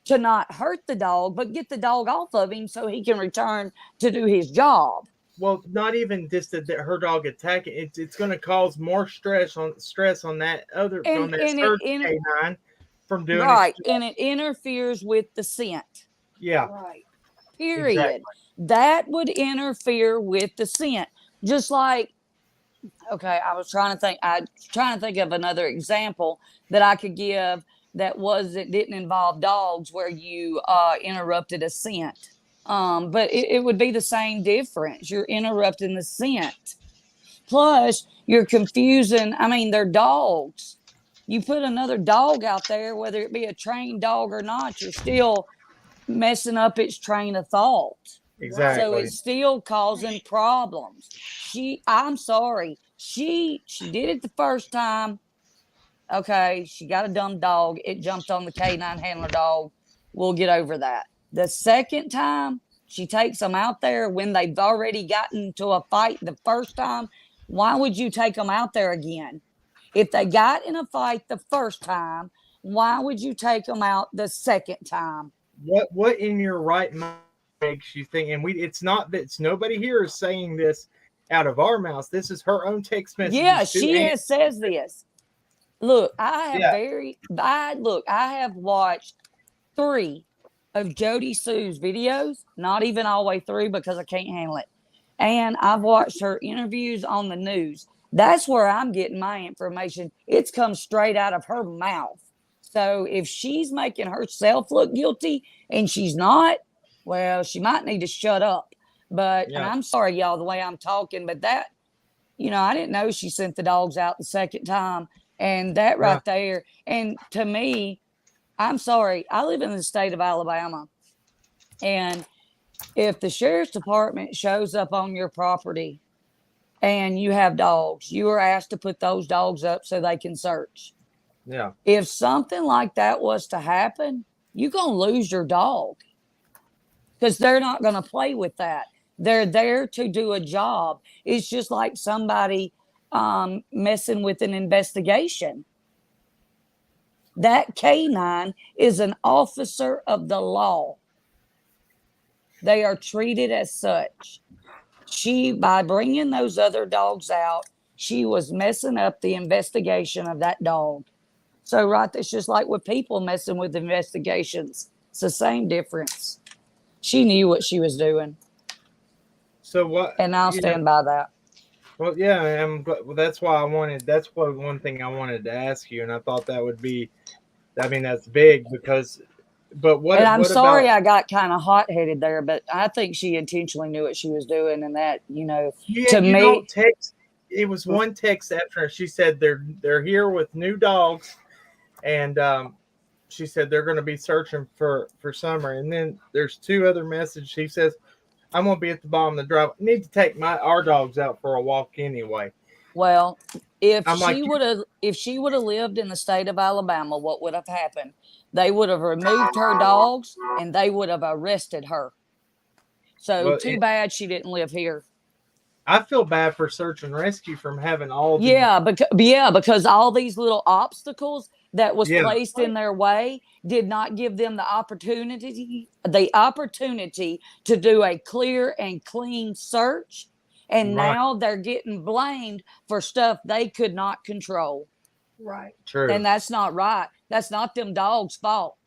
Speaker 11: to not hurt the dog, but get the dog off of him so he can return to do his job.
Speaker 1: Well, not even just that her dog attacking. It's going to cause more stress on that other canine from doing
Speaker 11: right, and it interferes with the scent.
Speaker 1: Yeah.
Speaker 11: Right. Period. Exactly. That would interfere with the scent. Just like Okay, I was trying to think. I trying to think of another example that I could give that didn't involve dogs, where you interrupted a scent. But it would be the same difference. You're interrupting the scent. Plus, you're confusing. I mean, they're dogs. You put another dog out there, whether it be a trained dog or not, you're still messing up its train of thought. So
Speaker 1: Exactly.
Speaker 11: it's still causing problems. I'm sorry. She did it the first time. Okay, she got a dumb dog. It jumped on the canine handler dog. We'll get over that. The second time, she takes them out there when they've already gotten to a fight the first time. Why would you take them out there again? If they got in a fight the first time, why would you take them out the second time?
Speaker 1: What in your right mind makes you think? And it's not that nobody here is saying this out of our mouths. This is her own text messages.
Speaker 11: Yeah, she says this. Look, I have watched 3 of Jody Sue's videos, not even all the way through because I can't handle it. And I've watched her interviews on the news. That's where I'm getting my information. It's come straight out of her mouth. So if she's making herself look guilty and she's not, well, she might need to shut up. And I'm sorry, y'all, the way I'm talking, but that, I didn't know she sent the dogs out the second time. And that right there, and to me, I'm sorry, I live in the state of Alabama. And if the sheriff's department shows up on your property and you have dogs, you are asked to put those dogs up so they can search.
Speaker 1: Yeah.
Speaker 11: If something like that was to happen, you're going to lose your dog because they're not going to play with that. They're there to do a job. It's just like somebody messing with an investigation. That canine is an officer of the law. They are treated as such. By bringing those other dogs out, she was messing up the investigation of that dog. So, right, it's just like with people messing with investigations. It's the same difference. She knew what she was doing.
Speaker 1: So what?
Speaker 11: And I'll stand by that.
Speaker 1: Well, yeah, that's why that's one thing I wanted to ask you, and I thought that would be, that's big because, but what?
Speaker 11: And I'm sorry
Speaker 1: about,
Speaker 11: I got kind of hot-headed there, but I think she intentionally knew what she was doing, and that, to me,
Speaker 1: don't text. It was one text after she said they're here with new dogs, and she said they're going to be searching for summer, and then there's 2 other messages. She says, I'm gonna be at the bottom of the drive. I need to take our dogs out for a walk anyway.
Speaker 11: Well, if she would have lived in the state of Alabama, what would have happened? They would have removed her dogs and they would have arrested her. So too bad she didn't live here.
Speaker 1: I feel bad for search and rescue from having all the
Speaker 11: because all these little obstacles that was placed in their way did not give them the opportunity to do a clear and clean search. And now they're getting blamed for stuff they could not control.
Speaker 2: Right.
Speaker 1: True.
Speaker 11: And that's not right. That's not them dogs' fault.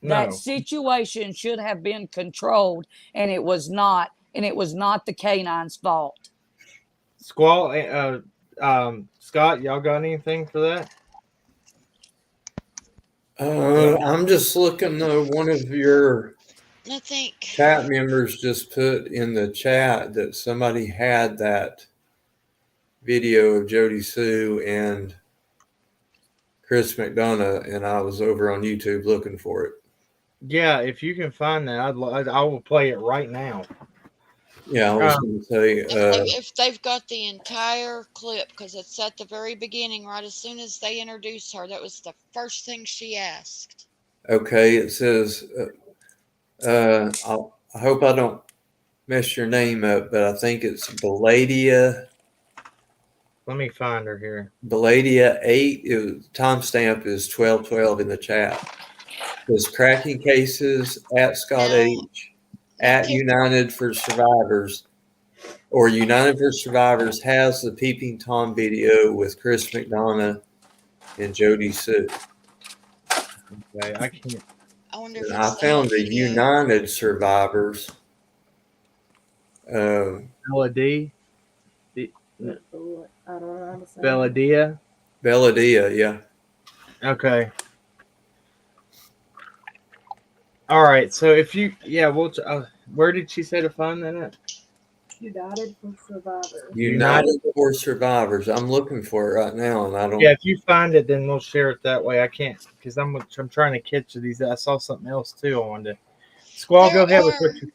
Speaker 1: No.
Speaker 11: That situation should have been controlled, and it was not. And it was not the canine's fault.
Speaker 1: Scott, y'all got anything for that?
Speaker 8: I'm just looking. One of your chat members just put in the chat that somebody had that video of Jody Sue and Chris McDonough, and I was over on YouTube looking for it.
Speaker 1: Yeah, if you can find that, I will play it right now.
Speaker 8: Yeah, I was going to say
Speaker 10: if they've got the entire clip, because it's at the very beginning, right as soon as they introduced her, that was the first thing she asked.
Speaker 8: Okay, it says, I hope I don't mess your name up, but I think it's Belladia.
Speaker 1: Let me find her here.
Speaker 8: Belladia 8. Timestamp is 12:12 in the chat. There's cracking cases at Scott H. At United for Survivors, or United for Survivors has the Peeping Tom video with Chris McDonough and Jody Sue.
Speaker 1: Okay, I can't.
Speaker 8: I found the United Survivors.
Speaker 1: LD.
Speaker 2: I don't know how to say it.
Speaker 1: Belladia.
Speaker 8: Belladia, yeah.
Speaker 1: Okay. All right. So if you, yeah, we'll. Where did she say to find that at?
Speaker 2: United for Survivors.
Speaker 8: United for Survivors. I'm looking for it right now, and I don't.
Speaker 1: Yeah, if you find it, then we'll share it that way. I can't because I'm trying to catch these. I saw something else too. I wanted to. Squall, go ahead with what you.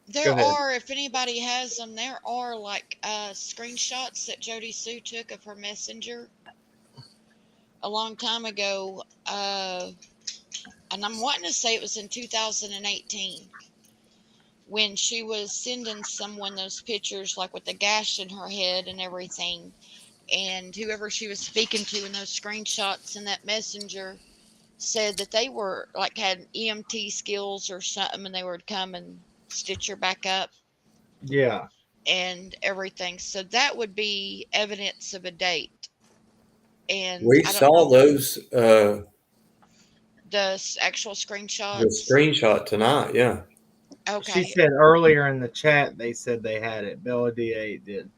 Speaker 10: There
Speaker 1: ahead.
Speaker 10: are, if anybody has them, there are like screenshots that Jody Sue took of her messenger a long time ago. And I'm wanting to say it was in 2018 when she was sending someone those pictures, like with the gash in her head and everything. And whoever she was speaking to in those screenshots in that messenger said that they were like had EMT skills or something, and they would come and stitch her back up.
Speaker 1: Yeah.
Speaker 10: And everything. So that would be evidence of a date. And
Speaker 8: We
Speaker 10: I don't
Speaker 8: saw
Speaker 10: know
Speaker 8: those.
Speaker 10: the actual
Speaker 8: The
Speaker 10: screenshots.
Speaker 8: screenshot tonight, yeah.
Speaker 1: She
Speaker 10: Okay.
Speaker 1: said earlier in the chat they said they had it. Belladia 8 did.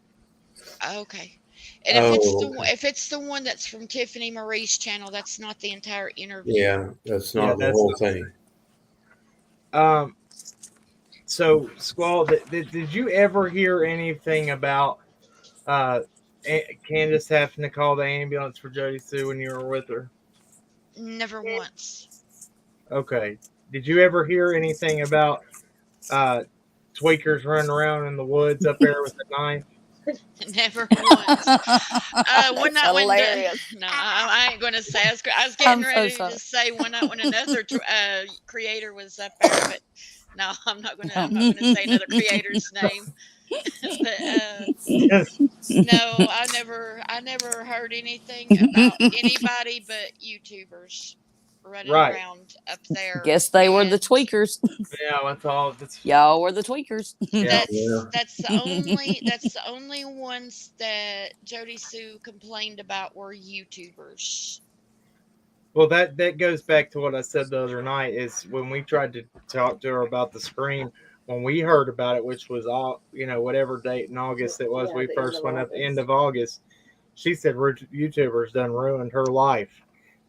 Speaker 10: Okay. And if it's the one that's from Tiffany Marie's channel, that's not the entire interview.
Speaker 8: Yeah, that's not the whole thing.
Speaker 1: So Squall, did you ever hear anything about Candace having to call the ambulance for Jody Sue when you were with her?
Speaker 10: Never once.
Speaker 1: Okay. Did you ever hear anything about tweakers running around in the woods up there with a knife?
Speaker 10: Never once. One
Speaker 11: That's
Speaker 10: night when
Speaker 11: hilarious.
Speaker 10: no, I ain't going to say. I was getting
Speaker 11: I'm so
Speaker 10: ready
Speaker 11: sorry.
Speaker 10: to say one night when another creator was up there, but no, I'm not going to say another creator's name. But no, I never heard anything about anybody but YouTubers running
Speaker 1: Right.
Speaker 10: around up there.
Speaker 11: Guess they were the
Speaker 10: And
Speaker 11: tweakers.
Speaker 1: Yeah, that's all.
Speaker 11: Y'all were the tweakers.
Speaker 1: Yeah.
Speaker 10: that's the only ones that Jody Sue complained about were YouTubers.
Speaker 1: Well, that goes back to what I said the other night. Is when we tried to talk to her about the scream, when we heard about it, which was all whatever date in August it was, we first went up the end of August. She said YouTubers done ruined her life.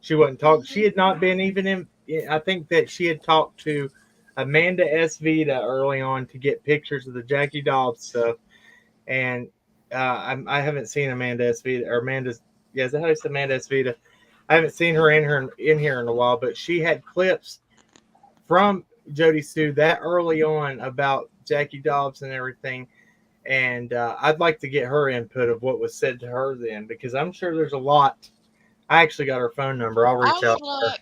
Speaker 1: She wasn't talking. She had not been even in. I think that she had talked to Amanda S. Vita early on to get pictures of the Jackie Dobbs stuff, and I haven't seen Amanda S. Vita or Amanda's. Yeah, is that how you say Amanda S. Vita? I haven't seen her in here in a while, but she had clips from Jody Sue that early on about Jackie Dobbs and everything. And I'd like to get her input of what was said to her then, because I'm sure there's a lot. I actually got her phone number. I'll reach out to her.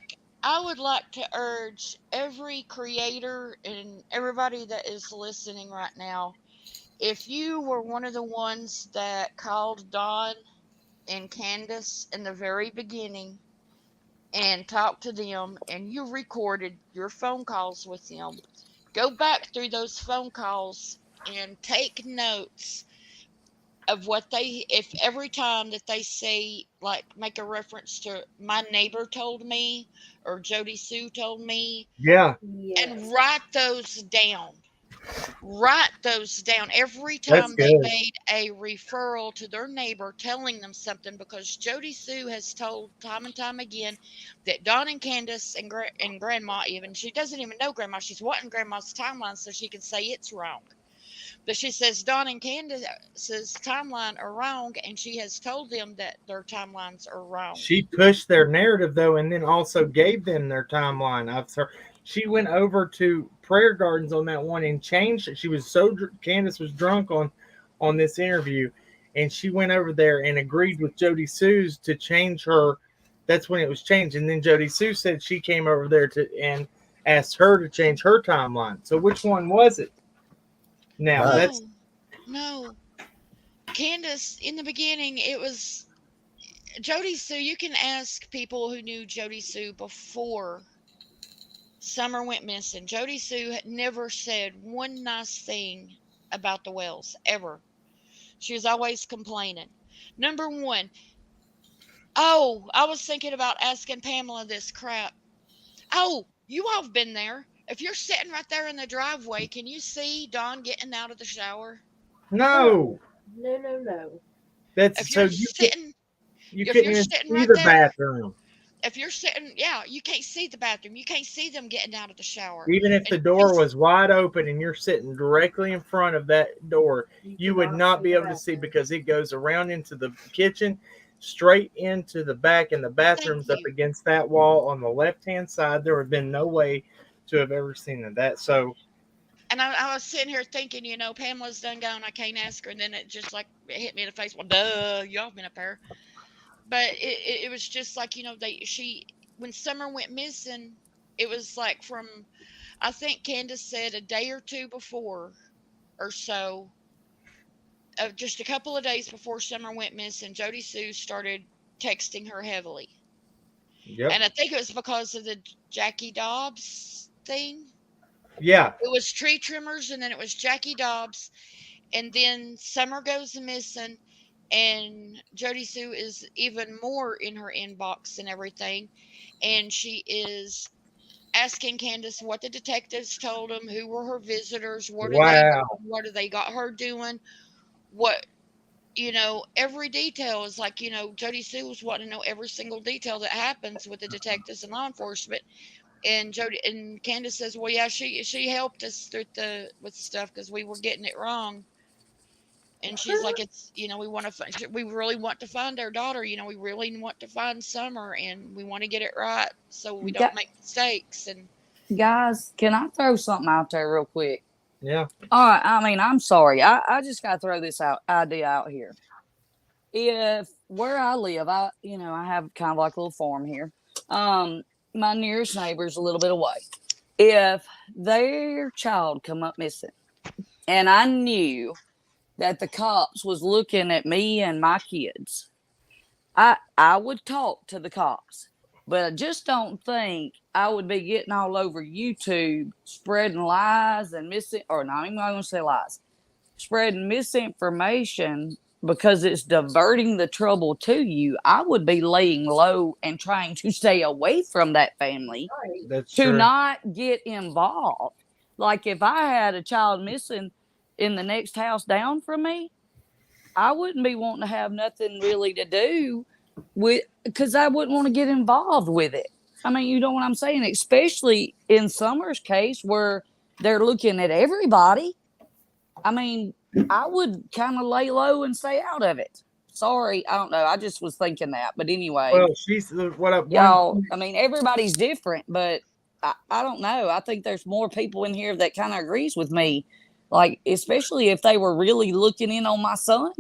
Speaker 10: I would like to urge every creator and everybody that is listening right now, if you were one of the ones that called Dawn and Candace in the very beginning and talked to them and you recorded your phone calls with them, go back through those phone calls and take notes of what they, if every time that they say, like, make a reference to my neighbor told me or Jody Sue told me.
Speaker 1: Yeah.
Speaker 10: And write those down. Write those down every
Speaker 1: That's
Speaker 10: time they
Speaker 1: good.
Speaker 10: made a referral to their neighbor telling them something, because Jody Sue has told time and time again that Dawn and Candace and Grandma, even, she doesn't even know Grandma. She's wanting Grandma's timeline so she can say it's wrong. But she says Dawn and Candace's timeline are wrong, and she has told them that their timelines are wrong.
Speaker 1: She pushed their narrative though, and then also gave them their timeline. I've heard she went over to Prayer Gardens on that one and changed it. She was so Candace was drunk on this interview, and she went over there and agreed with Jody Sue's to change her. That's when it was changed, and then Jody Sue said she came over there and asked her to change her timeline. So which one was it? Now
Speaker 10: No. Candace, in the beginning, it was Jody Sue. You can ask people who knew Jody Sue before Summer went missing. Jody Sue had never said one nice thing about the Wells, ever. She was always complaining. Number one, oh, I was thinking about asking Pamela this crap. Oh, you all have been there. If you're sitting right there in the driveway, can you see Dawn getting out of the shower?
Speaker 1: No.
Speaker 2: No.
Speaker 1: That's
Speaker 10: If
Speaker 1: so
Speaker 10: you're
Speaker 1: you
Speaker 10: sitting,
Speaker 1: you
Speaker 10: if
Speaker 1: couldn't
Speaker 10: you're
Speaker 1: even
Speaker 10: sitting
Speaker 1: see
Speaker 10: right
Speaker 1: the
Speaker 10: there,
Speaker 1: bathroom.
Speaker 10: if you're sitting, yeah, you can't see the bathroom. You can't see them getting out of the shower.
Speaker 1: Even if
Speaker 10: And
Speaker 1: the door was wide open and you're sitting directly in front of that door, you would not be able to see because it goes around into the kitchen, straight into the back, and the bathroom's up
Speaker 10: you.
Speaker 1: against that wall on the left-hand side. There would have been no way to have ever seen that. So,
Speaker 10: And I was sitting here thinking, Pamela's done gone. I can't ask her. And then it just like it hit me in the face. Well, duh, y'all been up there. But it was just like, when Summer went missing, it was like from, I think Candace said a day or two before or so, just a couple of days before Summer went missing, Jody Sue started texting her heavily.
Speaker 1: yep.
Speaker 10: And I think it was because of the Jackie Dobbs thing.
Speaker 1: Yeah.
Speaker 10: It was tree trimmers, and then it was Jackie Dobbs, and then Summer goes missing, and Jody Sue is even more in her inbox and everything, and she is asking Candace what the detectives told them, who were her visitors, what are they
Speaker 1: Wow.
Speaker 10: doing, what are they got her doing, what every detail is like, Jody Sue was wanting to know every single detail that happens with the detectives and law enforcement. And Candace says, well, yeah, she helped us with stuff because we were getting it wrong. And she's like, it's, we really want to find our daughter. We really want to find Summer, and we want to get it right so we don't make mistakes. And
Speaker 11: guys, can I throw something out there real quick?
Speaker 1: Yeah.
Speaker 11: All right. I mean, I'm sorry. I just got to throw this idea out here. If where I live, I have kind of like a little farm here. My nearest neighbor's a little bit away. If their child come up missing, and I knew that the cops was looking at me and my kids, I would talk to the cops. But I just don't think I would be getting all over YouTube spreading lies and or not even going to say lies, spreading misinformation because it's diverting the trouble to you. I would be laying low and trying to stay away from that family.
Speaker 1: That's
Speaker 11: to
Speaker 1: true.
Speaker 11: not get involved. Like if I had a child missing in the next house down from me, I wouldn't be wanting to have nothing really to do with, because I wouldn't want to get involved with it. I mean, you know what I'm saying? Especially in Summer's case where they're looking at everybody. I mean, I would kind of lay low and stay out of it. Sorry, I don't know. I just was thinking that. But anyway.
Speaker 1: Well, she's what up,
Speaker 11: y'all. I mean, everybody's different, but I don't know. I think there's more people in here that kind of agrees with me. Like, especially if they were really looking in on my son.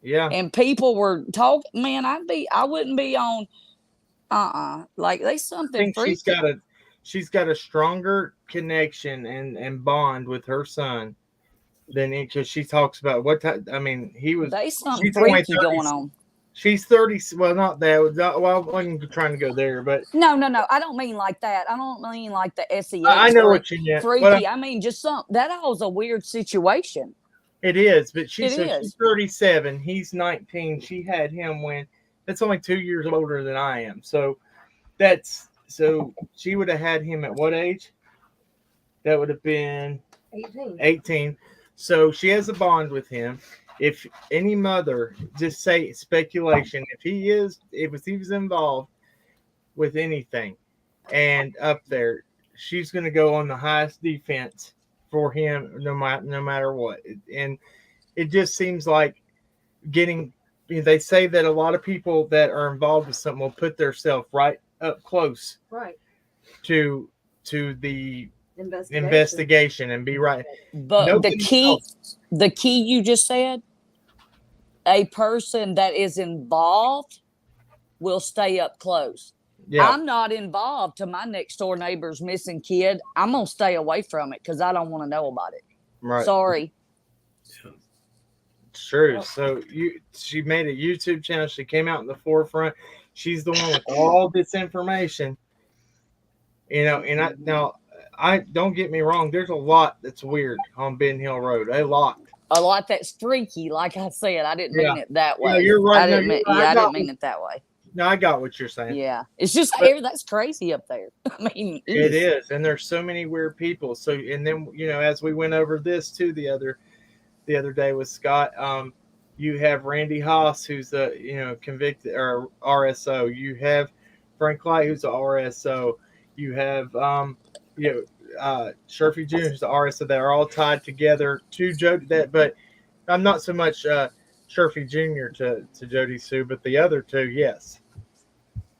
Speaker 1: Yeah.
Speaker 11: And people were talking, man, I wouldn't be on like there's something
Speaker 1: I think
Speaker 11: freaky.
Speaker 1: she's got a stronger connection and bond with her son than because she talks about what time. I mean,
Speaker 11: There's something
Speaker 1: she's only
Speaker 11: freaky going on.
Speaker 1: She's 30. Well, not that. Well, I wasn't trying to go there, but
Speaker 11: no. I don't mean like that. I don't mean like the SEX.
Speaker 1: I know what you meant.
Speaker 11: Freaky. I mean just that was a weird situation.
Speaker 1: It is, but
Speaker 11: It is.
Speaker 1: She's 37. He's 19. She had him when that's only 2 years older than I am. So she would have had him at what age? That would have been 18. So she has a bond with him. If any mother, just say speculation, if he was involved with anything and up there, she's going to go on the highest defense for him no matter what. And it just seems like they say that a lot of people that are involved with something will put themselves right up close to the investigation and be right.
Speaker 11: But the key you just said, a person that is involved will stay up close. Yeah. I'm not involved to my next door neighbor's missing kid. I'm gonna stay away from it because I don't want to know about it. Right. Sorry.
Speaker 1: It's true. So she made a YouTube channel. She came out in the forefront. She's the one with all this information. And I don't get me wrong. There's a lot that's weird on Ben Hill Road. A lot
Speaker 11: that's freaky. Like I said, I didn't mean it that way.
Speaker 1: Yeah, you're right.
Speaker 11: I didn't mean it that way.
Speaker 1: No, I got what you're saying.
Speaker 11: Yeah, it's just that's crazy up there. I mean,
Speaker 1: it is, and there's so many weird people. So, and then as we went over this too the other day with Scott, You have Randy Haas, who's a convicted or RSO. You have Frank Light, who's a RSO. You have Sherfy Jr., who's the RSO. That are all tied together to Jody. But I'm not so much Sherfy Jr. to Jody Sue, but the other two, yes.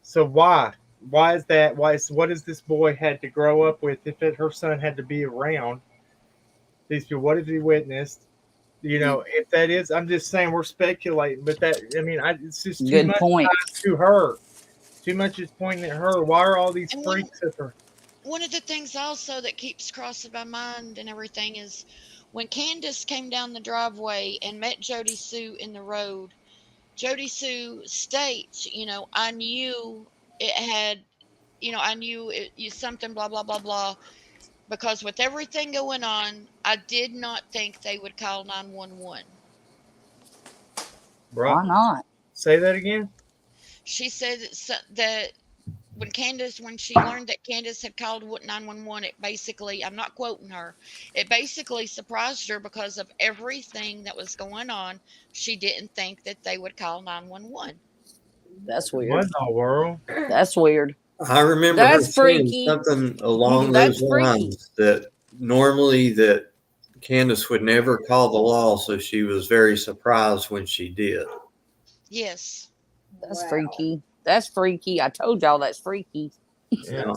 Speaker 1: So why? Why is that? What has this boy had to grow up with? If her son had to be around these people, what have he witnessed? If that is, I'm just saying we're speculating, but it's just too
Speaker 11: Good
Speaker 1: much
Speaker 11: point.
Speaker 1: tied to her. Too much is pointing at her. Why are all these
Speaker 10: And
Speaker 1: freaks at her?
Speaker 10: one of the things also that keeps crossing my mind and everything is when Candace came down the driveway and met Jody Sue in the road. Jody Sue states, I knew it had, I knew it you something blah blah blah blah because with everything going on, I did not think they would call 911.
Speaker 1: Bro,
Speaker 11: Why not?
Speaker 1: say that again.
Speaker 10: She said that when she learned that Candace had called 911, it basically, I'm not quoting her, it basically surprised her because of everything that was going on. She didn't think that they would call 911.
Speaker 11: That's
Speaker 1: What
Speaker 11: weird.
Speaker 1: in the world?
Speaker 11: That's weird.
Speaker 8: I remember her
Speaker 11: That's
Speaker 8: saying
Speaker 11: freaky.
Speaker 8: something along
Speaker 11: That's
Speaker 8: those
Speaker 11: freaky.
Speaker 8: lines that normally that Candace would never call the law, so she was very surprised when she did.
Speaker 10: Yes.
Speaker 11: That's freaky. That's freaky. I told y'all that's freaky.
Speaker 1: Yeah.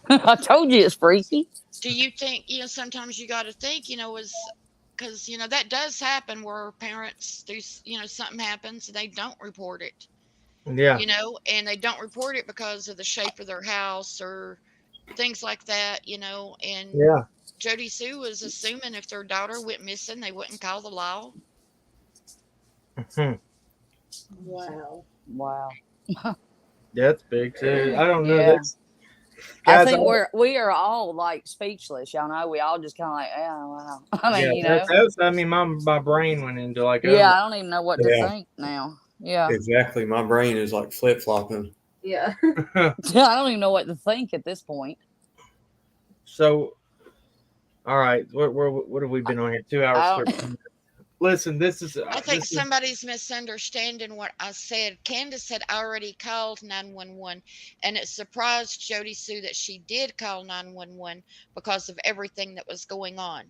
Speaker 11: I told you it's freaky.
Speaker 10: Do you think, sometimes you got to think, because, that does happen where parents do, something happens and they don't report it,
Speaker 1: Yeah.
Speaker 10: and they don't report it because of the shape of their house or things like that, and
Speaker 1: Yeah.
Speaker 10: Jody Sue was assuming if their daughter went missing, they wouldn't call the law.
Speaker 2: Wow.
Speaker 11: Wow.
Speaker 1: That's big too. I don't know.
Speaker 11: Yeah.
Speaker 1: That's,
Speaker 11: I
Speaker 1: guys,
Speaker 11: think we are all like speechless. Y'all know, we all just kind of like, yeah, wow. I mean,
Speaker 1: my brain went into like,
Speaker 11: yeah, I don't even know what to
Speaker 8: Yeah.
Speaker 11: think now. Yeah.
Speaker 8: Exactly. My brain is like flip flopping.
Speaker 2: Yeah.
Speaker 11: I don't even know what to think at this point.
Speaker 1: So, all right, what have we been on here? 2 hours. 13 minutes. Listen, this is.
Speaker 10: I think somebody's misunderstanding what I said. Candace had already called 911, and it surprised Jody Sue that she did call 911 because of everything that was going on.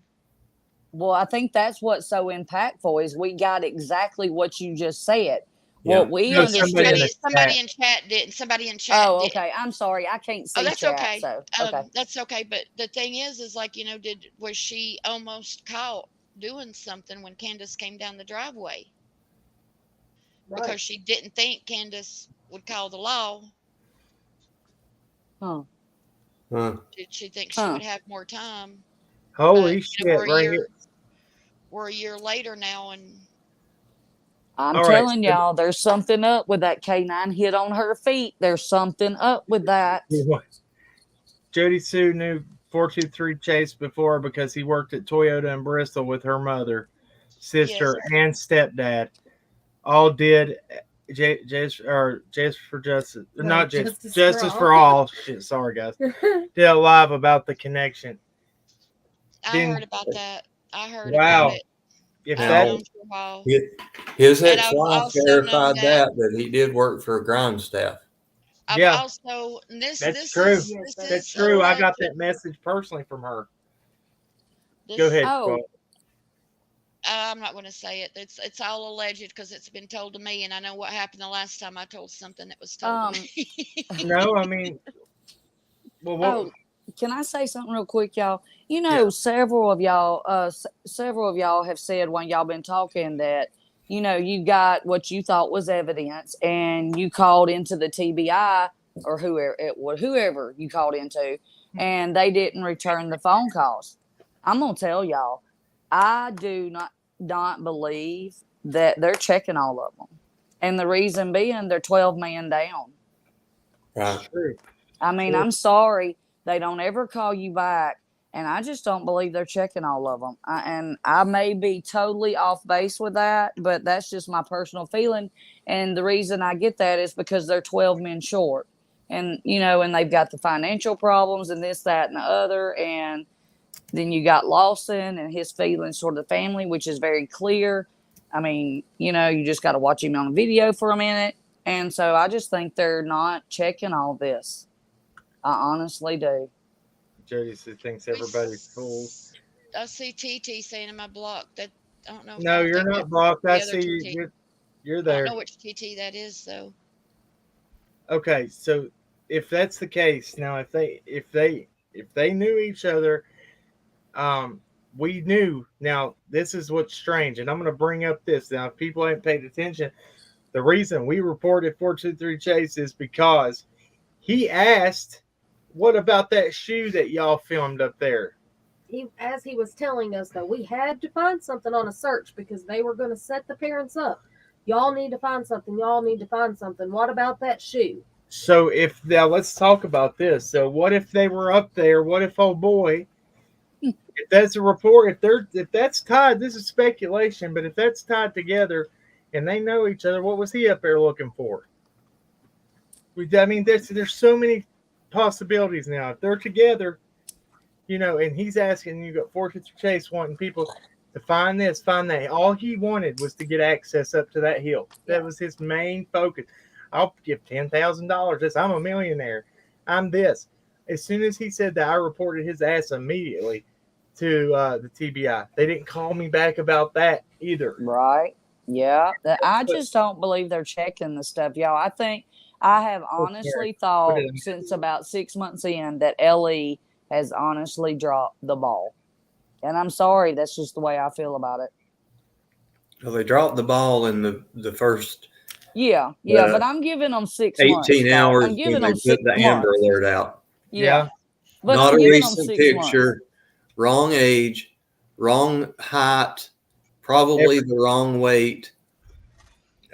Speaker 11: Well, I think that's what's so impactful is we got exactly what you just said.
Speaker 8: Yeah.
Speaker 11: What we
Speaker 1: No,
Speaker 11: understood.
Speaker 10: Somebody in chat didn't. Somebody in chat
Speaker 11: Oh,
Speaker 10: didn't.
Speaker 11: okay. I'm sorry. I can't see
Speaker 10: that's
Speaker 11: chat.
Speaker 10: okay.
Speaker 11: So okay.
Speaker 10: That's okay. But the thing is like, was she almost caught doing something when Candace came down the driveway?
Speaker 2: Right.
Speaker 10: Because she didn't think Candace would call the law.
Speaker 11: Huh.
Speaker 10: Did she think she would have more time?
Speaker 1: Holy shit! Here.
Speaker 10: We're a year later now, and
Speaker 11: I'm telling y'all, there's something up with that K9 hit on her feet. There's something up with that.
Speaker 1: Jody Sue knew 423 Chase before because he worked at Toyota in Bristol with her mother, sister, and stepdad. All did Justice for Justice, not Justice for All. Shit, sorry guys. Did a live about the connection.
Speaker 10: I heard about that. I heard
Speaker 1: wow.
Speaker 10: about it.
Speaker 1: If that
Speaker 8: his ex-wife verified that he did work for ground staff.
Speaker 1: That's true. That's true. I got that message personally from her. Go ahead.
Speaker 10: I'm not going to say it. It's all alleged because it's been told to me, and I know what happened the last time I told something that was told to me.
Speaker 1: No, I mean,
Speaker 11: can I say something real quick, y'all? Several of y'all have said when y'all been talking that you got what you thought was evidence, and you called into the TBI or whoever you called into, and they didn't return the phone calls. I'm gonna tell y'all, I do not believe that they're checking all of them, and the reason being they're 12 man down.
Speaker 8: Right.
Speaker 11: I mean, I'm sorry, they don't ever call you back, and I just don't believe they're checking all of them. And I may be totally off base with that, but that's just my personal feeling. And the reason I get that is because they're 12 men short, and and they've got the financial problems and this, that, and the other, and then you got Lawson and his feelings toward the family, which is very clear. I mean, you just got to watch him on video for a minute. And so I just think they're not checking all this. I honestly do.
Speaker 1: Jody thinks everybody's fools.
Speaker 10: I see TT saying in my block that I don't know. I
Speaker 1: No,
Speaker 10: don't
Speaker 1: you're
Speaker 10: think
Speaker 1: not
Speaker 10: that's
Speaker 1: blocked.
Speaker 10: the
Speaker 1: I
Speaker 10: other
Speaker 1: see
Speaker 10: TT.
Speaker 1: you're
Speaker 10: I don't
Speaker 1: there.
Speaker 10: know which TT that is though.
Speaker 1: Okay, so if that's the case, now if they knew each other, we knew. Now this is what's strange, and I'm going to bring up this. Now, if people ain't paid attention, the reason we reported 423 Chase is because he asked, "What about that shoe that y'all filmed up there?"
Speaker 2: As he was telling us, though, we had to find something on a search because they were going to set the parents up. Y'all need to find something. Y'all need to find something. What about that shoe?
Speaker 1: So now let's talk about this. So what if they were up there? What if old boy? If that's a report, if that's tied, this is speculation, but if that's tied together, and they know each other, what was he up there looking for? I mean, there's so many possibilities now. If they're together, and he's asking, you got Fortune Chase wanting people to find this, find that. All he wanted was to get access up to that hill. That was his main focus. I'll give $10,000. I'm a millionaire. I'm this. As soon as he said that, I reported his ass immediately to the TBI. They didn't call me back about that either.
Speaker 11: Right. Yeah. I just don't believe they're checking the stuff, y'all. I have honestly thought since about 6 months in that Ellie has honestly dropped the ball. And I'm sorry, that's just the way I feel about it.
Speaker 8: Well, they dropped the ball in the first.
Speaker 11: Yeah, but I'm giving them 6 months.
Speaker 8: 18 hours
Speaker 11: I'm giving
Speaker 8: when they
Speaker 11: them
Speaker 8: put
Speaker 11: 6
Speaker 8: the Amber
Speaker 11: months.
Speaker 8: Alert out.
Speaker 11: Yeah. But
Speaker 8: Not
Speaker 11: I'm
Speaker 8: a
Speaker 11: giving them
Speaker 8: recent
Speaker 11: 6
Speaker 8: picture,
Speaker 11: months.
Speaker 8: wrong age, wrong height, probably the wrong weight.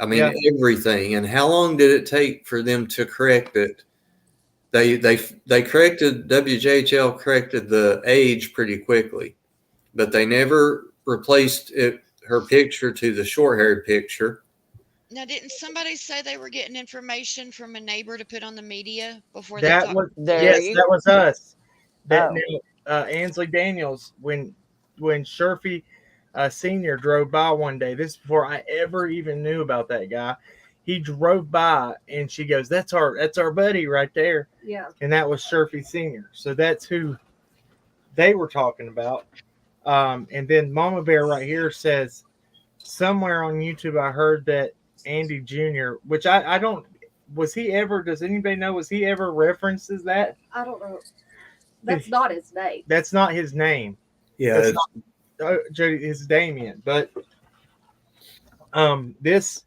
Speaker 8: I mean, everything. And how long did it take for them to correct it? They corrected, WJHL corrected the age pretty quickly, but they never replaced her picture to the short-haired picture.
Speaker 10: Now, didn't somebody say they were getting information from a neighbor to put on the media before
Speaker 1: that
Speaker 10: they talked?
Speaker 1: That was us. Ansley Daniels, when Sherfy Senior drove by one day, this is before I ever even knew about that guy. He drove by and she goes, that's our buddy right there.
Speaker 2: Yeah.
Speaker 1: And that was Sherfy Senior. So that's who they were talking about. And then Mama Bear right here says, somewhere on YouTube I heard that Andy Jr., which I don't, does anybody know, was he ever references that?
Speaker 2: I don't know. That's not his name.
Speaker 1: That's not his name.
Speaker 8: Yeah,
Speaker 1: that's not Jody. It's Damien. But this,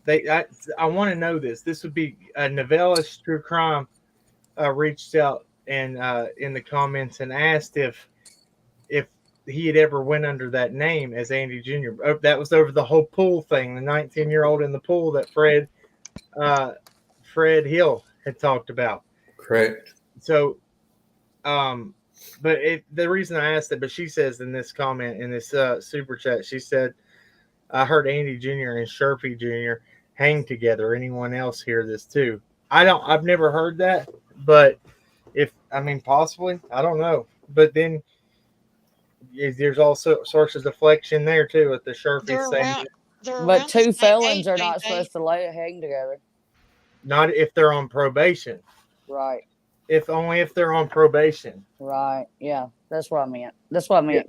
Speaker 1: I want to know this. This would be Novellis True Crime reached out and in the comments and asked if he had ever went under that name as Andy Jr. That was over the whole pool thing, the 19-year-old in the pool that Fred Hill had talked about.
Speaker 8: Correct.
Speaker 1: So, but the reason I asked it, but she says in this comment, in this super chat, she said, I heard Andy Jr. and Sherfy Jr. hang together. Anyone else hear this too? I've never heard that, but possibly, I don't know. But then there's also sorts of deflection there too with the Sherfy saying.
Speaker 11: But two felons are not supposed to hang together.
Speaker 1: Not if they're on probation.
Speaker 11: Right.
Speaker 1: Only if they're on probation.
Speaker 11: Right. Yeah. That's what I meant.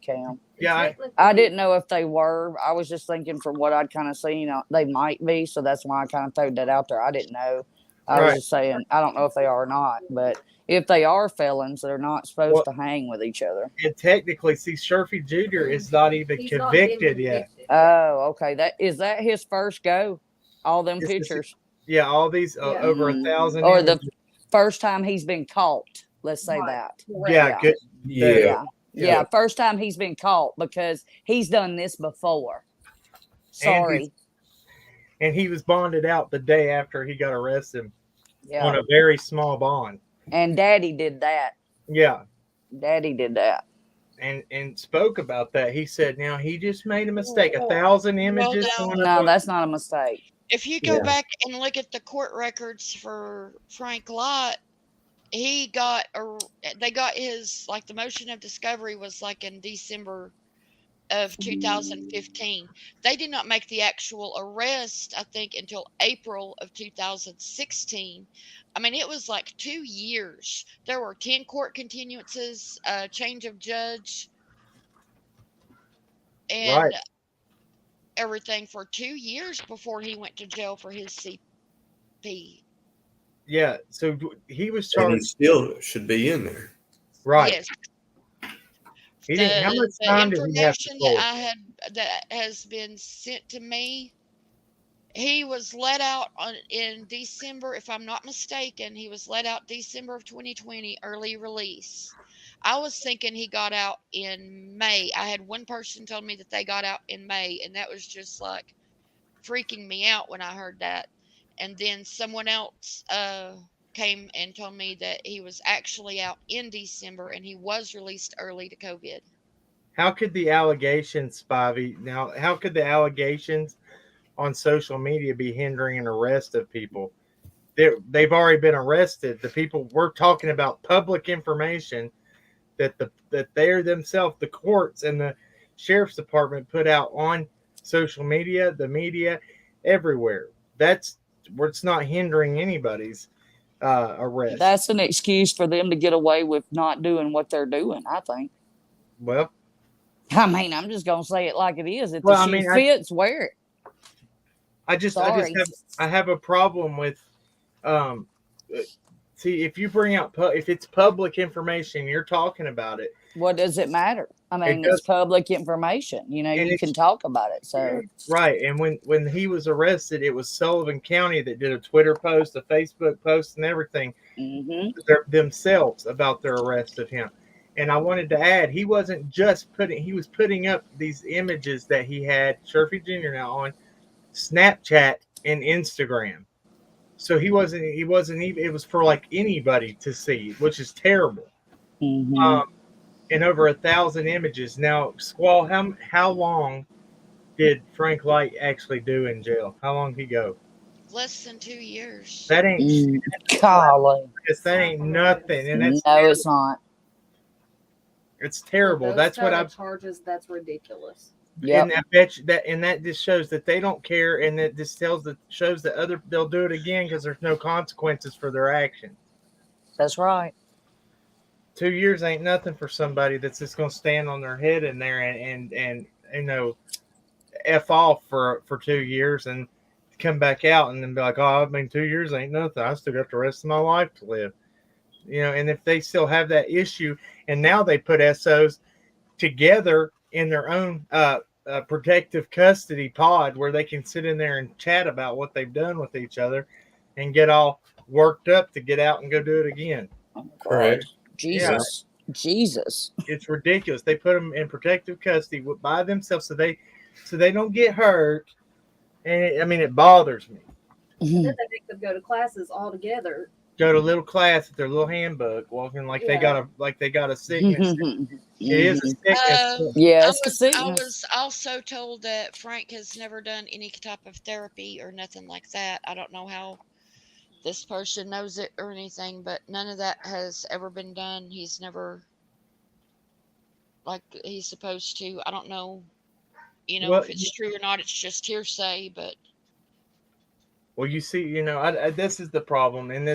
Speaker 11: Cam.
Speaker 1: Yeah.
Speaker 11: I didn't know if they were. I was just thinking from what I'd kind of seen, they might be. So that's why I kind of threw that out there. I didn't know. I was just saying, I don't know if they are or not. But if they are felons, they're not supposed to hang with each other.
Speaker 1: And technically, Sherfy Jr. is not even convicted yet.
Speaker 11: Oh, okay. Is that his first go? All them pictures.
Speaker 1: All these over 1,000.
Speaker 11: Or the first time he's been caught. Let's say that.
Speaker 1: Yeah. Good.
Speaker 11: Yeah. First time he's been caught because he's done this before. Sorry.
Speaker 1: And he was bonded out the day after he got arrested on a very small bond.
Speaker 11: And Daddy did that.
Speaker 1: Yeah.
Speaker 11: Daddy did that.
Speaker 1: And spoke about that. He said, now he just made a mistake. 1,000 images.
Speaker 11: No, that's not a mistake.
Speaker 10: If you go back and look at the court records for Frank Lott, they got his, like, the motion of discovery was like in December of 2015. They did not make the actual arrest, I think, until April of 2016. I mean, it was like 2 years. There were 10 court continuances, change of judge,
Speaker 1: Right.
Speaker 10: and everything for 2 years before he went to jail for his CP.
Speaker 1: Yeah. So he was
Speaker 8: And he
Speaker 1: charged.
Speaker 8: still should be in there.
Speaker 1: Right.
Speaker 10: Yes.
Speaker 1: He didn't. How much
Speaker 10: The
Speaker 1: time did he have to
Speaker 10: information
Speaker 1: hold?
Speaker 10: that has been sent to me, he was let out in December, if I'm not mistaken. He was let out December of 2020, early release. I was thinking he got out in May. I had one person tell me that they got out in May, and that was just like freaking me out when I heard that. And then someone else came and told me that he was actually out in December and he was released early to COVID.
Speaker 1: How could the allegations, Spivey? Now, how could the allegations on social media be hindering an arrest of people? They've already been arrested. The people we're talking about, public information that they're themselves, the courts and the sheriff's department, put out on social media, the media, everywhere. That's where it's not hindering anybody's arrest.
Speaker 11: That's an excuse for them to get away with not doing what they're doing, I think.
Speaker 1: Well,
Speaker 11: I mean, I'm just gonna say it like it is. If
Speaker 1: well,
Speaker 11: the
Speaker 1: I
Speaker 11: shoe
Speaker 1: mean,
Speaker 11: fits, wear it.
Speaker 1: I just
Speaker 11: Sorry.
Speaker 1: have a problem with see, if you bring out if it's public information, you're talking about it.
Speaker 11: What does it matter? I mean,
Speaker 1: does-
Speaker 11: it's public information. You know,
Speaker 1: And
Speaker 11: you
Speaker 1: it's-
Speaker 11: can talk about it. So
Speaker 1: Right, and when he was arrested, it was Sullivan County that did a Twitter post, a Facebook post, and everything themselves about their arrest of him. And I wanted to add, he wasn't just he was putting up these images that he had, Sherfy Jr. now, on Snapchat and Instagram. So he wasn't even, it was for like anybody to see, which is terrible. And over 1,000 images. Now, Squall, how long did Frank Light actually do in jail? How long did he go?
Speaker 10: Less than 2 years.
Speaker 1: That ain't
Speaker 11: golly.
Speaker 1: that ain't nothing. And that's
Speaker 11: No, it's not.
Speaker 1: It's terrible.
Speaker 2: Those
Speaker 1: That's what
Speaker 2: kind
Speaker 1: I've
Speaker 2: of charges. That's ridiculous.
Speaker 1: And I bet you that just shows that they don't care, and that just shows that they'll do it again because there's no consequences for their action.
Speaker 11: That's right.
Speaker 1: 2 years ain't nothing for somebody that's just going to stand on their head in there and you know, F off for 2 years and come back out and then be like, oh, I mean, 2 years ain't nothing. I still got the rest of my life to live. You know, and if they still have that issue, and now they put SOs together in their own protective custody pod where they can sit in there and chat about what they've done with each other and get all worked up to get out and go do it again.
Speaker 8: Correct.
Speaker 11: Jesus. Yeah. Jesus.
Speaker 1: It's ridiculous. They put them in protective custody by themselves so they don't get hurt. And it bothers me.
Speaker 2: And then they make them go to classes all together.
Speaker 1: Go to little class with their little handbook, walking like they got a sickness. It is a sickness.
Speaker 11: Yes,
Speaker 10: I was also told that Frank has never done any type of therapy or nothing like that. I don't know how this person knows it or anything, but none of that has ever been done. He's never, like he's supposed to. I don't know, if it's true or not. It's just hearsay, but.
Speaker 1: Well, you see, this is the problem, and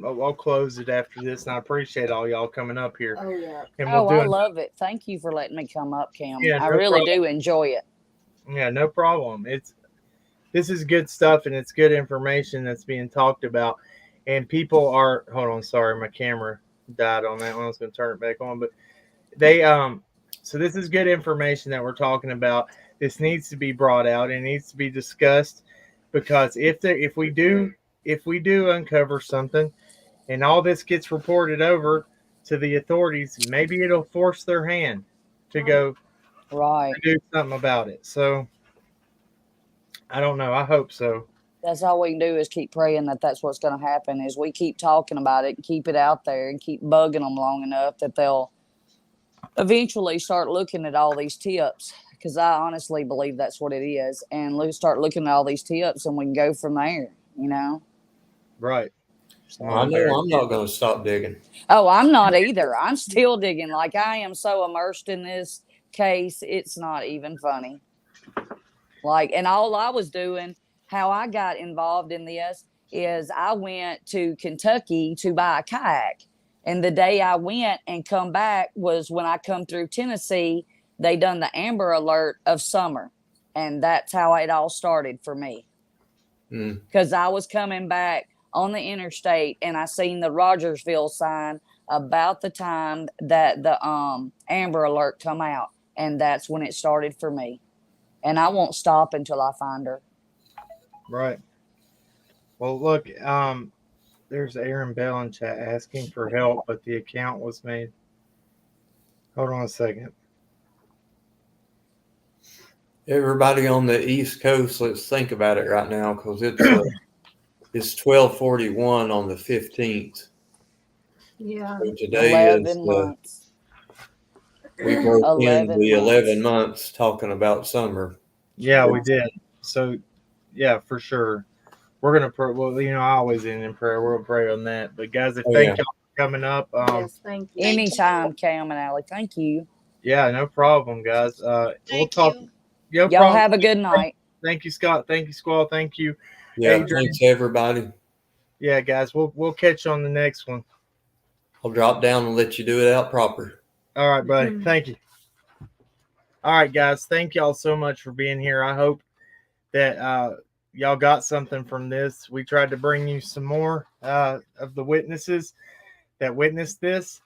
Speaker 1: I'll close it after this, and I appreciate all y'all coming up here.
Speaker 2: Oh, yeah.
Speaker 1: And
Speaker 11: I love it. Thank you for letting me come up, Kim.
Speaker 1: Yeah,
Speaker 11: I really do enjoy it.
Speaker 1: Yeah, no problem. This is good stuff, and it's good information that's being talked about, and people are, hold on, sorry, my camera died on that one. I was going to turn it back on, but so this is good information that we're talking about. This needs to be brought out and needs to be discussed. Because if we do uncover something and all this gets reported over to the authorities, maybe it'll force their hand to go do something about it. So I don't know. I hope so.
Speaker 11: That's all we can do is keep praying that that's what's going to happen. Is we keep talking about it and keep it out there and keep bugging them long enough that they'll eventually start looking at all these tips. Because I honestly believe that's what it is. And start looking at all these tips and we can go from there,
Speaker 1: Right.
Speaker 11: So,
Speaker 8: I know I'm not going to stop digging.
Speaker 11: Oh, I'm not either. I'm still digging. Like I am so immersed in this case, it's not even funny. Like, and all I was doing, how I got involved in this is I went to Kentucky to buy a kayak. And the day I went and come back was when I come through Tennessee, they done the Amber Alert of summer. And that's how it all started for me. Because I was coming back on the interstate and I seen the Rogersville sign about the time that the Amber Alert come out. And that's when it started for me. And I won't stop until I find her.
Speaker 1: Right. Well, look, there's Aaron Bell in chat asking for help, but the account was made. Hold on a second.
Speaker 8: Everybody on the East Coast, let's think about it right now, because it's 12:41 on the 15th.
Speaker 2: Yeah.
Speaker 8: So today
Speaker 11: 11 months.
Speaker 8: We broke in
Speaker 11: 11
Speaker 8: the
Speaker 11: months.
Speaker 8: 11 months talking about summer.
Speaker 1: Yeah, we did. So, yeah, for sure. We're going to pray. Well, you know, I always end in prayer. We'll pray on that. But, guys, thank y'all for coming up.
Speaker 2: Yes, thank you.
Speaker 11: Anytime, Cam and Allie. Thank you.
Speaker 1: Yeah, no problem, guys. We'll talk.
Speaker 11: Y'all have a good night.
Speaker 1: Thank you, Scott. Thank you, Squall. Thank you,
Speaker 8: Yeah,
Speaker 1: Adrian.
Speaker 8: thanks, everybody.
Speaker 1: Yeah, guys, we'll catch you on the next one.
Speaker 8: I'll drop down and let you do it out proper.
Speaker 1: All right, buddy. Thank you. All right, guys. Thank y'all so much for being here. I hope that y'all got something from this. We tried to bring you some more of the witnesses that witnessed this.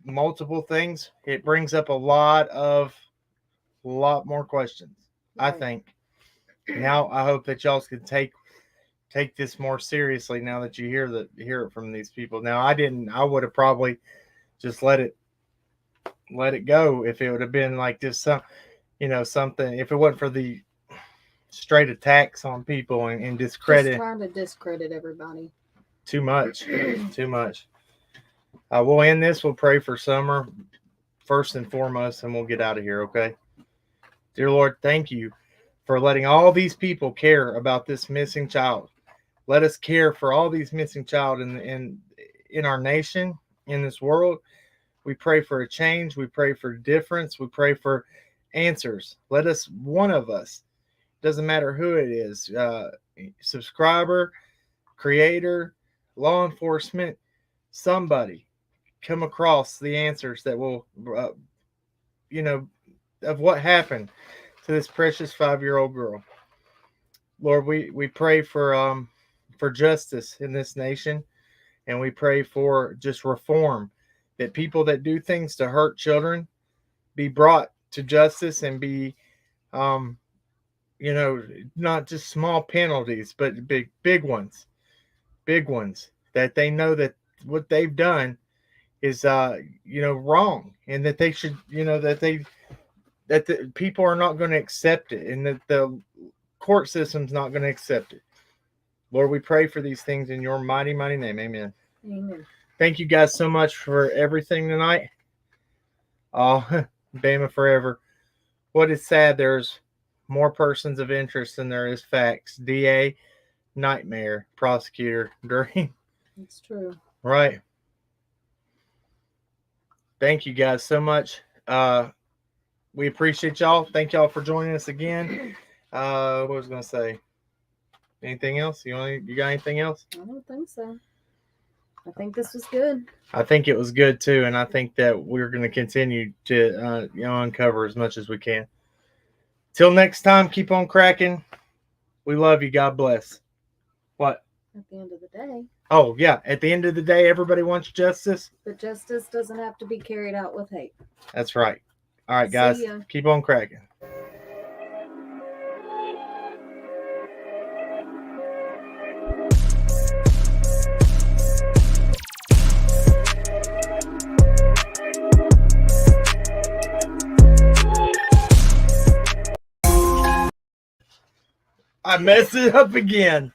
Speaker 1: Multiple things. It brings up a lot more questions, I think. Now I hope that y'all can take this more seriously now that you hear it from these people. Now I would have probably just let it go if it would have been like this, something, if it wasn't for the straight attacks on people and discredit.
Speaker 2: Just trying to discredit everybody.
Speaker 1: Too much. We'll end this. We'll pray for Summer first and foremost, and we'll get out of here, okay? Dear Lord, thank you for letting all these people care about this missing child. Let us care for all these missing child in our nation, in this world. We pray for a change. We pray for difference. We pray for answers. Let us, one of us, doesn't matter who it is, subscriber, creator, law enforcement, somebody, come across the answers that will, of what happened to this precious 5-year-old girl. Lord, we pray for justice in this nation, and we pray for just reform, that people that do things to hurt children be brought to justice and be, not just small penalties, but big ones, that they know that what they've done is, wrong, and that they should, that the people are not going to accept it, and that the court system's not going to accept it. Lord, we pray for these things in your mighty, mighty name. Amen.
Speaker 2: Amen.
Speaker 1: Thank you guys so much for everything tonight. Oh, Bama forever. What is sad, there's more persons of interest than there is facts. DA, nightmare. Prosecutor, dream.
Speaker 2: It's true.
Speaker 1: Right. Thank you guys so much. We appreciate y'all. Thank y'all for joining us again. What was I going to say? Anything else? You got anything else?
Speaker 2: I don't think so. I think this was good.
Speaker 1: I think it was good too, and I think that we're going to continue to uncover as much as we can. Till next time, keep on cracking. We love you. God bless. What?
Speaker 2: At the end of the day.
Speaker 1: Oh, yeah. At the end of the day, everybody wants justice.
Speaker 2: But justice doesn't have to be carried out with hate.
Speaker 1: That's right. All right, guys.
Speaker 2: See ya.
Speaker 1: Keep on cracking. I messed it up again.